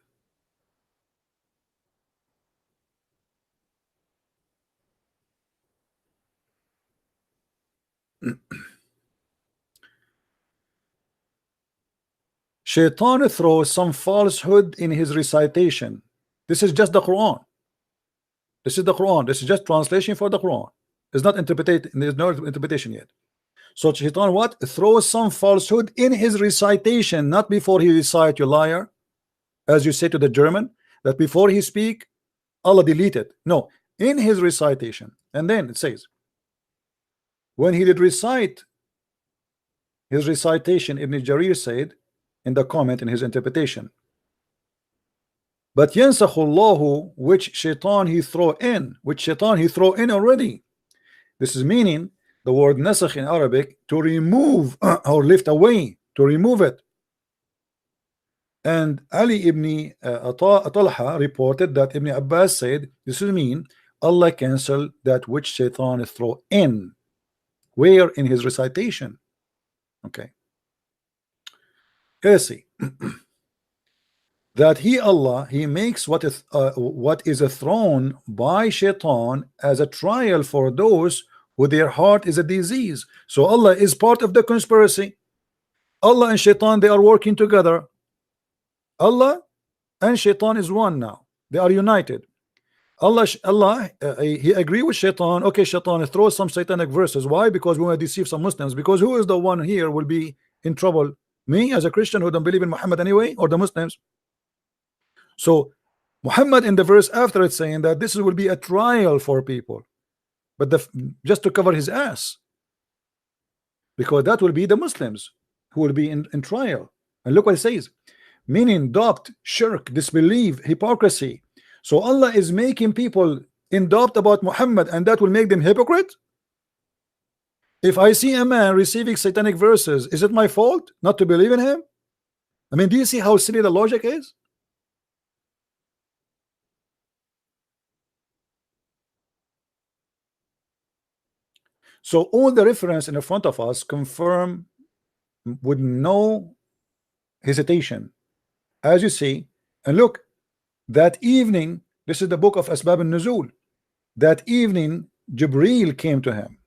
Shaitan throws some falsehood in his recitation. This is just the Quran. This is the Quran. This is just translation for the Quran. It's not interpreted. There's no interpretation yet. So Shaitan what? Throws some falsehood in his recitation, not before he recite, you liar. As you say to the German, that before he speak, Allah deleted. No, in his recitation. And then it says, when he did recite his recitation, Ibn Jarir said in the comment in his interpretation, but yansakhullahu, which shaitan he throw in, already. This is meaning the word nasakh in Arabic, to remove or lift away, to remove it. And Ali ibn Talha reported that Ibn Abbas said this will mean Allah cancel that which shaitan throw in. Where? In his recitation. Okay. Let's see. That Allah makes what is a thrown by shaitan as a trial for those who their heart is a disease. So Allah is part of the conspiracy. Allah and shaitan, they are working together. Allah and shaitan is one now. They are united. Allah he agree with shaitan. Okay, shaitan throws some satanic verses. Why? Because we want to deceive some Muslims. Because who is the one here will be in trouble? Me as a Christian who don't believe in Muhammad anyway, or the Muslims? So Muhammad in the verse after it's saying that this will be a trial for people, but just to cover his ass, because that will be the Muslims who will be in trial. And look what it says, meaning doubt, shirk, disbelief, hypocrisy. So Allah is making people in doubt about Muhammad, and that will make them hypocrite. If I see a man receiving satanic verses, is it my fault not to believe in him? I mean, do you see how silly the logic is? So all the reference in the front of us confirm with no hesitation, as you see. And look, that evening, this is the book of Asbab al-Nuzul. That evening, Jibreel came to him.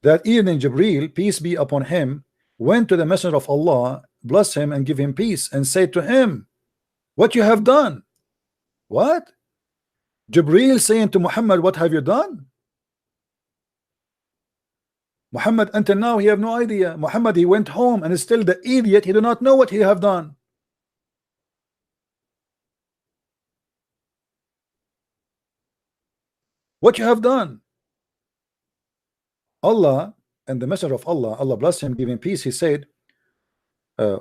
That evening, Jibreel, peace be upon him, went to the Messenger of Allah, bless him and give him peace, and said to him, what you have done? What? Jibreel saying to Muhammad, what have you done? Muhammad until now he have no idea. Muhammad he went home and is still the idiot. He do not know what he have done. What you have done? Allah and the Messenger of Allah, Allah bless him, give him peace, he said he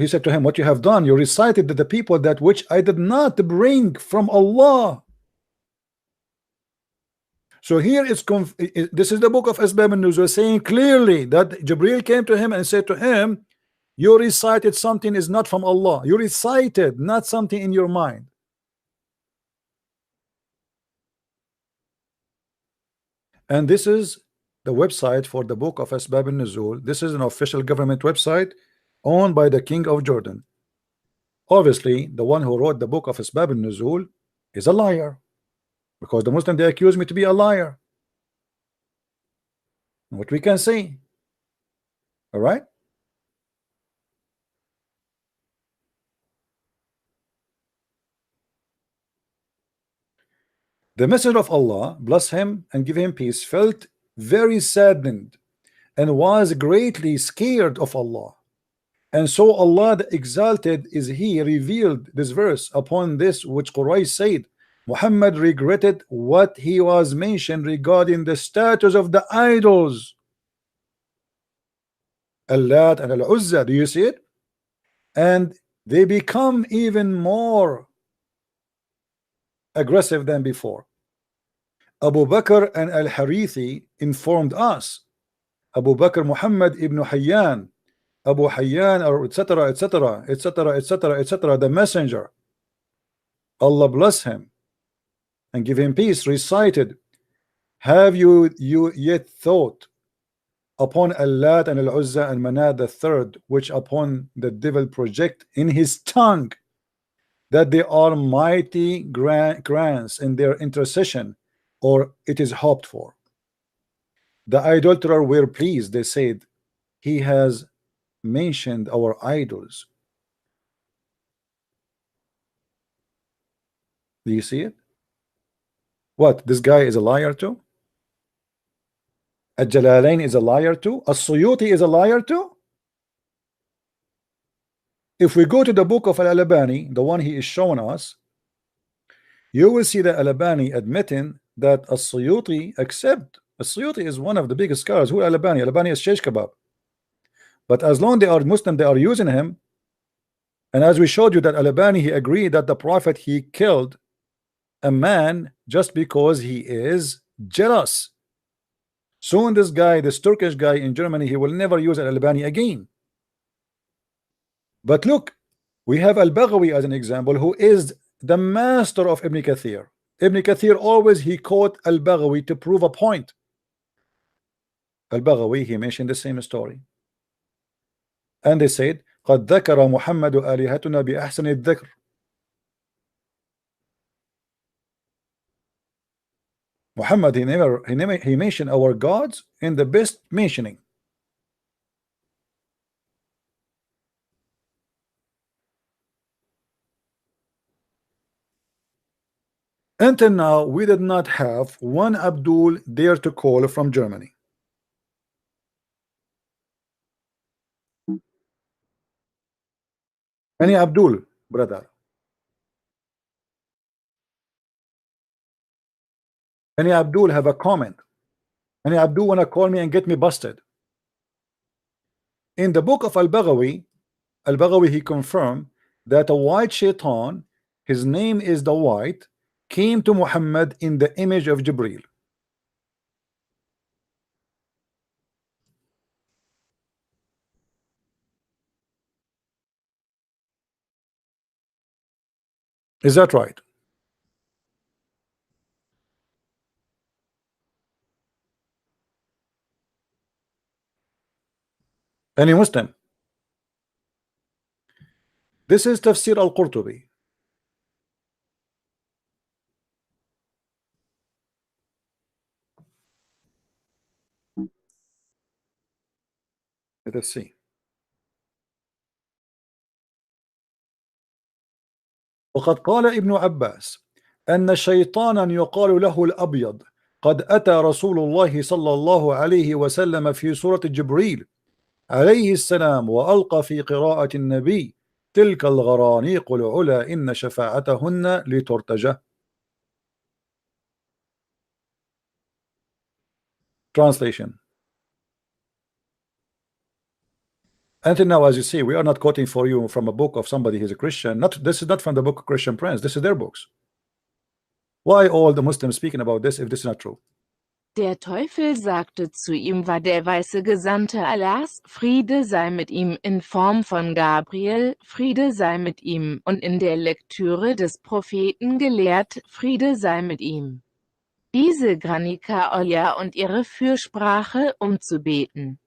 said to him, what you have done, you recited to the people that which I did not bring from Allah. So here this is the book of Asbab al-Nuzul saying clearly that Jibreel came to him and said to him, you recited something is not from Allah. You recited not something in your mind. And this is the website for the book of Asbab al-Nuzul. This is an official government website owned by the king of Jordan. Obviously, the one who wrote the book of Asbab al-Nuzul is a liar, because the Muslim, they accuse me to be a liar. What we can see. All right. The Messenger of Allah, bless him and give him peace, felt very saddened and was greatly scared of Allah. And so Allah the Exalted is He revealed this verse upon this which Quraysh said, Muhammad regretted what he was mentioned regarding the status of the idols. Allat and Al-Uzza, do you see it? And they become even more aggressive than before. Abu Bakr and Al-Harithi informed us. Abu Bakr Muhammad ibn Hayyan, Abu Hayyan, or etc., etc., etc., etc., etc., the messenger, Allah bless him and give him peace, recited, have you yet thought upon Allat and Al-Uzza and Manat the third, which upon the devil project in his tongue, that they are mighty grants in their intercession, or it is hoped for. The idolater were pleased, they said, he has mentioned our idols. Do you see it? What, this guy is a liar too? Al-Jalalain is a liar too? As-Suyuti is a liar too? If we go to the book of Al-Albani, the one he is showing us, you will see that Al-Albani admitting that As-Suyuti, except As-Suyuti is one of the biggest scholars. Who Al-Albani? Al-Albani is Sheikh Kebab. But as long as they are Muslim, they are using him. And as we showed you that Al-Albani, he agreed that the Prophet, he killed a man just because he is jealous. Soon this guy, this Turkish guy in Germany, he will never use Al-Albani again. But look, we have Al-Baghawi as an example, who is the master of Ibn Kathir. Ibn Kathir always he quote Al-Baghawi to prove a point. Al-Baghawi, he mentioned the same story. And they said, قد ذكر محمد آلهتنا بأحسن الذكر. Muhammad, he mentioned our gods in the best mentioning. Until now, we did not have one Abdul dare to call from Germany. Any Abdul, brother? Any Abdul have a comment? Any Abdul wanna call me and get me busted? In the book of Al-Baghawi, Al-Baghawi he confirmed that a white shaitan, his name is the white, came to Muhammad in the image of Jibril. Is that right? Any Muslim? This is Tafsir al-Qurtubi. Let us see. وقد قال ابن عباس أن شيطانا يقال له الأبيض قد أتى رسول الله صلى الله عليه وسلم في سورة جبريل عليه السلام وألقى في قراءة النبي تلك الغرانيق العلا إن شفاعتهن لترتجى. Translation. Until now, as you see, we are not quoting for you from a book of somebody who's a Christian. This is not from the book of Christian Prince. This is their books. Why all the Muslims speaking about this if this is not true? Der Teufel sagte zu ihm, war der weiße Gesandte Allahs, Friede sei mit ihm, in Form von Gabriel, Friede sei mit ihm, und in der Lektüre des Propheten gelehrt, Friede sei mit ihm. diese Granikaolia und ihre Fürsprache, um zu beten.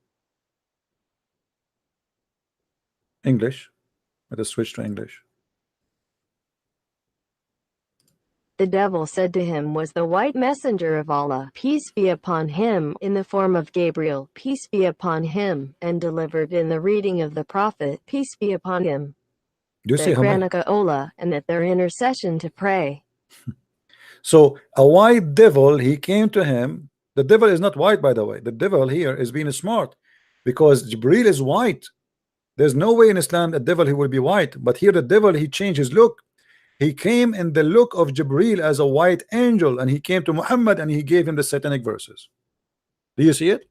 English. Let us switch to English. The devil said to him was the white messenger of Allah, peace be upon him, in the form of Gabriel, peace be upon him, and delivered in the reading of the prophet, peace be upon him, Do you the see how many? Granica Ola, and at their intercession to pray. So a white devil, he came to him. The devil is not white, by the way. The devil here is being smart, because Jibril is white. There's no way in Islam a devil he will be white, but here the devil, he changed his look. He came in the look of Jibril as a white angel, and he came to Muhammad and he gave him the satanic verses. Do you see it?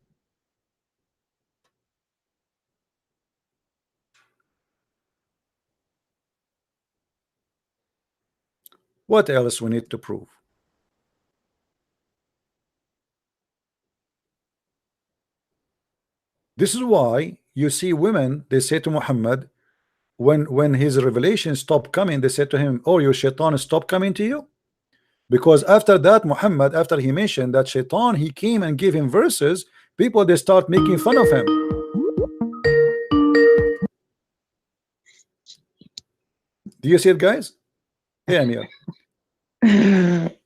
What else we need to prove? This is why you see women, they say to Muhammad, when his revelations stop coming, they said to him, oh, your shaitan stop coming to you. Because after that, Muhammad, after he mentioned that shaitan, he came and gave him verses, people, they start making fun of him. Do you see it, guys? Yeah, Amir.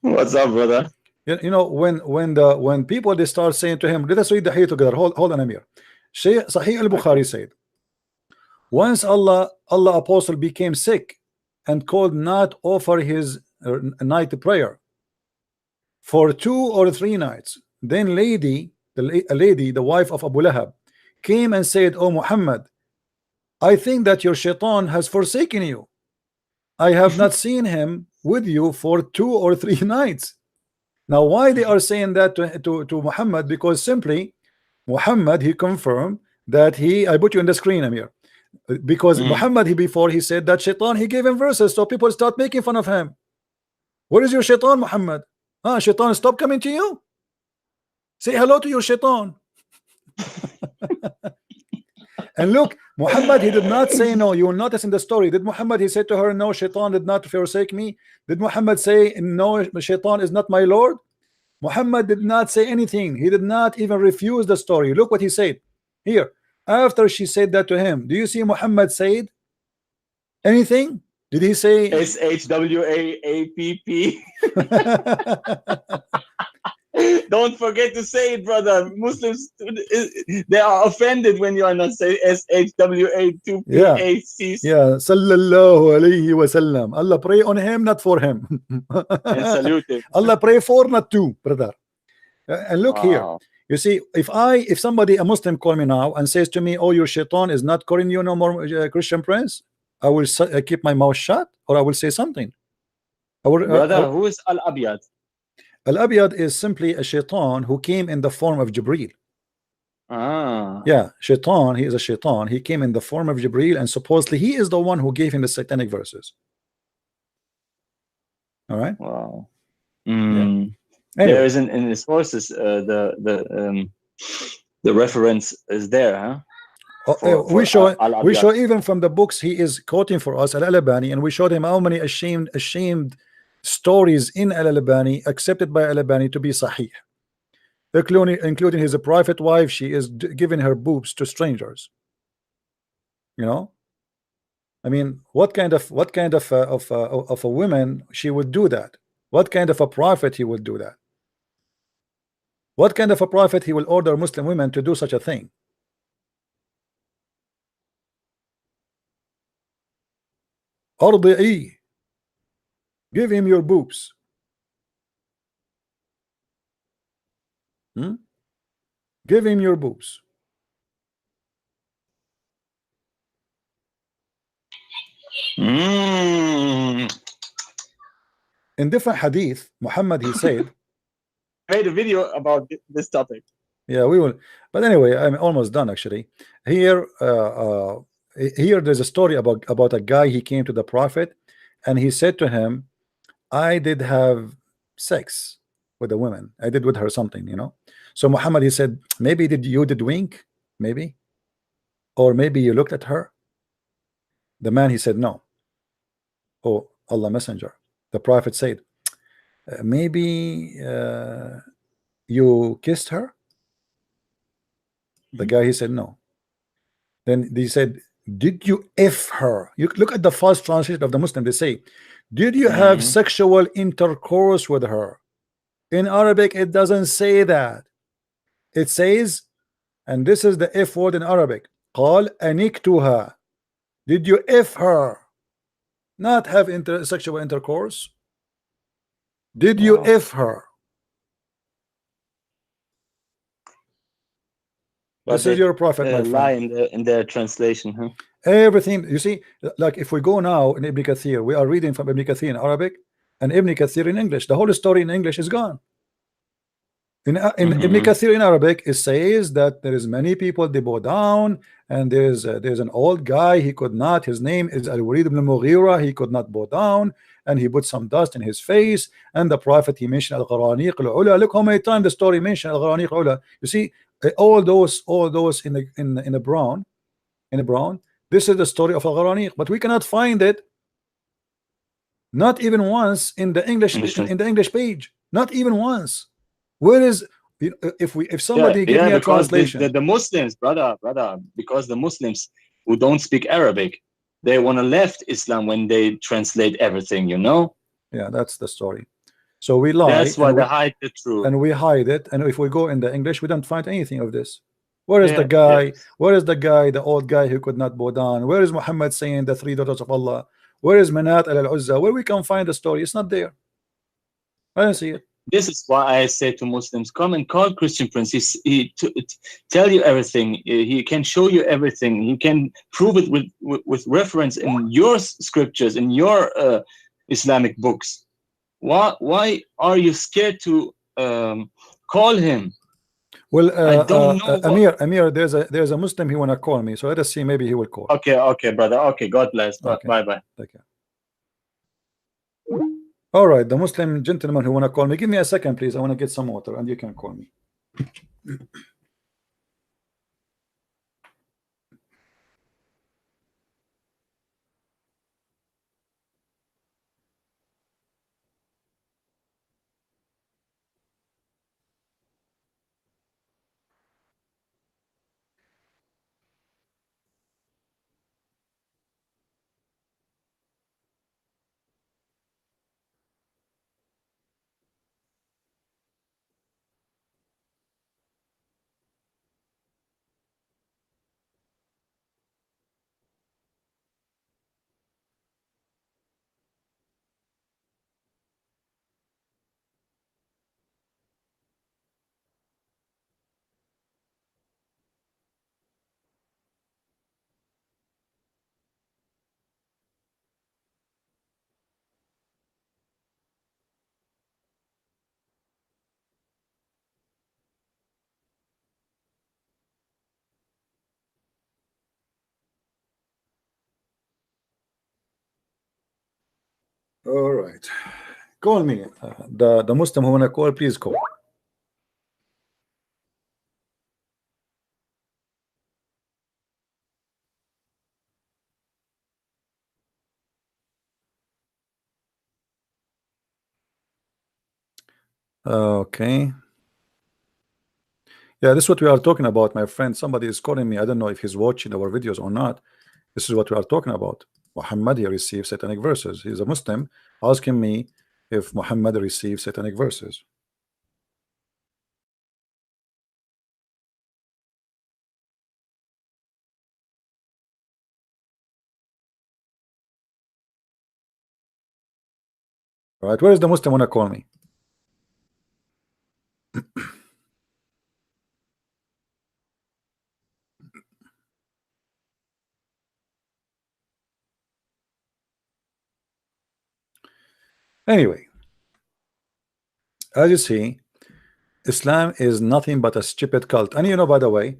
What's up, brother? You know, when people, they start saying to him, let us read the hadith together. Hold on, Amir. Sahih al-Bukhari said, once Allah apostle became sick and could not offer his night prayer for 2 or 3 nights. Then a lady, the wife of Abu Lahab, came and said, oh Muhammad, I think that your shaitan has forsaken you. I have not seen him with you for 2 or 3 nights. Now why they are saying that to Muhammad? Because simply Muhammad, he confirmed that I put you on the screen, Amir, because Muhammad, before he said that shaitan, he gave him verses, so people start making fun of him. Where is your shaitan, Muhammad? Shaitan, stop coming to you. Say hello to your shaitan. And look, Muhammad, he did not say no. You will notice in the story, did Muhammad, he said to her, no, shaitan did not forsake me? Did Muhammad say, no, shaitan is not my Lord? Muhammad did not say anything. He did not even refuse the story. Look what he said here. After she said that to him, do you see Muhammad said anything? Did he say SHWAAPP? Don't forget to say it, brother. Muslims, they are offended when you are not saying SHWA2PAC. Yeah, sallallahu alayhi wa sallam. Allah pray on him, not for him. And salute him. Allah pray for, not to, brother. And look here. You see, if somebody, a Muslim, call me now and says to me, oh, your shaitan is not calling you no more, Christian Prince, I will keep my mouth shut, or I will say something. Brother, who is Al-Abyad? Al-Abyad is simply a shaitan who came in the form of Jibreel. Yeah, shaitan, he is a shaitan. He came in the form of Jibreel, and supposedly he is the one who gave him the satanic verses. All right. Wow. Yeah. Anyway. There is in the sources the reference is there, huh? We show even from the books he is quoting for us, Al-Albani, and we showed him how many ashamed stories in Al-Albani accepted by Al-Albani to be sahih, including his private wife. She is giving her boobs to strangers. You know, I mean, what kind of a woman she would do that? What kind of a prophet he would do that? What kind of a prophet he will order Muslim women to do such a thing? Ardi'i, give him your boobs. Give him your boobs. In different hadith, Muhammad, he said, made a video about this topic. Yeah, we will. But anyway, I'm almost done actually. Here, there's a story about a guy. He came to the Prophet, and he said to him, I did have sex with a woman. I did with her something, you know. So Muhammad, he said, maybe you did wink, maybe, or maybe you looked at her. The man, he said, no. Oh, Allah Messenger. The Prophet said, maybe you kissed her. The guy, he said no. Then they said, did you F her? You look at the false translation of the Muslim. They say, did you have sexual intercourse with her? In Arabic, it doesn't say that. It says, and this is the F word in Arabic, قال أنكتها. Did you F her? Not have sexual intercourse. Did you F her? This is your prophet, my friend. Lie in the translation, huh? Everything, you see, like if we go now in Ibn Kathir, we are reading from Ibn Kathir in Arabic and Ibn Kathir in English. The whole story in English is gone. In Ibn Kathir in Arabic, it says that there is many people, they bow down, and there's an old guy, he could not, his name is Al-Walid ibn Mughira, he could not bow down, and he put some dust in his face, and the prophet, he mentioned Al-Gharaniq al-Ula. Look how many times the story mentioned Al-Gharaniq al-Ula. You see, all those in the brown, this is the story of Al-Gharaniq, but we cannot find it, not even once in the English in the English page, not even once. Where is, if somebody give me a translation? The Muslims, brother, because the Muslims who don't speak Arabic, they want to left Islam when they translate everything, you know? Yeah, that's the story. So we lie. That's why they hide the truth. And we hide it. And if we go in the English, we don't find anything of this. Where is the guy? Yes. Where is the guy, the old guy who could not bow down? Where is Muhammad saying the 3 daughters of Allah? Where is Manat al-Uzza? Where we can find the story? It's not there. I don't see it. This is why I say to Muslims, come and call Christian Prince. He tell you everything. He can show you everything. He can prove it with reference in your scriptures, in your Islamic books. Why are you scared to call him? Well, I don't know. Amir, there's a Muslim he wanna call me, so let us see. Maybe he will call. Okay, brother. Okay, God bless. Okay. Bye. Take care. All right, the Muslim gentleman who wanna call me, give me a second, please. I wanna get some water, and you can call me. All right, call me. The Muslim who wanna call, please call. Okay. Yeah, this is what we are talking about, my friend. Somebody is calling me. I don't know if he's watching our videos or not. This is what we are talking about. Muhammad, he receives satanic verses. He's a Muslim asking me if Muhammad receives satanic verses. All right, where is the Muslim wanna call me? Anyway, as you see, Islam is nothing but a stupid cult. And you know, by the way,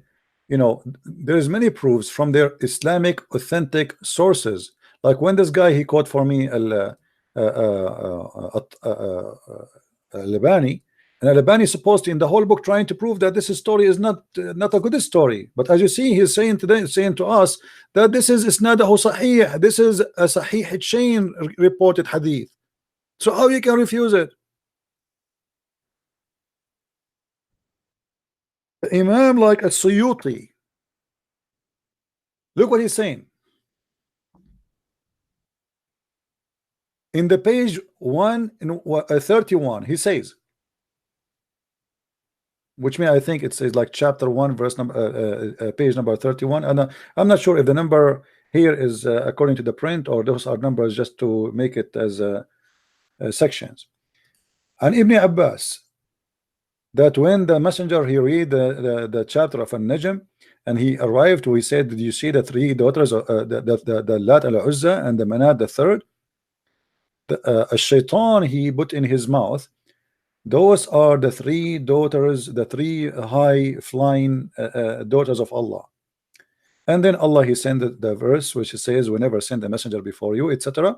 you know, there's many proofs from their Islamic authentic sources. Like when this guy, he quote for me Al-Albani, and Al-Albani is supposed to in the whole book trying to prove that this story is not a good story. But as you see, he's saying to us that this is isnadahu sahih. This is a sahih chain reported hadith. So how you can refuse it? Imam like a Suyuti. Look what he's saying. In the page 31, he says, which means I think it's like chapter 1, verse number, page number 31. And I'm not sure if the number here is according to the print, or those are numbers just to make it as sections. And Ibn Abbas, that when the messenger he read the chapter of An-Najm, and he arrived, he said, did you see the three daughters of the Lat al-Uzza and the Manat the third? A shaitan he put in his mouth, those are the three daughters, the three high flying daughters of Allah. And then Allah he sent the verse which says, we never send a messenger before you, etc.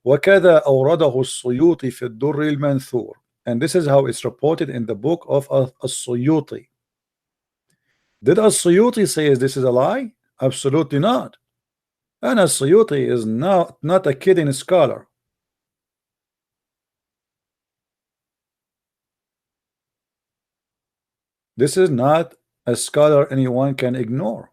وَكَذَا أَوْرَدَهُ السُّيُوطِ فِي الدُّرِّ الْمَنْثُورِ. And this is how it's reported in the book of As-Suyuti. Did As-Suyuti say this is a lie? Absolutely not. And As-Suyuti is not a kidding scholar. This is not a scholar anyone can ignore.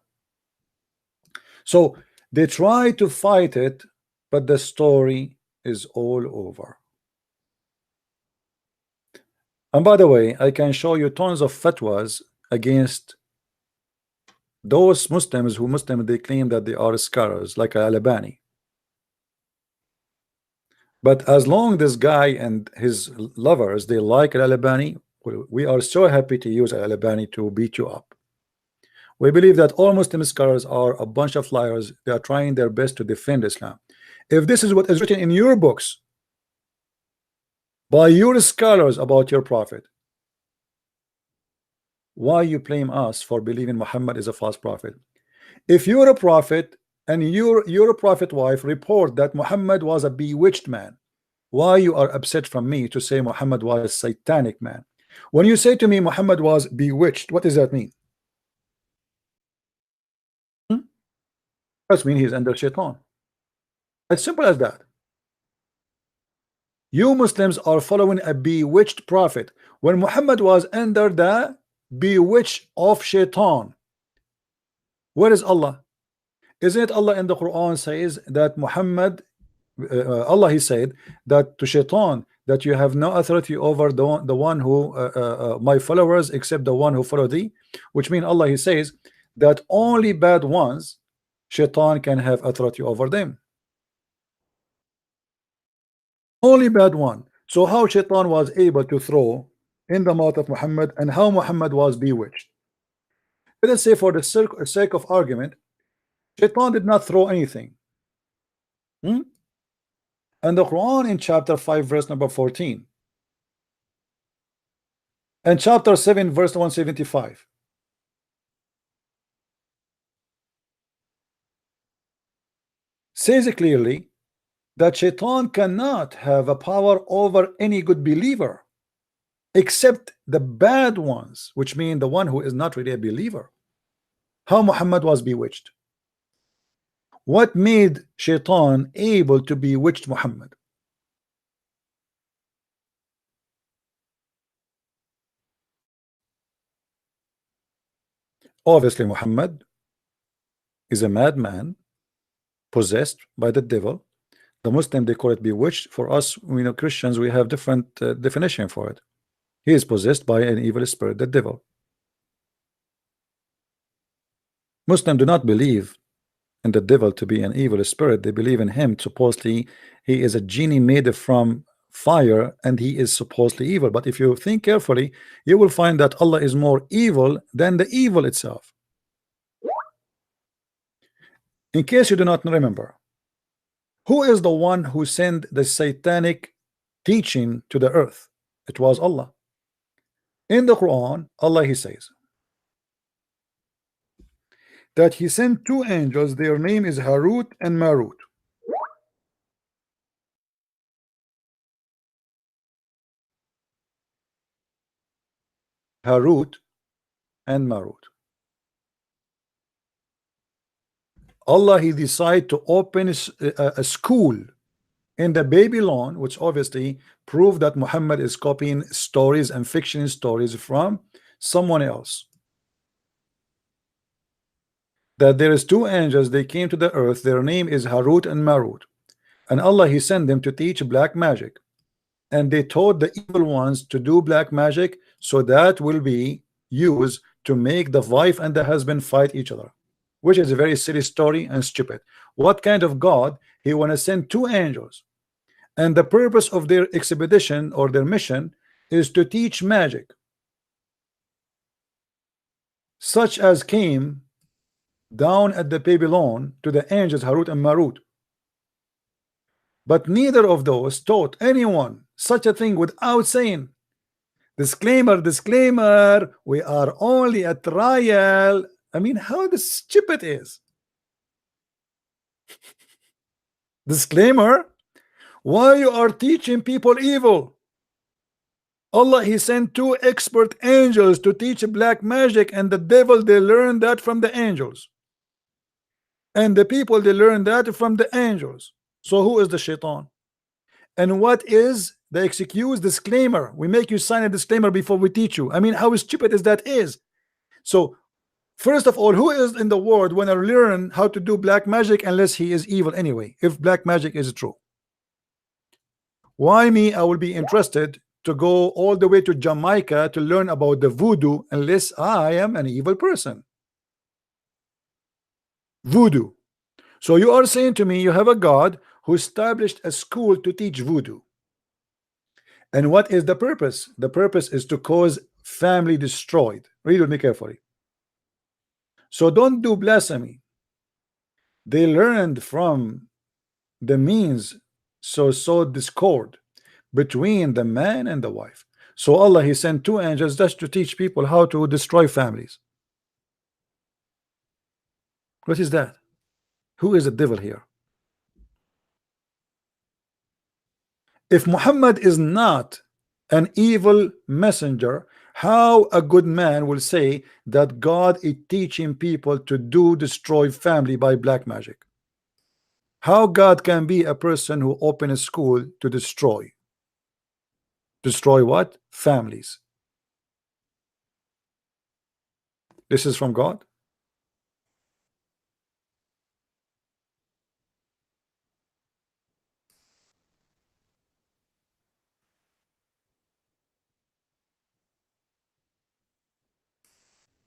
So they try to fight it, but the story is all over. And by the way, I can show you tons of fatwas against those Muslims who they claim that they are scholars, like Al-Albani. But as long this guy and his lovers they like Al-Albani, we are so happy to use Al-Albani to beat you up. We believe that all Muslim scholars are a bunch of liars. They are trying their best to defend Islam. If this is what is written in your books by your scholars about your prophet, why you blame us for believing Muhammad is a false prophet? If you're a prophet and your prophet wife report that Muhammad was a bewitched man, why you are upset from me to say Muhammad was a satanic man? When you say to me Muhammad was bewitched, what does that mean? That means he's under shaitan. As simple as that. You Muslims are following a bewitched prophet when Muhammad was under the bewitched of shaitan. Where is Allah? Isn't it Allah in the Quran says that Muhammad, Allah he said that to shaitan, that you have no authority over the one who my followers except the one who follow thee, which means Allah he says that only bad ones shaitan can have authority over them. Only bad one. So how shaitan was able to throw in the mouth of Muhammad, and how Muhammad was bewitched? Let us say for the sake of argument, shaitan did not throw anything. And the Quran in chapter 5 verse number 14 and chapter 7 verse 175 says clearly that shaitan cannot have a power over any good believer except the bad ones, which mean the one who is not really a believer. How Muhammad was bewitched? What made shaitan able to bewitch Muhammad? Obviously Muhammad is a madman possessed by the devil. The Muslim they call it bewitched. For us, Christians, we have different definition for it. He is possessed by an evil spirit, the devil. Muslims do not believe in the devil to be an evil spirit. They believe in him. Supposedly he is a genie made from fire and he is supposedly evil. But if you think carefully, you will find that Allah is more evil than the evil itself. In case you do not remember, who is the one who sent the satanic teaching to the earth? It was Allah. In the Quran, Allah he says that he sent two angels, their name is Harut and Marut. Harut and Marut. Allah he decided to open a school in the Babylon, which obviously proved that Muhammad is copying stories and fiction stories from someone else. that there is two angels, they came to the earth, their name is Harut and Marut, and Allah he sent them to teach black magic, and they taught the evil ones to do black magic, so that will be used to make the wife and the husband fight each other, which is a very silly story and stupid. What kind of God he want to send two angels, and the purpose of their expedition or their mission is to teach magic, such as came down at the Babylon to the angels Harut and Marut. But neither of those taught anyone such a thing without saying, disclaimer, disclaimer, we are only a trial. I mean, how this stupid is. Disclaimer, why you are teaching people evil? Allah he sent two expert angels to teach black magic, and the devil they learned that from the angels, and the people they learned that from the angels. So who is the shaitan? And what is the excuse? Disclaimer, we make you sign a disclaimer before we teach you. I mean, how stupid is that is? So first of all, who is in the world when I learn how to do black magic unless he is evil anyway, if black magic is true? Why me? I will be interested to go all the way to Jamaica to learn about the voodoo unless I am an evil person. Voodoo. So you are saying to me you have a God who established a school to teach voodoo. And what is the purpose? The purpose is to cause family destroyed. Read with me carefully. So don't do blasphemy. They learned from the means so discord between the man and the wife. So Allah he sent two angels just to teach people how to destroy families. What is that? Who is the devil here? If Muhammad is not an evil messenger, how a good man will say that God is teaching people to destroy family by black magic? How God can be a person who open a school to destroy what? Families. This is from God.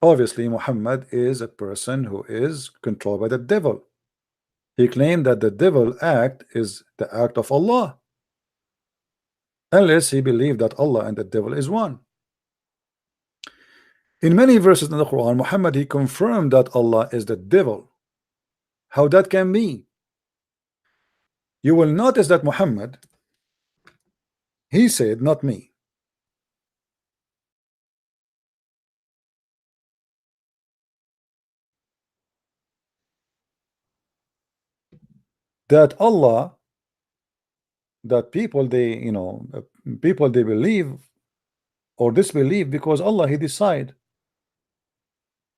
Obviously, Muhammad is a person who is controlled by the devil. He claimed that the devil act is the act of Allah, unless he believed that Allah and the devil is one. In many verses in the Quran, Muhammad he confirmed that Allah is the devil. How that can be? You will notice that Muhammad he said, not me, that Allah, that people they people they believe or disbelieve because Allah he decide.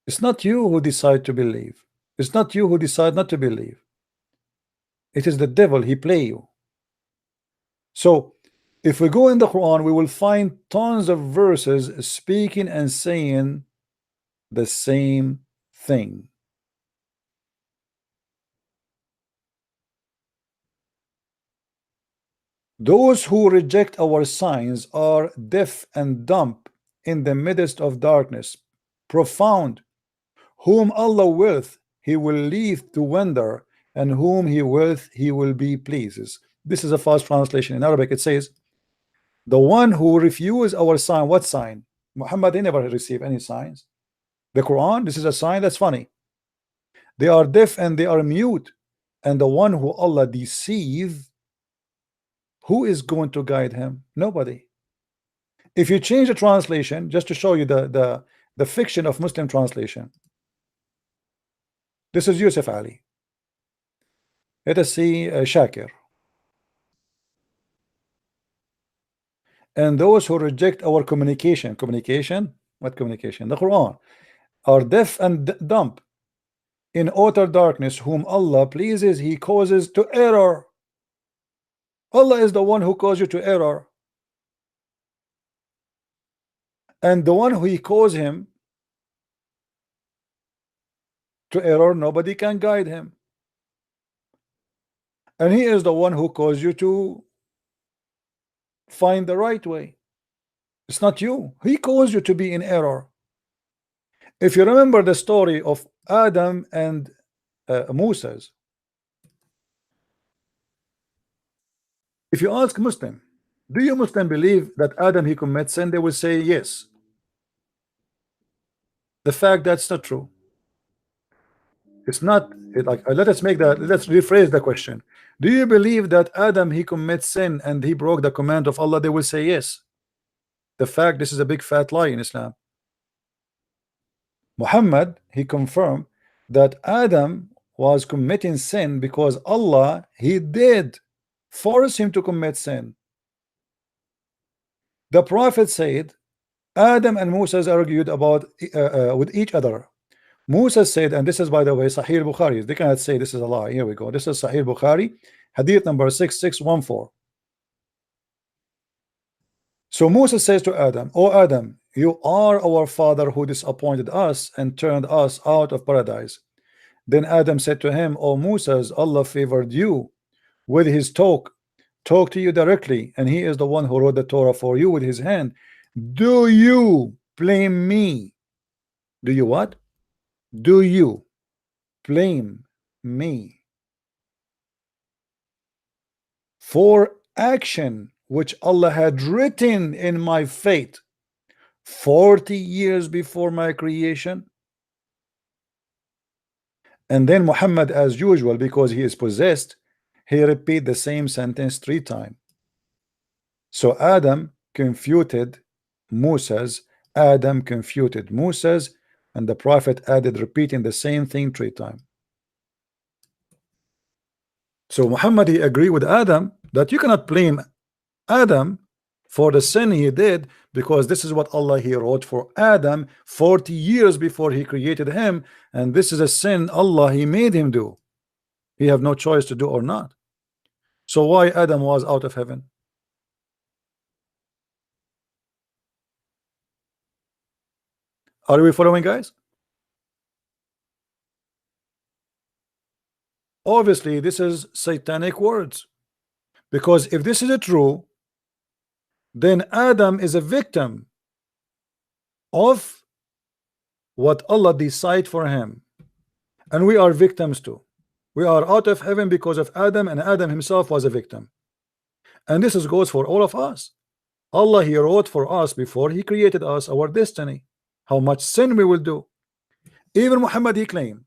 It's not you who decide to believe. It's not you who decide not to believe. It is the devil, he play you. So if we go in the Quran, we will find tons of verses speaking and saying the same thing. Those who reject our signs are deaf and dumb in the midst of darkness profound. Whom Allah willeth, he will leave to wander, and whom he willeth, he will be pleases. This is a fast translation. In Arabic, it says, the one who refuse our sign. What sign? Muhammad, he never received any signs. The Quran, this is a sign. That's funny. They are deaf and they are mute, and the one who Allah deceive, who is going to guide him? Nobody. If you change the translation, just to show you the fiction of Muslim translation, this is Yusuf Ali. Let us see Shakir. And those who reject our communication, what communication? The Quran, are deaf and dumb in utter darkness, whom Allah pleases, he causes to error. Allah is the one who caused you to error, and the one who he caused him to error, nobody can guide him. And he is the one who caused you to find the right way. It's not you. He caused you to be in error. If you remember the story of Adam and Moses, if you ask Muslim, do you Muslim believe that Adam he commits sin? They will say yes. The fact that's not true. It's not like let us rephrase the question. Do you believe that Adam he commits sin and he broke the command of Allah? They will say yes. The fact this is a big fat lie in Islam. Muhammad he confirmed that Adam was committing sin because Allah he did force him to commit sin. The Prophet said Adam and Moses argued about with each other. Musa said, and this is by the way Sahih Bukhari, they cannot say this is a lie. Here we go. This is Sahih Bukhari, hadith number 6614. So Moses says to Adam, "O Adam, you are our father who disappointed us and turned us out of paradise." Then Adam said to him, "O Moses, Allah favored you with his talk to you directly, and he is the one who wrote the Torah for you with his hand. Do you blame me?" Do you what? Do you blame me for action which Allah had written in my fate 40 years before my creation? And then Muhammad, as usual, because he is possessed, he repeat the same sentence 3 times. So Adam confuted Moses, and the Prophet added repeating the same thing 3 times. So Muhammad he agreed with Adam that you cannot blame Adam for the sin he did, because this is what Allah he wrote for Adam 40 years before he created him, and this is a sin Allah he made him do. He have no choice to do or not. So why Adam was out of heaven? Are we following, guys? Obviously this is satanic words, because if this is true, then Adam is a victim of what Allah decide for him, and we are victims too. We are out of heaven because of Adam, and Adam himself was a victim. And this goes for all of us. Allah he wrote for us before he created us our destiny, how much sin we will do. Even Muhammad he claimed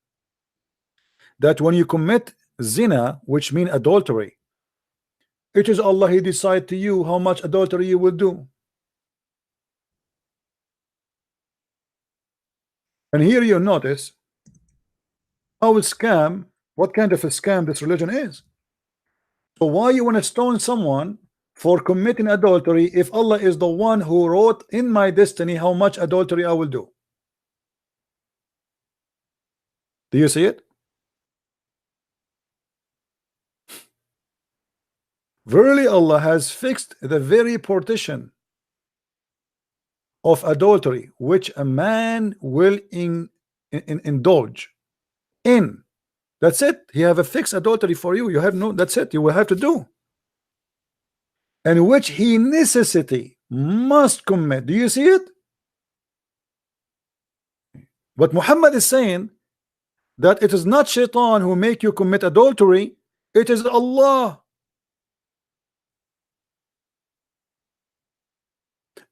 that when you commit zina, which mean adultery, it is Allah he decide to you how much adultery you will do. And here you notice how a scam, what kind of a scam this religion is. So why you want to stone someone for committing adultery if Allah is the one who wrote in my destiny how much adultery I will do? Do you see it? Verily Allah has fixed the very partition of adultery which a man will indulge in. That's it. He have a fixed adultery for you. You have no, that's it. You will have to do. And which he necessity must commit. Do you see it? But Muhammad is saying that it is not shaitan who make you commit adultery, it is Allah.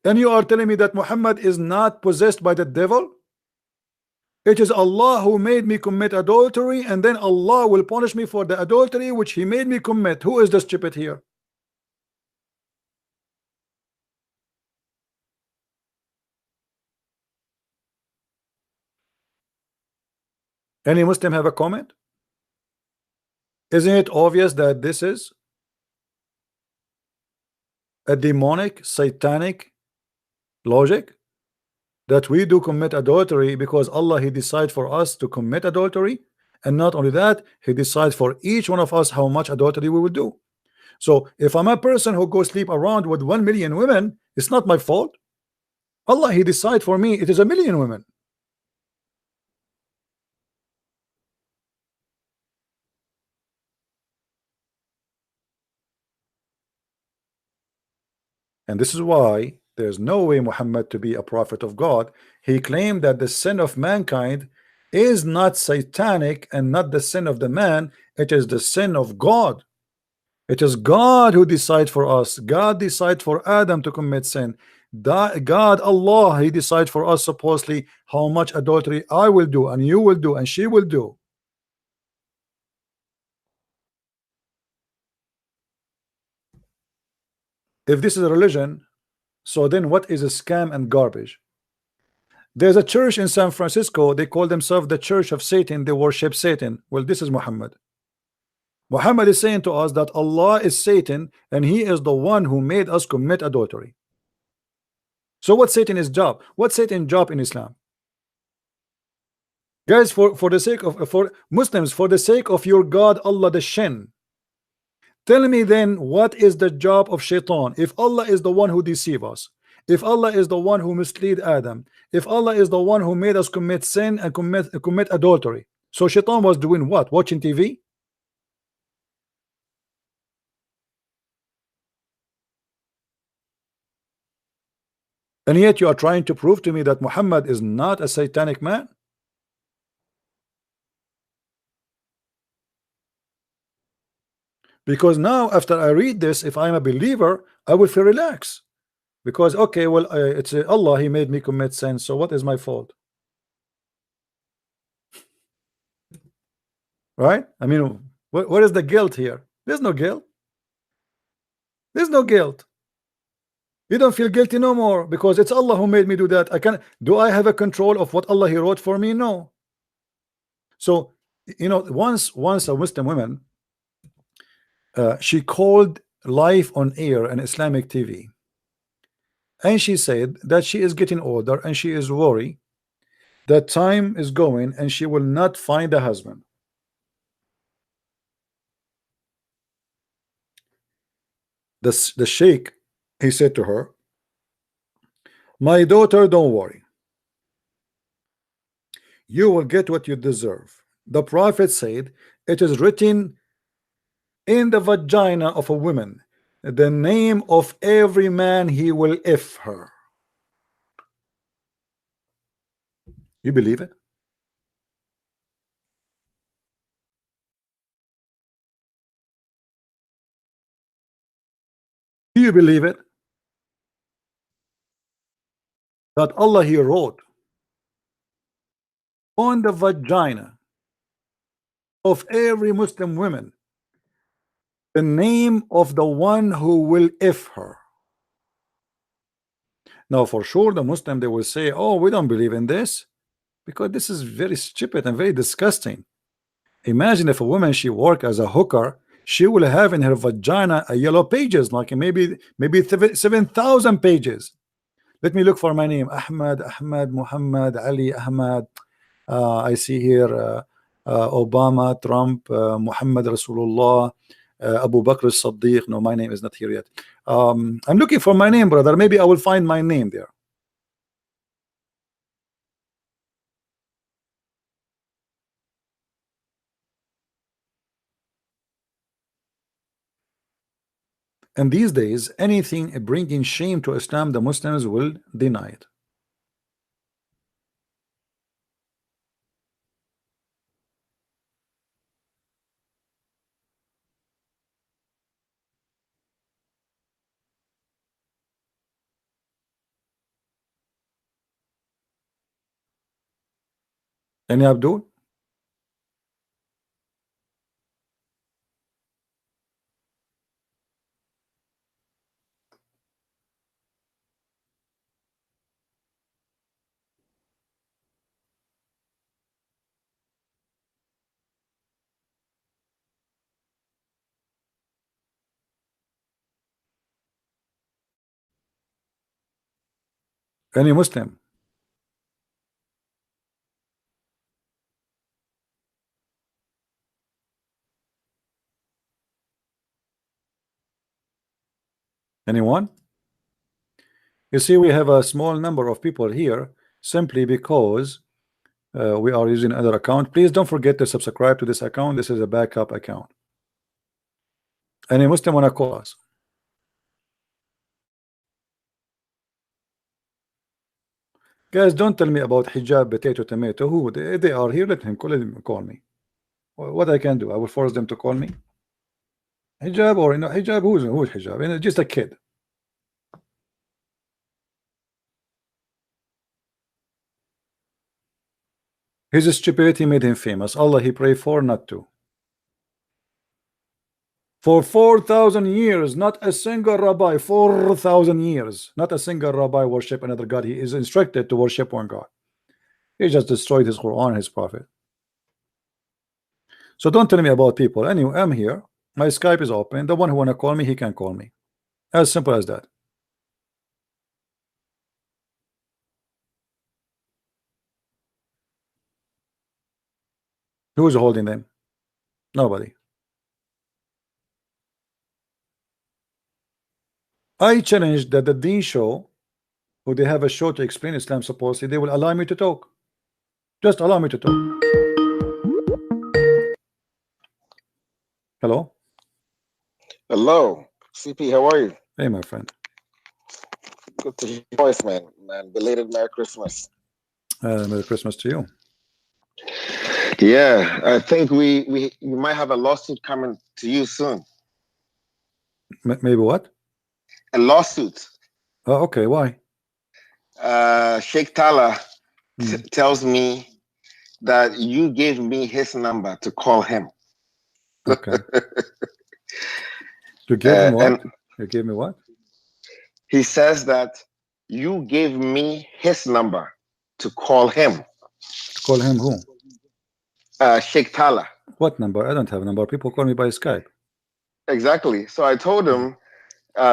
And you are telling me that Muhammad is not possessed by the devil? It is Allah who made me commit adultery, and then Allah will punish me for the adultery which he made me commit. Who is the stupid here? Any Muslim have a comment? Isn't it obvious that this is a demonic, satanic logic? That we do commit adultery because Allah he decide for us to commit adultery, and not only that, he decides for each one of us how much adultery we will do. So if I'm a person who goes sleep around with 1 million women, it's not my fault. Allah he decide for me it is 1 million women. And this is why there's no way Muhammad to be a prophet of God. He claimed that the sin of mankind is not satanic and not the sin of the man, it is the sin of God. It is God who decides for us. God decides for Adam to commit sin. God, Allah, He decides for us supposedly how much adultery I will do and you will do and she will do. If this is a religion, so then what is a scam and garbage? There's a church in San Francisco, they call themselves the Church of Satan, they worship Satan. Well, this is Muhammad. Muhammad is saying to us that Allah is Satan and he is the one who made us commit adultery. So what's Satan's job? What's Satan's job in Islam? Guys, for the sake of for Muslims, for the sake of your God Allah the Shin, tell me then what is the job of Shaitan? If Allah is the one who deceive us, if Allah is the one who mislead Adam, if Allah is the one who made us commit sin and commit adultery, so Shaitan was doing what? Watching TV? And yet you are trying to prove to me that Muhammad is not a satanic man? Because now after I read this, if I'm a believer, I will feel relaxed. Because okay, well, it's Allah, He made me commit sin, so what is my fault? Right? I mean, what is the guilt here? There's no guilt. There's no guilt. You don't feel guilty no more because it's Allah who made me do that. Do I have a control of what Allah He wrote for me? No. So you know, once a Muslim woman, she called live on air an Islamic TV, and she said that she is getting older and she is worried that time is going and she will not find a husband. The sheikh, he said to her, my daughter, don't worry, you will get what you deserve. The prophet said it is written in the vagina of a woman the name of every man he will if her. You believe it? Do you believe it? That Allah He wrote on the vagina of every Muslim woman the name of the one who will if her. Now for sure the Muslim, they will say, oh, we don't believe in this because this is very stupid and very disgusting. Imagine if a woman, she work as a hooker, she will have in her vagina a yellow pages, like maybe 7,000 pages. Let me look for my name. Ahmad, Muhammad, Ali, Ahmad. I see here Obama, Trump, Muhammad Rasulullah, Abu Bakr as-Siddiq. No, my name is not here yet. I'm looking for my name, brother. Maybe I will find my name there. And these days, anything bringing shame to Islam, the Muslims will deny it. Any Abdul? Any Muslim? Anyone? You see, we have a small number of people here simply because we are using another account. Please don't forget to subscribe to this account. This is a backup account. Any Muslim wanna call us? Guys, don't tell me about hijab, potato, tomato. Who they are here? Let him call me. What I can do? I will force them to call me. Hijab or hijab? Who's hijab? Just a kid. His stupidity made him famous. Allah he prayed for not to. For 4,000 years, not a single rabbi, 4,000 years, not a single rabbi worship another God. He is instructed to worship one God. He just destroyed his Quran, his prophet. So don't tell me about people. Anyway, I'm here. My Skype is open. The one who want to call me, he can call me. As simple as that. Who is holding them? Nobody. I challenge that the Deen show, who they have a show to explain Islam supposedly, they will allow me to talk. Just allow me to talk. Hello? Hello, CP, how are you? Hey, my friend. Good to hear your voice, man. Belated Merry Christmas. Merry Christmas to you. Yeah, I think we might have a lawsuit coming to you soon. Maybe what? A lawsuit. Oh, okay, why? Sheikh Tala tells me that you gave me his number to call him. Okay. You gave him what? And You gave me what? he says that you gave me his number to call him. To call him who? Sheikh Tala. What number? I don't have a number. People call me by Skype. Exactly. So I told him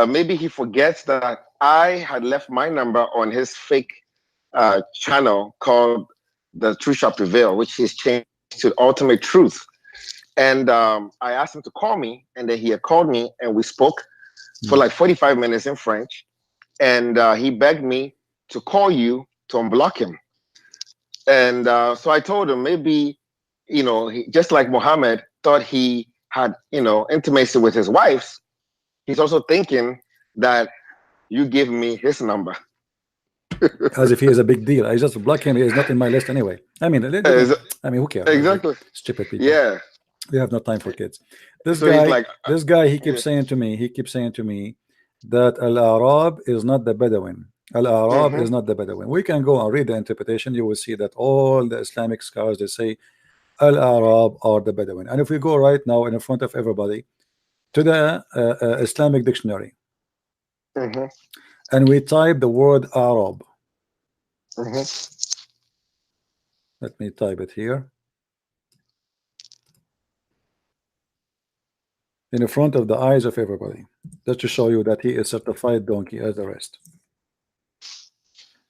maybe he forgets that I had left my number on his fake channel called The Truth Shall Prevail, which he's changed to Ultimate Truth. And I asked him to call me, and then he had called me, and we spoke for like 45 minutes in French. And he begged me to call you to unblock him. And so I told him maybe, he, just like Muhammad thought he had, intimacy with his wives, he's also thinking that you give me his number. As if he is a big deal. I just block him. He is not in my list anyway. I mean, who cares? Exactly. Stupid people. Yeah. We have no time for kids. This So guy, he's like, he keeps saying to me, that Al-Arab is not the Bedouin. Al-Arab is not the Bedouin. We can go and read the interpretation. You will see that all the Islamic scholars, they say Al-Arab are the Bedouin. And if we go right now in front of everybody to the Islamic dictionary, and we type the word Arab. Let me type it here. In front of the eyes of everybody, just to show you that he is certified donkey as the rest.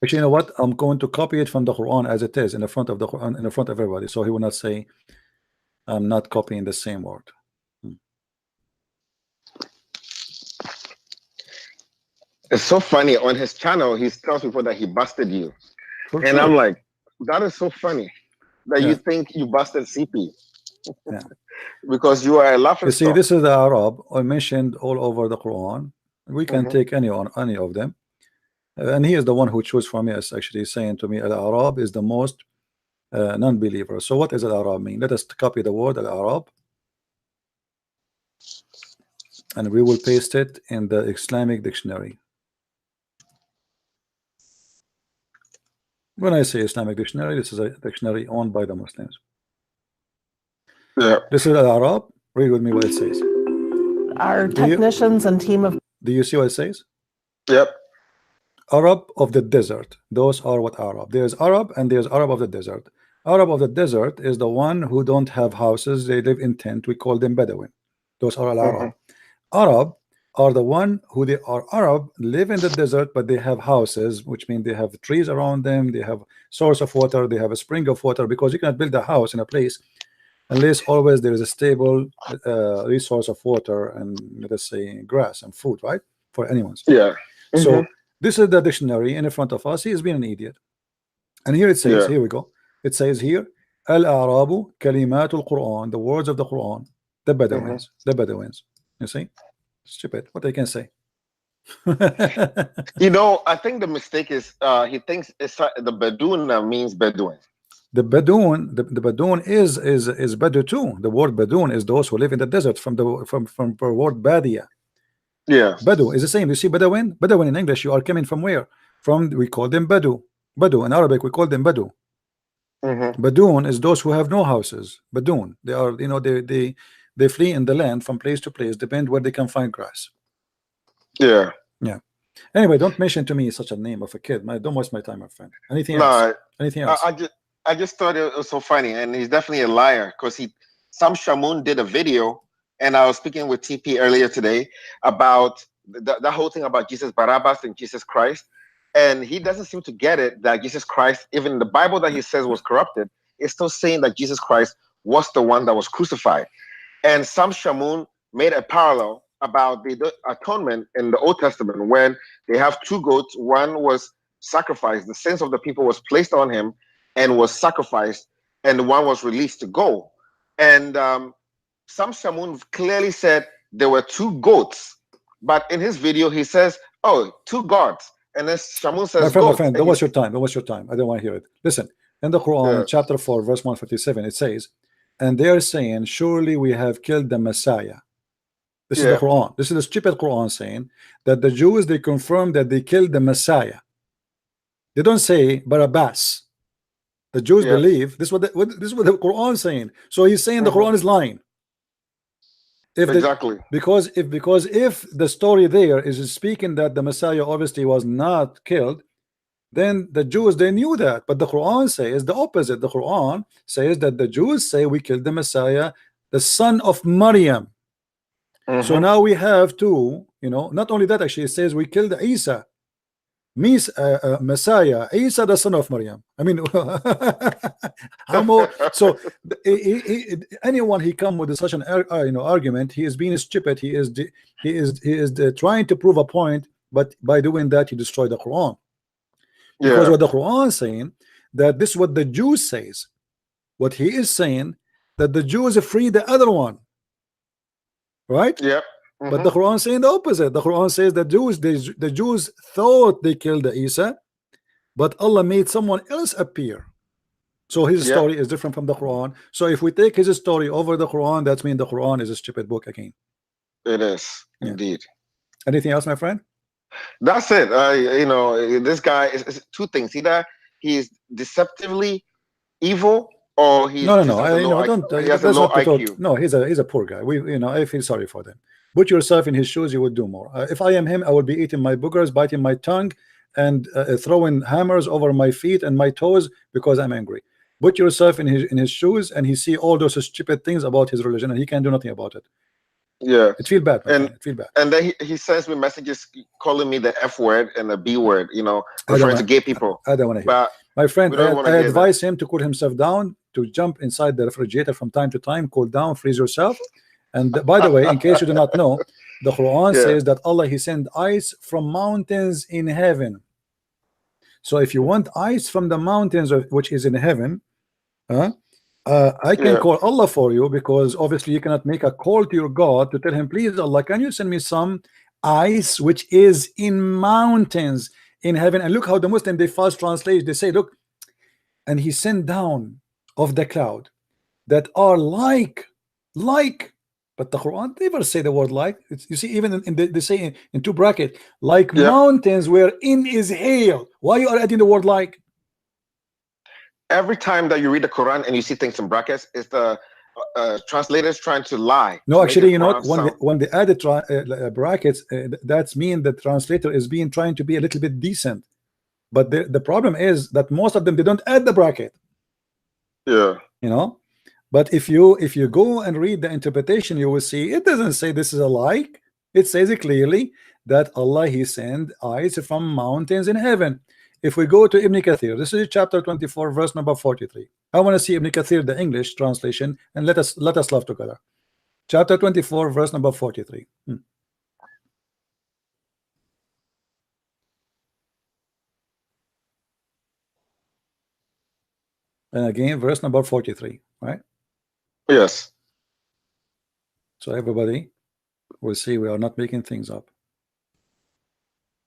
Actually, you know what? I'm going to copy it from the Quran as it is in the front of the Quran, in the front of everybody, so he will not say I'm not copying the same word. It's so funny. On his channel, he tells people that he busted you. For And sure. I'm like, that is so funny that you think you busted CP. Yeah. Because you are a laughing You see, stock. this is the Arab I mentioned all over the Quran. We can take any of them. And he is the one who chose for me, as actually saying to me, Al-Arab is the most non-believer. So what does Al-Arab mean? Let us copy the word Al-Arab, and we will paste it in the Islamic dictionary. When I say Islamic dictionary, this is a dictionary owned by the Muslims. Yeah. This is Al-Arab. Read with me what it says. Our technicians and team of... Do you see what it says? Yep. Arab of the desert. Those are what Arab. There's Arab and there's Arab of the desert. Arab of the desert is the one who don't have houses. They live in tent. We call them Bedouin. Those are Al-Arab. Arab are the one who they are Arab, live in the desert, but they have houses, which means they have trees around them. They have source of water. They have a spring of water, because you cannot build a house in a place unless always there is a stable resource of water and, let us say, grass and food, right? For anyone's. Yeah. So this is the dictionary in front of us. He has been an idiot. And here it says, here we go. It says here, Al-Arabu kalimatul Quran, the words of the Quran, the Bedouins, the Bedouins. You see? Stupid. What they can say. You know, I think the mistake is he thinks the Bedouin means Bedouin. The Bedouin, the Bedouin is Bedou too. The word Bedouin is those who live in the desert from the word Badia. Yeah. Bedou is the same. You see Bedouin? Bedouin in English, you are coming from where? From, we call them Bedou. Bedou in Arabic, we call them Bedou. Bedouin is those who have no houses. Bedouin. They are, you know, they flee in the land from place to place, depend where they can find grass. Yeah. Yeah. Anyway, don't mention to me such a name of a kid. Don't waste my time, my friend. Anything else? Anything else? I just thought it was so funny, and he's definitely a liar because Sam Shamoun did a video, and I was speaking with TP earlier today about the whole thing about Jesus Barabbas and Jesus Christ, and he doesn't seem to get it that Jesus Christ, even the Bible that he says was corrupted, is still saying that Jesus Christ was the one that was crucified. And Sam Shamoun made a parallel about the atonement in the Old Testament when they have two goats. One was sacrificed, the sins of the people was placed on him and was sacrificed, and the one was released to go. And Sam Shamoun clearly said there were two goats, but in his video he says, "Oh, two gods," and then Shamoun says, my friend, don't waste your time. Don't waste your time. I don't want to hear it. Listen, in the Quran, chapter 4, verse 157, it says, "And they are saying, surely we have killed the Messiah." This is the Quran. This is the stupid Quran saying that the Jews, they confirm that they killed the Messiah. They don't say Barabbas. The Jews believe this is what the Quran is saying. So he's saying the Quran is lying. Exactly. Because if the story there is speaking that the Messiah obviously was not killed, then the Jews, they knew that. But the Quran says the opposite. The Quran says that the Jews say we killed the Messiah, the son of Maryam. So now we have two, you know, not only that, actually it says we killed Isa, Messiah, Isa the son of Maryam. I mean, how more? So anyone he come with such an argument, he is being stupid. He is trying to prove a point, but by doing that he destroyed the Quran. Because what the Quran is saying, that this is what the Jews says. What he is saying, that the Jews free the other one, right? Yep. But the Quran is saying the opposite. The Quran says that the Jews thought they killed the Isa, but Allah made someone else appear. So his story is different from the Quran. So if we take his story over the Quran, that means the Quran is a stupid book again. It is indeed. Anything else, my friend? That's it. You know, this guy is two things. Either he is deceptively evil, or he has a low IQ. No, he's a poor guy. I feel sorry for them. Put yourself in his shoes, you would do more. If I am him, I would be eating my boogers, biting my tongue, and throwing hammers over my feet and my toes because I'm angry. Put yourself in his shoes, and he see all those stupid things about his religion, and he can do nothing about it. Yeah, it feel bad, man. It feel bad. And then he sends me messages calling me the F word and the B word, you know, referring to gay people. I don't want to hear. My friend, I advise him to cool himself down, to jump inside the refrigerator from time to time, cool down, freeze yourself. And by the way, in case you do not know, the Quran says that Allah, he sent ice from mountains in heaven. So if you want ice from the mountains which is in heaven, I can call Allah for you, because obviously you cannot make a call to your God to tell him, please Allah, can you send me some ice which is in mountains in heaven? And look how the Muslim, they fast translate, they say, look, and he sent down of the cloud that are like, but the Quran never say the word like. You see, even they say in two brackets, like mountains wherein is hail. Why you are adding the word like? Every time that you read the Quran and you see things in brackets, it's the translators trying to lie. No, actually, you know, when they added brackets, that's mean the translator is trying to be a little bit decent. But the problem is that most of them, they don't add the bracket. Yeah. You know, but if you go and read the interpretation, you will see it doesn't say this is a like. It says it clearly that Allah, he sent ice from mountains in heaven. If we go to Ibn Kathir, this is chapter 24, verse number 43. I want to see Ibn Kathir, the English translation, and let us love together. Chapter 24, verse number 43. And again, verse number 43, right? Yes. So everybody will see we are not making things up.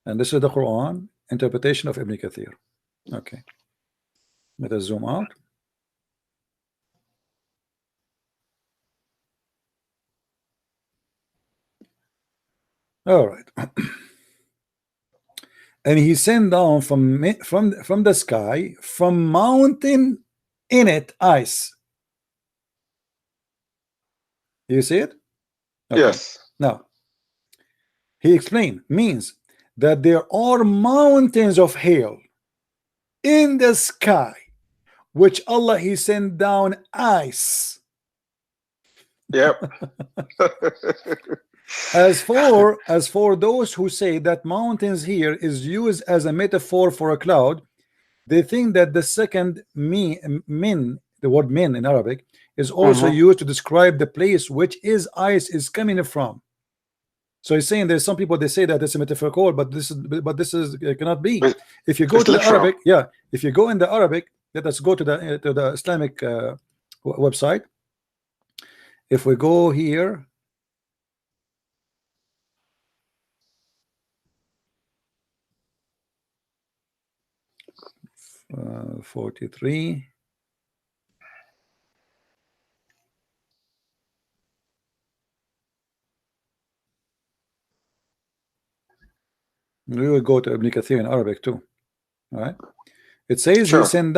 And this is the Quran interpretation of Ibn Kathir. Okay, let us zoom out. All right. And he sent down from the sky, from mountain in it, ice. You see it? Okay. Yes. Now, he explained, means that there are mountains of hail in the sky, which Allah he sent down ice. Yep. As for those who say that mountains here is used as a metaphor for a cloud, they think that the second min, the word min in Arabic, is also used to describe the place which is ice is coming from. So he's saying there's some people, they say that it's a metaphorical, but this is it cannot be. If you go to the Arabic, yeah, if you go in the Arabic, let us go to the Islamic website. If we go here, 43. We will go to Ibn Kathir in Arabic too. All right. It says he sent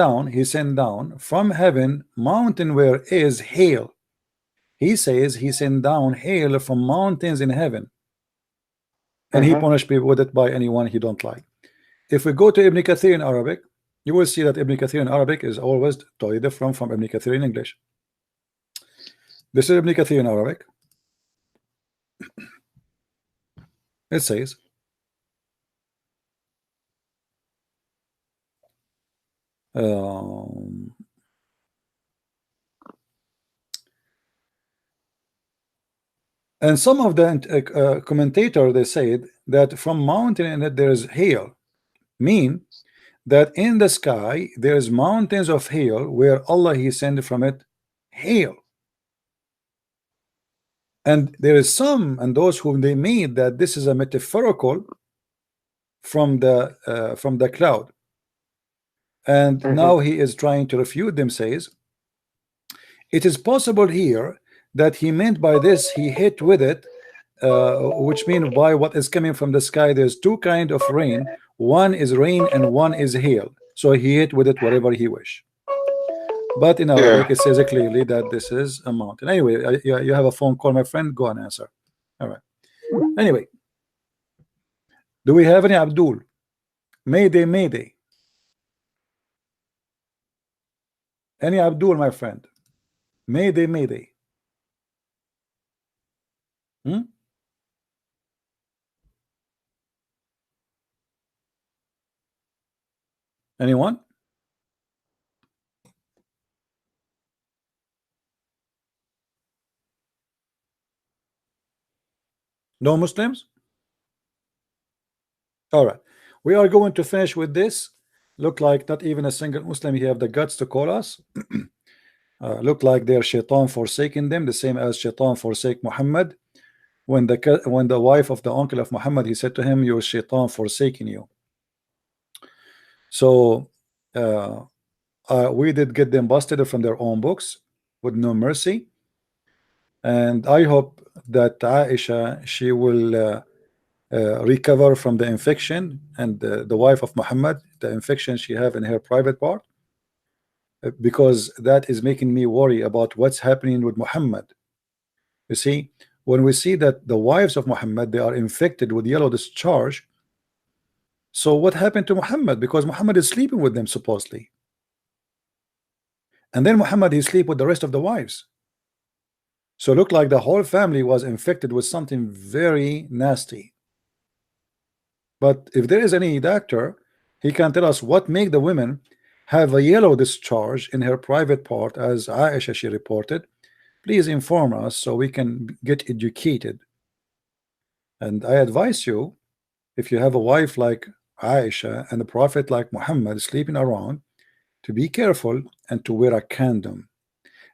down from heaven mountain where is hail. He says he sent down hail from mountains in heaven, and he punished people with it by anyone he don't like. If we go to Ibn Kathir in Arabic, you will see that Ibn Kathir in Arabic is always totally different from Ibn Kathir in English. This is Ibn Kathir in Arabic. It says, and some of the commentator, they said that from mountain in it there is hail, mean that in the sky there is mountains of hail where Allah he sent from it hail. And there is some, and those whom they made that this is a metaphorical from the cloud. And now he is trying to refute them, says it is possible here that he meant by this he hit with it, which means by what is coming from the sky. There's two kind of rain, one is rain and one is hail, so he hit with it whatever he wish. But in Arabic it says clearly that this is a mountain. Anyway, you have a phone call, my friend, go and answer. All right. Anyway, do we have any Abdul? Mayday, mayday. Any Abdul, my friend? Mayday, mayday. Anyone? No Muslims? All right. We are going to finish with this. Look like not even a single Muslim here have the guts to call us. Look like they're shaitan forsaking them, the same as shaitan forsake Muhammad. When the wife of the uncle of Muhammad, he said to him, your shaitan forsaking you. So we did get them busted from their own books with no mercy. And I hope that Aisha, she will recover from the infection, and the wife of Muhammad, the infection she have in her private part, because that is making me worry about what's happening with Muhammad. You see, when we see that the wives of Muhammad, they are infected with yellow discharge, so what happened to Muhammad? Because Muhammad is sleeping with them supposedly, and then Muhammad he sleep with the rest of the wives. So look like the whole family was infected with something very nasty. But if there is any doctor, he can tell us what make the women have a yellow discharge in her private part, as Aisha she reported. Please inform us so we can get educated. And I advise you, if you have a wife like Aisha and a prophet like Muhammad sleeping around, to be careful and to wear a condom.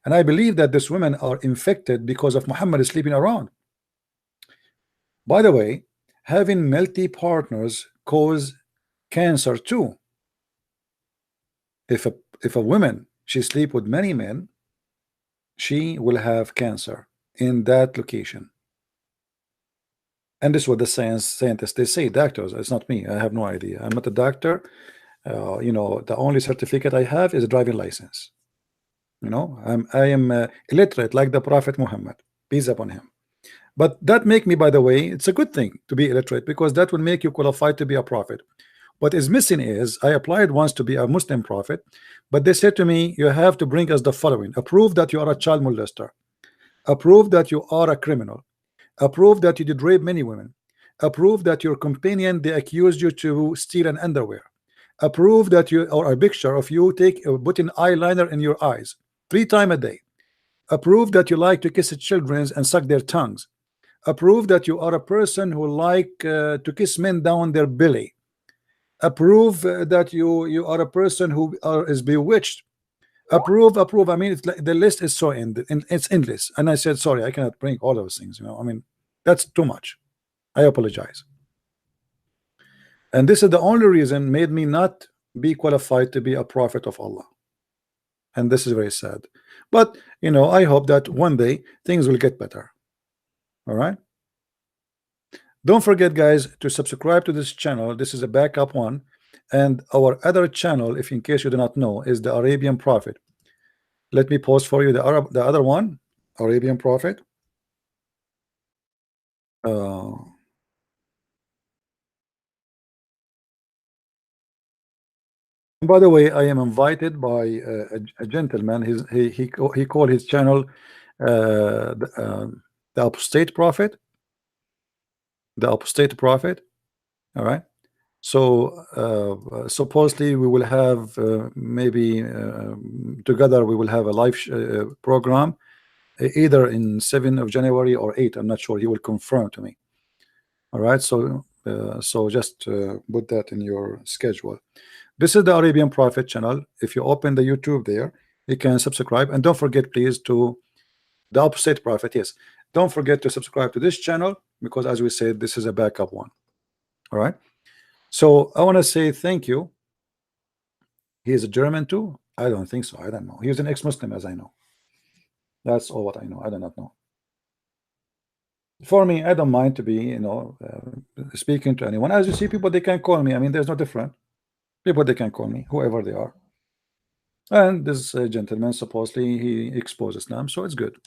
And I believe that these women are infected because of Muhammad sleeping around. By the way, having multi partners cause cancer too. If a woman she sleep with many men, she will have cancer in that location. And this is what the scientists they say, doctors. It's not me. I have no idea. I'm not a doctor. You know, the only certificate I have is a driving license. You know, I am illiterate like the Prophet Muhammad, peace upon him. But that make me, by the way, it's a good thing to be illiterate, because that will make you qualified to be a prophet. What is missing is I applied once to be a Muslim prophet, but they said to me, you have to bring us the following: approve that you are a child molester, approve that you are a criminal, approve that you did rape many women, approve that your companion they accused you to steal an underwear, approve that you or a picture of you putting eyeliner in your eyes 3 times a day, approve that you like to kiss children and suck their tongues, approve that you are a person who like to kiss men down their belly, approve that you are a person who is bewitched, approve. I mean, it's like the list is so it's endless. And I said, sorry, I cannot bring all those things, you know. I mean, that's too much. I apologize. And this is the only reason made me not be qualified to be a prophet of Allah. And this is very sad. But you know, I hope that one day things will get better. All right. Don't forget, guys, to subscribe to this channel. This is a backup one. And our other channel, if in case you do not know, is the Arabian Prophet. Let me post for you the other one, Arabian Prophet. By the way, I am invited by a gentleman. He called his channel the Apostate Prophet. The Apostate Prophet. All right. So supposedly we will have maybe together we will have a live program either in 7th of January or 8th. I'm not sure. He will confirm to me. All right. So just put that in your schedule. This is the Arabian Prophet channel. If you open the YouTube there, you can subscribe, and don't forget, please, to the Apostate Prophet. Yes, don't forget to subscribe to this channel, because as we said, this is a backup one. All right. So I want to say thank you. He is a German too? I don't think so. I don't know. He was an ex-Muslim, as I know. That's all what I know. I do not know. For me, I don't mind to be, you know, speaking to anyone. As you see, people, they can call me. I mean, there's no different. People, they can call me, whoever they are. And this gentleman, supposedly, he exposed Islam, so it's good.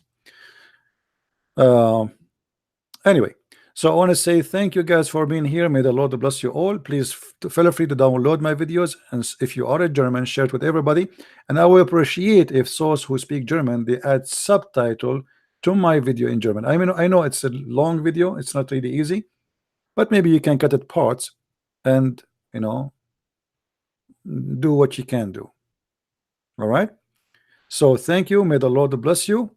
Anyway, so I want to say thank you guys for being here. May the Lord bless you all. Please feel free to download my videos, and if you are a German, share it with everybody. And I will appreciate if those who speak German, they add subtitle to my video in German. I mean, I know it's a long video, it's not really easy, but maybe you can cut it parts and, you know, do what you can do. All right. So thank you. May the Lord bless you.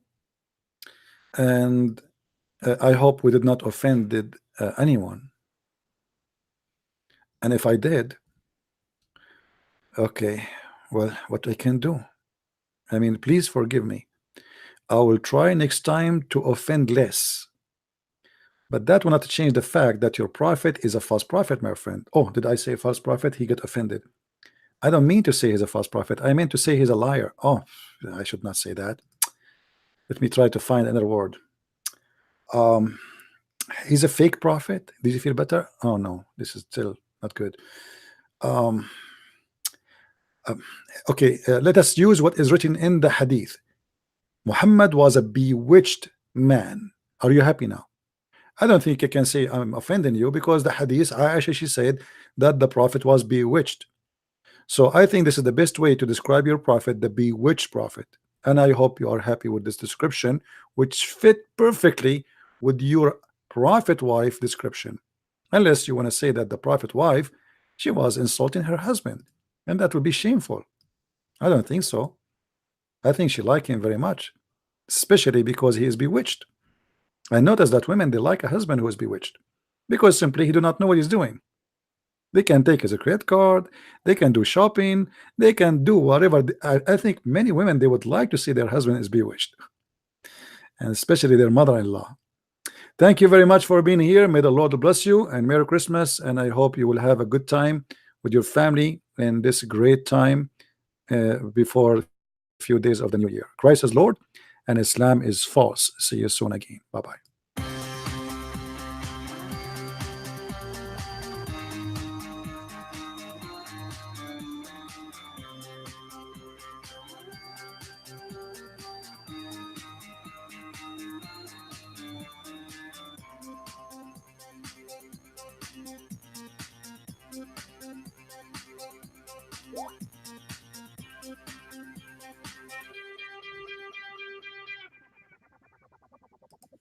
And I hope we did not offended anyone. And if I did, okay, well, what I can do? I mean, please forgive me. I will try next time to offend less. But that will not change the fact that your prophet is a false prophet, my friend. Oh, did I say false prophet? He got offended. I don't mean to say he's a false prophet. I meant to say he's a liar. Oh, I should not say that. Let me try to find another word. He's a fake prophet. Did you feel better? Oh no, this is still not good. Okay, let us use what is written in the hadith. Muhammad was a bewitched man. Are you happy now? I don't think you can say I'm offending you, because the hadith, Aisha, she said that the prophet was bewitched. So I think this is the best way to describe your prophet, the bewitched prophet. And I hope you are happy with this description, which fit perfectly with your prophet wife description. Unless you want to say that the prophet wife, she was insulting her husband, and that would be shameful. I don't think so. I think she liked him very much, especially because he is bewitched. I notice that women, they like a husband who is bewitched, because simply he do not know what he's doing. They can take his credit card, they can do shopping, they can do whatever. I think many women, they would like to see their husband is bewitched, and especially their mother-in-law. Thank you very much for being here. May the Lord bless you and Merry Christmas. And I hope you will have a good time with your family in this great time before a few days of the new year. Christ is Lord and Islam is false. See you soon again. Bye bye.